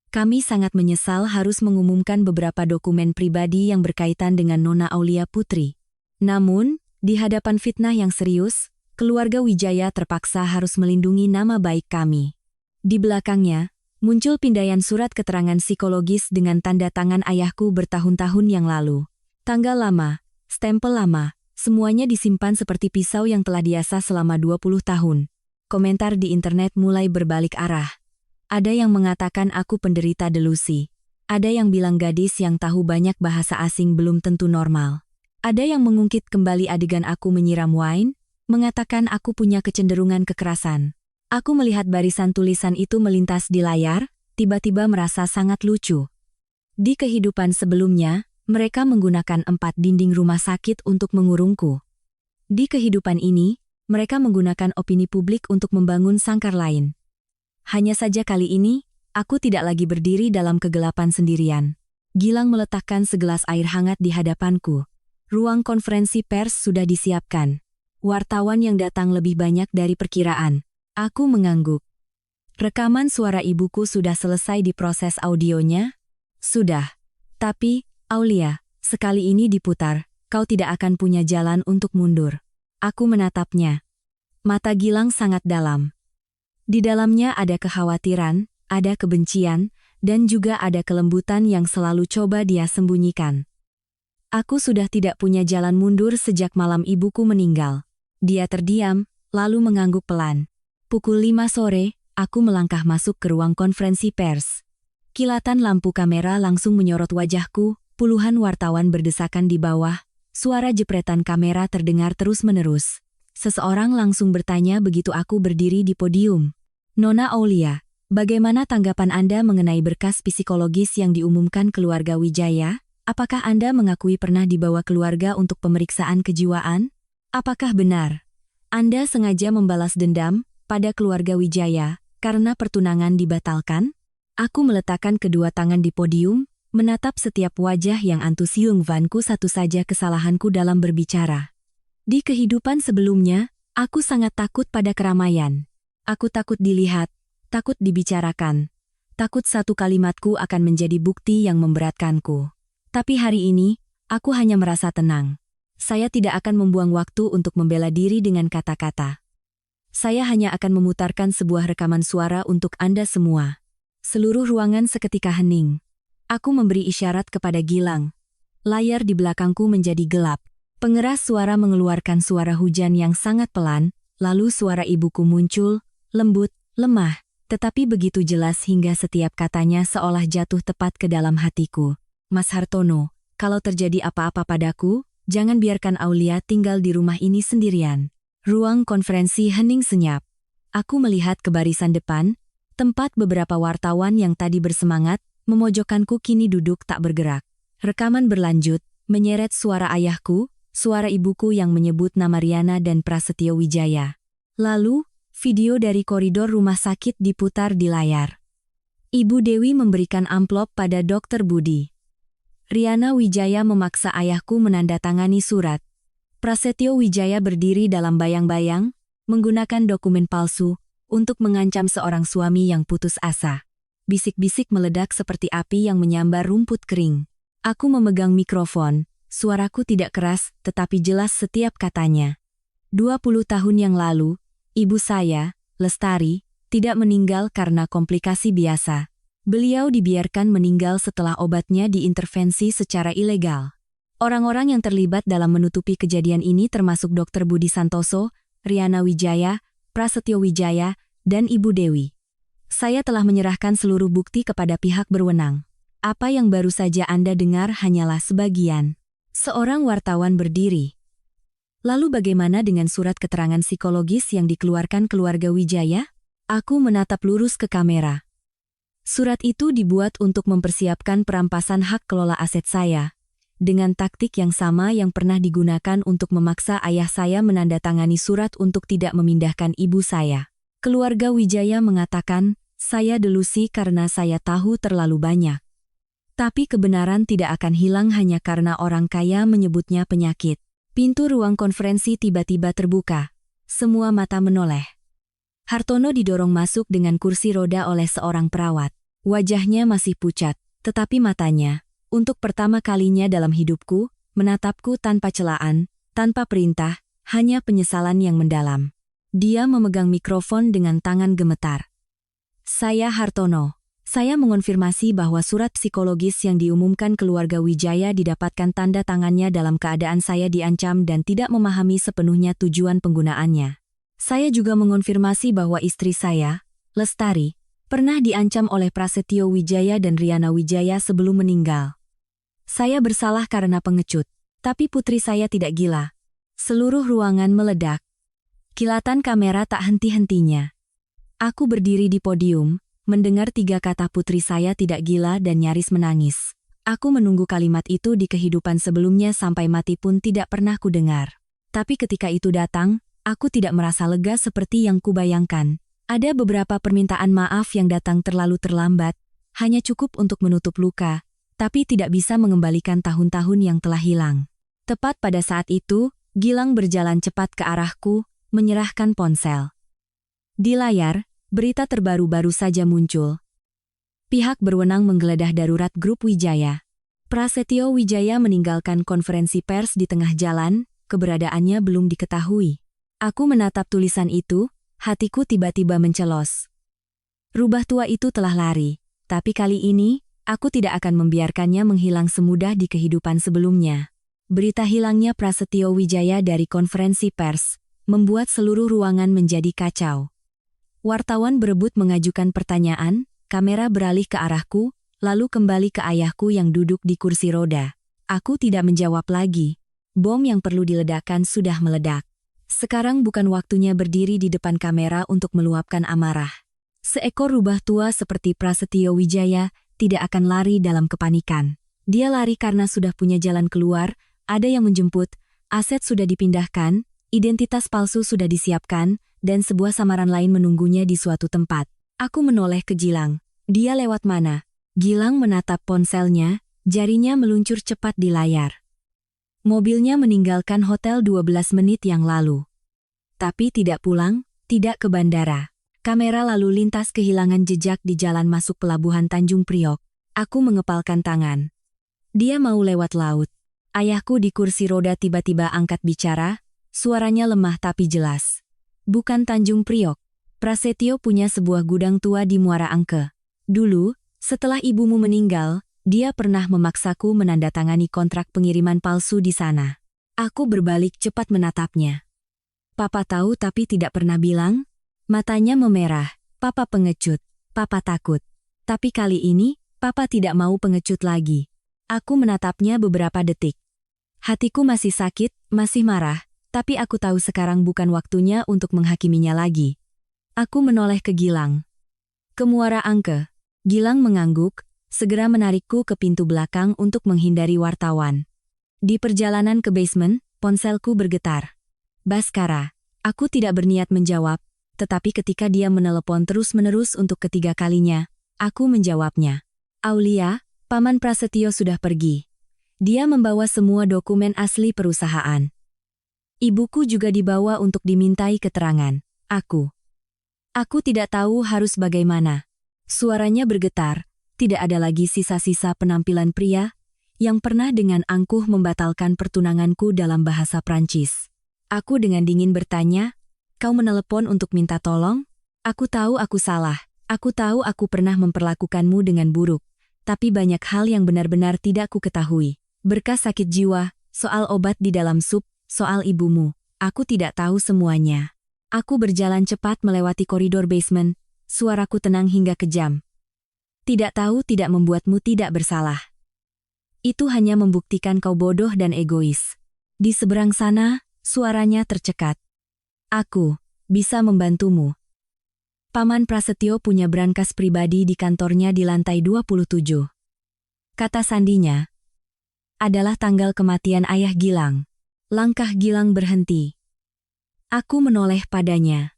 Kami sangat menyesal harus mengumumkan beberapa dokumen pribadi yang berkaitan dengan Nona Aulia Putri. Namun, di hadapan fitnah yang serius, keluarga Wijaya terpaksa harus melindungi nama baik kami. Di belakangnya, muncul pindaian surat keterangan psikologis dengan tanda tangan ayahku bertahun-tahun yang lalu. Tanggal lama, stempel lama, semuanya disimpan seperti pisau yang telah diasah selama 20 tahun. Komentar di internet mulai berbalik arah. Ada yang mengatakan aku penderita delusi. Ada yang bilang gadis yang tahu banyak bahasa asing belum tentu normal. Ada yang mengungkit kembali adegan aku menyiram wine, mengatakan aku punya kecenderungan kekerasan. Aku melihat barisan tulisan itu melintas di layar, tiba-tiba merasa sangat lucu. Di kehidupan sebelumnya, mereka menggunakan 4 dinding rumah sakit untuk mengurungku. Di kehidupan ini, mereka menggunakan opini publik untuk membangun sangkar lain. Hanya saja kali ini, aku tidak lagi berdiri dalam kegelapan sendirian. Gilang meletakkan segelas air hangat di hadapanku. Ruang konferensi pers sudah disiapkan. Wartawan yang datang lebih banyak dari perkiraan. Aku mengangguk. Rekaman suara ibuku sudah selesai diproses audionya? Sudah. Tapi, Aulia, sekali ini diputar, kau tidak akan punya jalan untuk mundur. Aku menatapnya. Mata Gilang sangat dalam. Di dalamnya ada kekhawatiran, ada kebencian, dan juga ada kelembutan yang selalu coba dia sembunyikan. Aku sudah tidak punya jalan mundur sejak malam ibuku meninggal. Dia terdiam, lalu mengangguk pelan. Pukul 5 sore, aku melangkah masuk ke ruang konferensi pers. Kilatan lampu kamera langsung menyorot wajahku, puluhan wartawan berdesakan di bawah, suara jepretan kamera terdengar terus-menerus. Seseorang langsung bertanya begitu aku berdiri di podium. Nona Aulia, bagaimana tanggapan Anda mengenai berkas psikologis yang diumumkan keluarga Wijaya? Apakah Anda mengakui pernah dibawa keluarga untuk pemeriksaan kejiwaan? Apakah benar Anda sengaja membalas dendam pada keluarga Wijaya karena pertunangan dibatalkan? Aku meletakkan kedua tangan di podium, menatap setiap wajah yang antusiung Vanku. Satu saja kesalahanku dalam berbicara. Di kehidupan sebelumnya, aku sangat takut pada keramaian. Aku takut dilihat, takut dibicarakan, takut satu kalimatku akan menjadi bukti yang memberatkanku. Tapi hari ini, aku hanya merasa tenang. Saya tidak akan membuang waktu untuk membela diri dengan kata-kata. Saya hanya akan memutarkan sebuah rekaman suara untuk Anda semua. Seluruh ruangan seketika hening. Aku memberi isyarat kepada Gilang. Layar di belakangku menjadi gelap. Pengeras suara mengeluarkan suara hujan yang sangat pelan, lalu suara ibuku muncul, lembut, lemah, tetapi begitu jelas hingga setiap katanya seolah jatuh tepat ke dalam hatiku. Mas Hartono, kalau terjadi apa-apa padaku, jangan biarkan Aulia tinggal di rumah ini sendirian. Ruang konferensi hening senyap. Aku melihat ke barisan depan, tempat beberapa wartawan yang tadi bersemangat, memojokkanku kini duduk tak bergerak. Rekaman berlanjut, menyeret suara ayahku, suara ibuku yang menyebut nama Riana dan Prasetyo Wijaya. Lalu, video dari koridor rumah sakit diputar di layar. Ibu Dewi memberikan amplop pada Dr. Budi. Riana Wijaya memaksa ayahku menandatangani surat. Prasetyo Wijaya berdiri dalam bayang-bayang, menggunakan dokumen palsu, untuk mengancam seorang suami yang putus asa. Bisik-bisik meledak seperti api yang menyambar rumput kering. Aku memegang mikrofon. Suaraku tidak keras, tetapi jelas setiap katanya. 20 tahun yang lalu, ibu saya, Lestari, tidak meninggal karena komplikasi biasa. Beliau dibiarkan meninggal setelah obatnya diintervensi secara ilegal. Orang-orang yang terlibat dalam menutupi kejadian ini termasuk Dr. Budi Santoso, Riana Wijaya, Prasetyo Wijaya, dan Ibu Dewi. Saya telah menyerahkan seluruh bukti kepada pihak berwenang. Apa yang baru saja Anda dengar hanyalah sebagian. Seorang wartawan berdiri. Lalu bagaimana dengan surat keterangan psikologis yang dikeluarkan keluarga Wijaya? Aku menatap lurus ke kamera. Surat itu dibuat untuk mempersiapkan perampasan hak kelola aset saya, dengan taktik yang sama yang pernah digunakan untuk memaksa ayah saya menandatangani surat untuk tidak memindahkan ibu saya. Keluarga Wijaya mengatakan, saya delusi karena saya tahu terlalu banyak. Tapi kebenaran tidak akan hilang hanya karena orang kaya menyebutnya penyakit. Pintu ruang konferensi tiba-tiba terbuka. Semua mata menoleh. Hartono didorong masuk dengan kursi roda oleh seorang perawat. Wajahnya masih pucat, tetapi matanya, untuk pertama kalinya dalam hidupku, menatapku tanpa celaan, tanpa perintah, hanya penyesalan yang mendalam. Dia memegang mikrofon dengan tangan gemetar. Saya Hartono. Saya mengonfirmasi bahwa surat psikologis yang diumumkan keluarga Wijaya didapatkan tanda tangannya dalam keadaan saya diancam dan tidak memahami sepenuhnya tujuan penggunaannya. Saya juga mengonfirmasi bahwa istri saya, Lestari, pernah diancam oleh Prasetyo Wijaya dan Riana Wijaya sebelum meninggal. Saya bersalah karena pengecut, tapi putri saya tidak gila. Seluruh ruangan meledak. Kilatan kamera tak henti-hentinya. Aku berdiri di podium, mendengar 3 kata putri saya tidak gila dan nyaris menangis. Aku menunggu kalimat itu di kehidupan sebelumnya sampai mati pun tidak pernah kudengar. Tapi ketika itu datang, aku tidak merasa lega seperti yang kubayangkan. Ada beberapa permintaan maaf yang datang terlalu terlambat, hanya cukup untuk menutup luka, tapi tidak bisa mengembalikan tahun-tahun yang telah hilang. Tepat pada saat itu, Gilang berjalan cepat ke arahku, menyerahkan ponsel. Di layar, berita terbaru baru saja muncul. Pihak berwenang menggeledah darurat grup Wijaya. Prasetyo Wijaya meninggalkan konferensi pers di tengah jalan, keberadaannya belum diketahui. Aku menatap tulisan itu, hatiku tiba-tiba mencelos. Rubah tua itu telah lari, tapi kali ini, aku tidak akan membiarkannya menghilang semudah di kehidupan sebelumnya. Berita hilangnya Prasetyo Wijaya dari konferensi pers, membuat seluruh ruangan menjadi kacau. Wartawan berebut mengajukan pertanyaan, kamera beralih ke arahku, lalu kembali ke ayahku yang duduk di kursi roda. Aku tidak menjawab lagi. Bom yang perlu diledakkan sudah meledak. Sekarang bukan waktunya berdiri di depan kamera untuk meluapkan amarah. Seekor rubah tua seperti Prasetyo Wijaya tidak akan lari dalam kepanikan. Dia lari karena sudah punya jalan keluar, ada yang menjemput, aset sudah dipindahkan, identitas palsu sudah disiapkan, dan sebuah samaran lain menunggunya di suatu tempat. Aku menoleh ke Gilang. Dia lewat mana? Gilang menatap ponselnya, jarinya meluncur cepat di layar. Mobilnya meninggalkan hotel 12 menit yang lalu. Tapi tidak pulang, tidak ke bandara. Kamera lalu lintas kehilangan jejak di jalan masuk pelabuhan Tanjung Priok. Aku mengepalkan tangan. Dia mau lewat laut. Ayahku di kursi roda tiba-tiba angkat bicara, suaranya lemah tapi jelas. Bukan Tanjung Priok. Prasetyo punya sebuah gudang tua di Muara Angke. Dulu, setelah ibumu meninggal, dia pernah memaksaku menandatangani kontrak pengiriman palsu di sana. Aku berbalik cepat menatapnya. Papa tahu tapi tidak pernah bilang? Matanya memerah. Papa pengecut. Papa takut. Tapi kali ini, Papa tidak mau pengecut lagi. Aku menatapnya beberapa detik. Hatiku masih sakit, masih marah, tapi aku tahu sekarang bukan waktunya untuk menghakiminya lagi. Aku menoleh ke Gilang. Ke Muara Angke. Gilang mengangguk, segera menarikku ke pintu belakang untuk menghindari wartawan. Di perjalanan ke basement, ponselku bergetar. Baskara. Aku tidak berniat menjawab, tetapi ketika dia menelepon terus-menerus untuk ketiga kalinya, aku menjawabnya. Aulia, Paman Prasetyo sudah pergi. Dia membawa semua dokumen asli perusahaan. Ibuku juga dibawa untuk dimintai keterangan. Aku tidak tahu harus bagaimana. Suaranya bergetar, tidak ada lagi sisa-sisa penampilan pria yang pernah dengan angkuh membatalkan pertunanganku dalam bahasa Prancis. Aku dengan dingin bertanya, kau menelepon untuk minta tolong? Aku tahu aku salah. Aku tahu aku pernah memperlakukanmu dengan buruk. Tapi banyak hal yang benar-benar tidak ku ketahui. Berkas sakit jiwa, soal obat di dalam sup, soal ibumu. Aku tidak tahu semuanya. Aku berjalan cepat melewati koridor basement, suaraku tenang hingga kejam. Tidak tahu tidak membuatmu tidak bersalah. Itu hanya membuktikan kau bodoh dan egois. Di seberang sana, suaranya tercekat. Aku bisa membantumu. Paman Prasetyo punya brankas pribadi di kantornya di lantai 27. Kata sandinya adalah tanggal kematian ayah Gilang. Langkah Gilang berhenti. Aku menoleh padanya.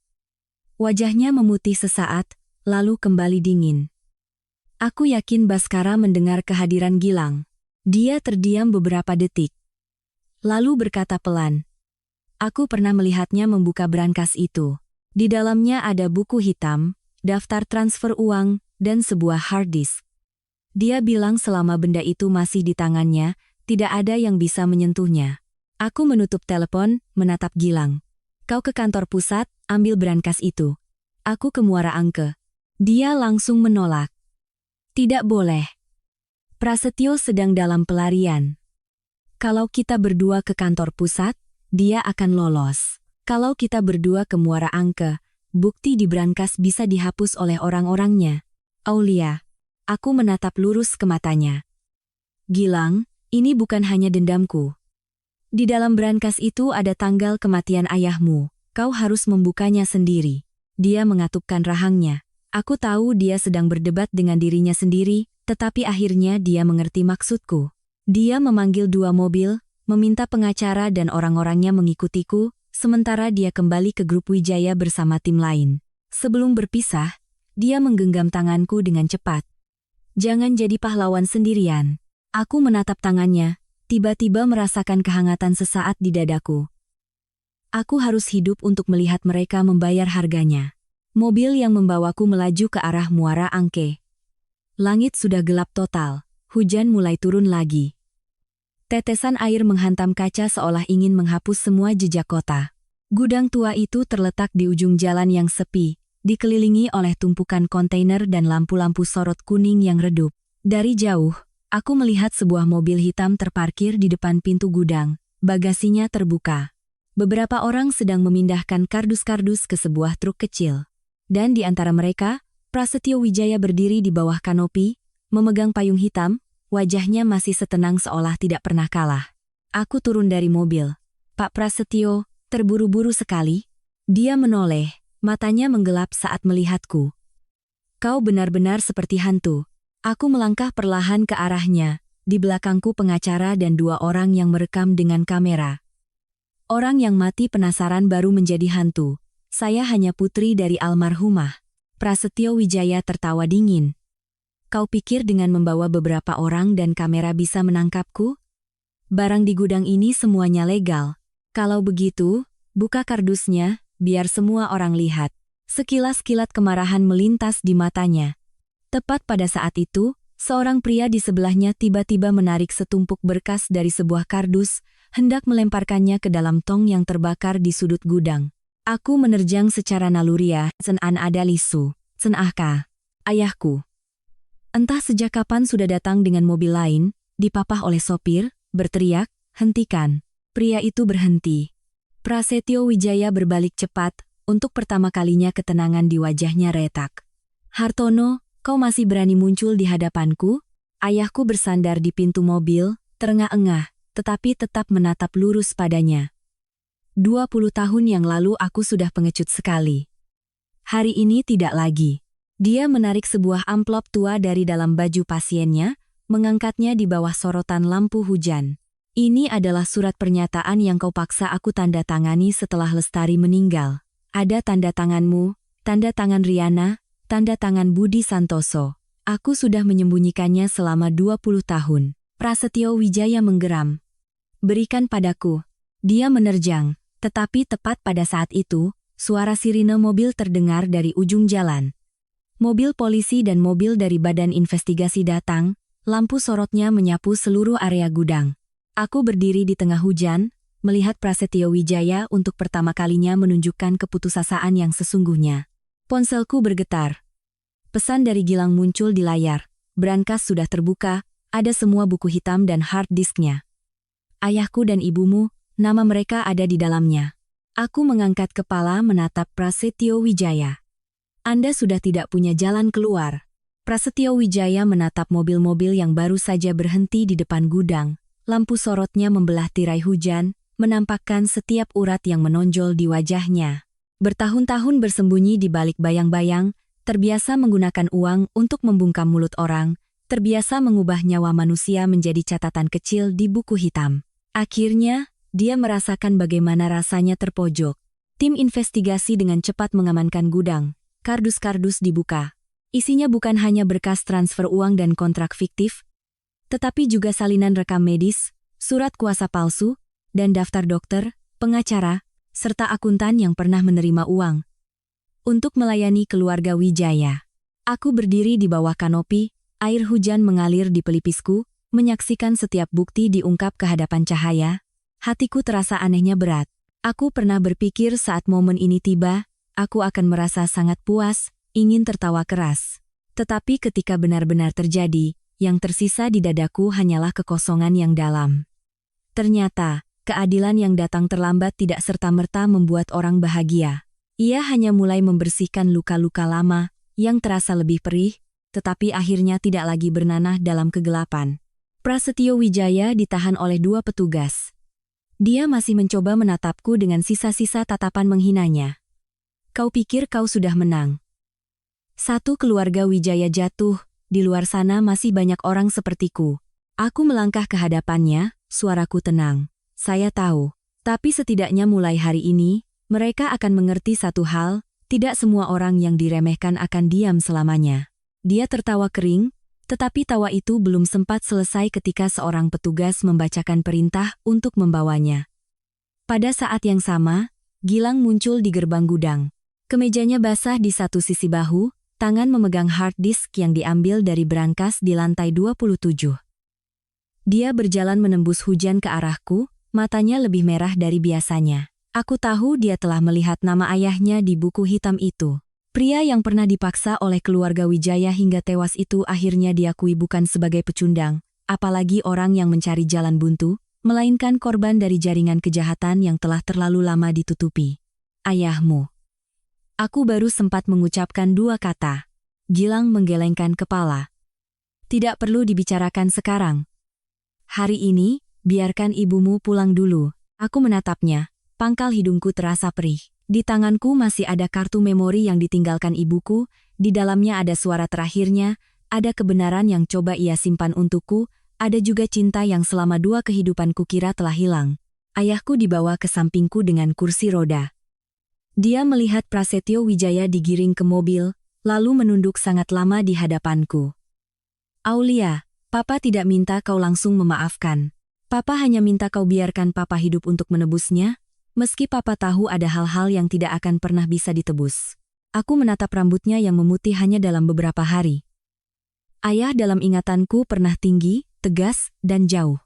Wajahnya memutih sesaat, lalu kembali dingin. Aku yakin Baskara mendengar kehadiran Gilang. Dia terdiam beberapa detik. Lalu berkata pelan. Aku pernah melihatnya membuka brankas itu. Di dalamnya ada buku hitam, daftar transfer uang, dan sebuah hard disk. Dia bilang selama benda itu masih di tangannya, tidak ada yang bisa menyentuhnya. Aku menutup telepon, menatap Gilang. Kau ke kantor pusat, ambil brankas itu. Aku ke Muara Angke. Dia langsung menolak. Tidak boleh. Prasetyo sedang dalam pelarian. Kalau kita berdua ke kantor pusat, dia akan lolos. Kalau kita berdua ke Muara Angke, bukti di brankas bisa dihapus oleh orang-orangnya. Aulia. Aku menatap lurus ke matanya. Gilang, ini bukan hanya dendamku. Di dalam brankas itu ada tanggal kematian ayahmu. Kau harus membukanya sendiri. Dia mengatupkan rahangnya. Aku tahu dia sedang berdebat dengan dirinya sendiri, tetapi akhirnya dia mengerti maksudku. Dia memanggil 2 mobil, meminta pengacara dan orang-orangnya mengikutiku, sementara dia kembali ke grup Wijaya bersama tim lain. Sebelum berpisah, dia menggenggam tanganku dengan cepat. Jangan jadi pahlawan sendirian. Aku menatap tangannya. Tiba-tiba merasakan kehangatan sesaat di dadaku. Aku harus hidup untuk melihat mereka membayar harganya. Mobil yang membawaku melaju ke arah Muara Angke. Langit sudah gelap total, hujan mulai turun lagi. Tetesan air menghantam kaca seolah ingin menghapus semua jejak kota. Gudang tua itu terletak di ujung jalan yang sepi, dikelilingi oleh tumpukan kontainer dan lampu-lampu sorot kuning yang redup. Dari jauh, aku melihat sebuah mobil hitam terparkir di depan pintu gudang, bagasinya terbuka. Beberapa orang sedang memindahkan kardus-kardus ke sebuah truk kecil. Dan di antara mereka, Prasetyo Wijaya berdiri di bawah kanopi, memegang payung hitam, wajahnya masih setenang seolah tidak pernah kalah. Aku turun dari mobil. Pak Prasetyo, terburu-buru sekali. Dia menoleh, matanya menggelap saat melihatku. Kau benar-benar seperti hantu. Aku melangkah perlahan ke arahnya, di belakangku pengacara dan 2 orang yang merekam dengan kamera. Orang yang mati penasaran baru menjadi hantu. Saya hanya putri dari almarhumah. Prasetyo Wijaya tertawa dingin. Kau pikir dengan membawa beberapa orang dan kamera bisa menangkapku? Barang di gudang ini semuanya legal. Kalau begitu, buka kardusnya, biar semua orang lihat. Sekilas kilat kemarahan melintas di matanya. Tepat pada saat itu, seorang pria di sebelahnya tiba-tiba menarik setumpuk berkas dari sebuah kardus, hendak melemparkannya ke dalam tong yang terbakar di sudut gudang. Aku menerjang secara naluriah, "Sen an ada lisu, sen ahka, ayahku." Entah sejak kapan sudah datang dengan mobil lain, dipapah oleh sopir, berteriak, "Hentikan." Pria itu berhenti. Prasetyo Wijaya berbalik cepat, untuk pertama kalinya ketenangan di wajahnya retak. "Hartono, kau masih berani muncul di hadapanku?" Ayahku bersandar di pintu mobil, terengah-engah, tetapi tetap menatap lurus padanya. 20 tahun yang lalu aku sudah pengecut sekali. Hari ini tidak lagi. Dia menarik sebuah amplop tua dari dalam baju pasiennya, mengangkatnya di bawah sorotan lampu hujan. "Ini adalah surat pernyataan yang kau paksa aku tanda tangani setelah Lestari meninggal. Ada tanda tanganmu, tanda tangan Riana, tanda tangan Budi Santoso. Aku sudah menyembunyikannya selama 20 tahun. Prasetyo Wijaya menggeram. "Berikan padaku." Dia menerjang. Tetapi tepat pada saat itu, suara sirine mobil terdengar dari ujung jalan. Mobil polisi dan mobil dari badan investigasi datang, lampu sorotnya menyapu seluruh area gudang. Aku berdiri di tengah hujan, melihat Prasetyo Wijaya untuk pertama kalinya menunjukkan keputusasaan yang sesungguhnya. Ponselku bergetar. Pesan dari Gilang muncul di layar. Brankas sudah terbuka, ada semua buku hitam dan hard disknya. "Ayahku dan ibumu, nama mereka ada di dalamnya." Aku mengangkat kepala menatap Prasetyo Wijaya. "Anda sudah tidak punya jalan keluar." Prasetyo Wijaya menatap mobil-mobil yang baru saja berhenti di depan gudang. Lampu sorotnya membelah tirai hujan, menampakkan setiap urat yang menonjol di wajahnya. Bertahun-tahun bersembunyi di balik bayang-bayang, terbiasa menggunakan uang untuk membungkam mulut orang, terbiasa mengubah nyawa manusia menjadi catatan kecil di buku hitam. Akhirnya, dia merasakan bagaimana rasanya terpojok. Tim investigasi dengan cepat mengamankan gudang. Kardus-kardus dibuka. Isinya bukan hanya berkas transfer uang dan kontrak fiktif, tetapi juga salinan rekam medis, surat kuasa palsu, dan daftar dokter, pengacara, serta akuntan yang pernah menerima uang. Untuk melayani keluarga Wijaya. Aku berdiri di bawah kanopi, air hujan mengalir di pelipisku, menyaksikan setiap bukti diungkap ke hadapan cahaya. Hatiku terasa anehnya berat. Aku pernah berpikir saat momen ini tiba, aku akan merasa sangat puas, ingin tertawa keras. Tetapi ketika benar-benar terjadi, yang tersisa di dadaku hanyalah kekosongan yang dalam. Ternyata, keadilan yang datang terlambat tidak serta-merta membuat orang bahagia. Ia hanya mulai membersihkan luka-luka lama, yang terasa lebih perih, tetapi akhirnya tidak lagi bernanah dalam kegelapan. Prasetyo Wijaya ditahan oleh 2 petugas. Dia masih mencoba menatapku dengan sisa-sisa tatapan menghinanya. "Kau pikir kau sudah menang?" Satu keluarga Wijaya jatuh, di luar sana masih banyak orang sepertiku. Aku melangkah ke hadapannya, suaraku tenang. "Saya tahu. Tapi setidaknya mulai hari ini, mereka akan mengerti satu hal, tidak semua orang yang diremehkan akan diam selamanya." Dia tertawa kering, tetapi tawa itu belum sempat selesai ketika seorang petugas membacakan perintah untuk membawanya. Pada saat yang sama, Gilang muncul di gerbang gudang. Kemejanya basah di satu sisi bahu, tangan memegang hard disk yang diambil dari brankas di lantai 27. Dia berjalan menembus hujan ke arahku, matanya lebih merah dari biasanya. Aku tahu dia telah melihat nama ayahnya di buku hitam itu. Pria yang pernah dipaksa oleh keluarga Wijaya hingga tewas itu akhirnya diakui bukan sebagai pecundang, apalagi orang yang mencari jalan buntu, melainkan korban dari jaringan kejahatan yang telah terlalu lama ditutupi. "Ayahmu." Aku baru sempat mengucapkan 2 kata. Gilang menggelengkan kepala. "Tidak perlu dibicarakan sekarang. Hari ini, biarkan ibumu pulang dulu." Aku menatapnya, pangkal hidungku terasa perih. Di tanganku masih ada kartu memori yang ditinggalkan ibuku, di dalamnya ada suara terakhirnya, ada kebenaran yang coba ia simpan untukku, ada juga cinta yang selama 2 kehidupan kukira telah hilang. Ayahku dibawa ke sampingku dengan kursi roda. Dia melihat Prasetyo Wijaya digiring ke mobil, lalu menunduk sangat lama di hadapanku. Aulia, Papa tidak minta kau langsung memaafkan. Papa hanya minta kau biarkan Papa hidup untuk menebusnya, meski Papa tahu ada hal-hal yang tidak akan pernah bisa ditebus. Aku menatap rambutnya yang memutih hanya dalam beberapa hari. Ayah dalam ingatanku pernah tinggi, tegas, dan jauh.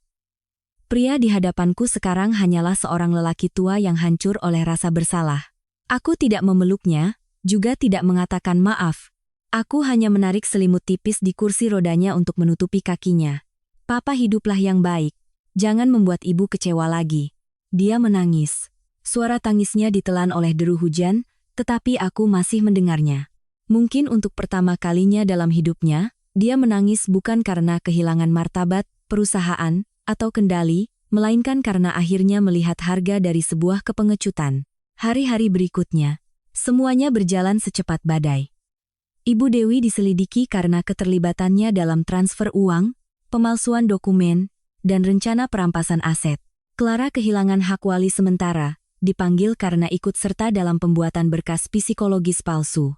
Pria di hadapanku sekarang hanyalah seorang lelaki tua yang hancur oleh rasa bersalah. Aku tidak memeluknya, juga tidak mengatakan maaf. Aku hanya menarik selimut tipis di kursi rodanya untuk menutupi kakinya. Papa hiduplah yang baik. Jangan membuat ibu kecewa lagi. Dia menangis. Suara tangisnya ditelan oleh deru hujan, tetapi aku masih mendengarnya. Mungkin untuk pertama kalinya dalam hidupnya, dia menangis bukan karena kehilangan martabat, perusahaan, atau kendali, melainkan karena akhirnya melihat harga dari sebuah kepengecutan. Hari-hari berikutnya, semuanya berjalan secepat badai. Ibu Dewi diselidiki karena keterlibatannya dalam transfer uang, pemalsuan dokumen, dan rencana perampasan aset. Clara kehilangan hak wali sementara, dipanggil karena ikut serta dalam pembuatan berkas psikologis palsu.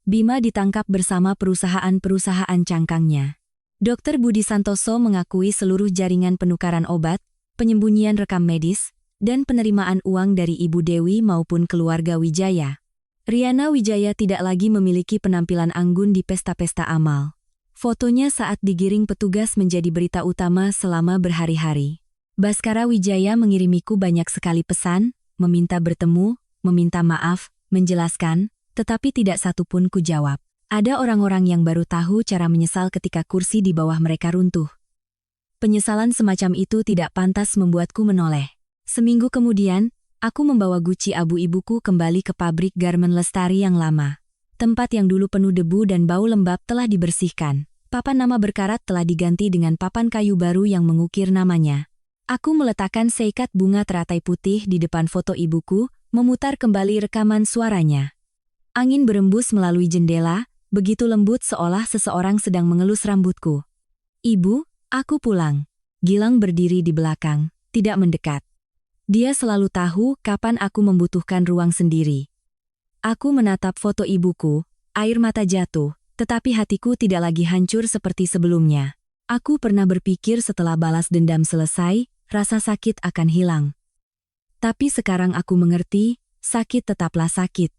Bima ditangkap bersama perusahaan-perusahaan cangkangnya. Dr. Budi Santoso mengakui seluruh jaringan penukaran obat, penyembunyian rekam medis, dan penerimaan uang dari Ibu Dewi maupun keluarga Wijaya. Riana Wijaya tidak lagi memiliki penampilan anggun di pesta-pesta amal. Fotonya saat digiring petugas menjadi berita utama selama berhari-hari. Baskara Wijaya mengirimiku banyak sekali pesan, meminta bertemu, meminta maaf, menjelaskan, tetapi tidak satu pun ku jawab. Ada orang-orang yang baru tahu cara menyesal ketika kursi di bawah mereka runtuh. Penyesalan semacam itu tidak pantas membuatku menoleh. Seminggu kemudian, aku membawa guci abu ibuku kembali ke pabrik garmen Lestari yang lama. Tempat yang dulu penuh debu dan bau lembab telah dibersihkan. Papan nama berkarat telah diganti dengan papan kayu baru yang mengukir namanya. Aku meletakkan seikat bunga teratai putih di depan foto ibuku, memutar kembali rekaman suaranya. Angin berembus melalui jendela, begitu lembut seolah seseorang sedang mengelus rambutku. Ibu, aku pulang. Gilang berdiri di belakang, tidak mendekat. Dia selalu tahu kapan aku membutuhkan ruang sendiri. Aku menatap foto ibuku, air mata jatuh, tetapi hatiku tidak lagi hancur seperti sebelumnya. Aku pernah berpikir setelah balas dendam selesai, rasa sakit akan hilang. Tapi sekarang aku mengerti, sakit tetaplah sakit.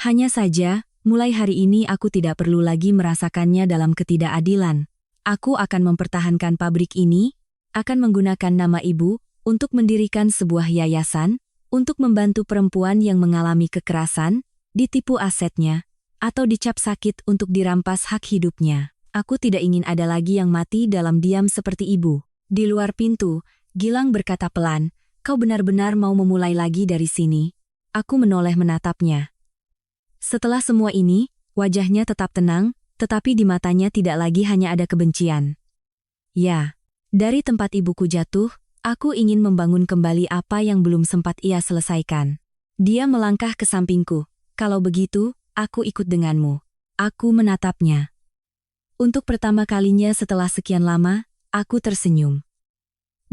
Hanya saja, mulai hari ini aku tidak perlu lagi merasakannya dalam ketidakadilan. Aku akan mempertahankan pabrik ini, akan menggunakan nama ibu, untuk mendirikan sebuah yayasan, untuk membantu perempuan yang mengalami kekerasan, ditipu asetnya, atau dicap sakit untuk dirampas hak hidupnya. Aku tidak ingin ada lagi yang mati dalam diam seperti ibu. Di luar pintu, Gilang berkata pelan, "Kau benar-benar mau memulai lagi dari sini?" Aku menoleh menatapnya. Setelah semua ini, wajahnya tetap tenang, tetapi di matanya tidak lagi hanya ada kebencian. Ya, dari tempat ibuku jatuh, aku ingin membangun kembali apa yang belum sempat ia selesaikan. Dia melangkah ke sampingku. Kalau begitu, aku ikut denganmu. Aku menatapnya. Untuk pertama kalinya setelah sekian lama, aku tersenyum.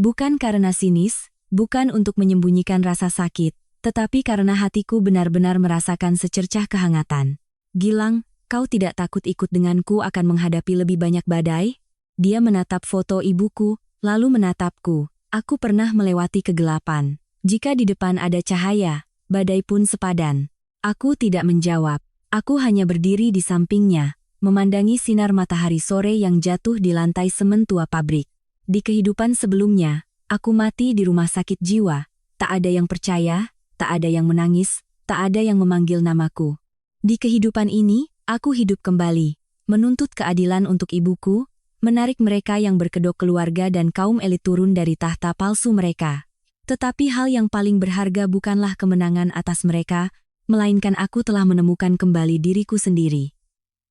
Bukan karena sinis, bukan untuk menyembunyikan rasa sakit, tetapi karena hatiku benar-benar merasakan secercah kehangatan. Gilang, kau tidak takut ikut denganku akan menghadapi lebih banyak badai? Dia menatap foto ibuku, lalu menatapku. Aku pernah melewati kegelapan. Jika di depan ada cahaya, badai pun sepadan. Aku tidak menjawab. Aku hanya berdiri di sampingnya, memandangi sinar matahari sore yang jatuh di lantai semen tua pabrik. Di kehidupan sebelumnya, aku mati di rumah sakit jiwa. Tak ada yang percaya, tak ada yang menangis, tak ada yang memanggil namaku. Di kehidupan ini, aku hidup kembali, menuntut keadilan untuk ibuku, menarik mereka yang berkedok keluarga dan kaum elit turun dari tahta palsu mereka. Tetapi hal yang paling berharga bukanlah kemenangan atas mereka, melainkan aku telah menemukan kembali diriku sendiri.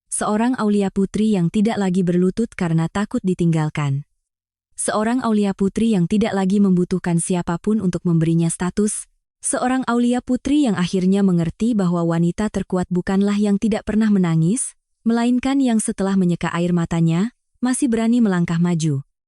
Seorang Aulia Putri yang tidak lagi berlutut karena takut ditinggalkan. Seorang Aulia Putri yang tidak lagi membutuhkan siapapun untuk memberinya status. Seorang Aulia Putri yang akhirnya mengerti bahwa wanita terkuat bukanlah yang tidak pernah menangis, melainkan yang setelah menyeka air matanya, masih berani melangkah maju.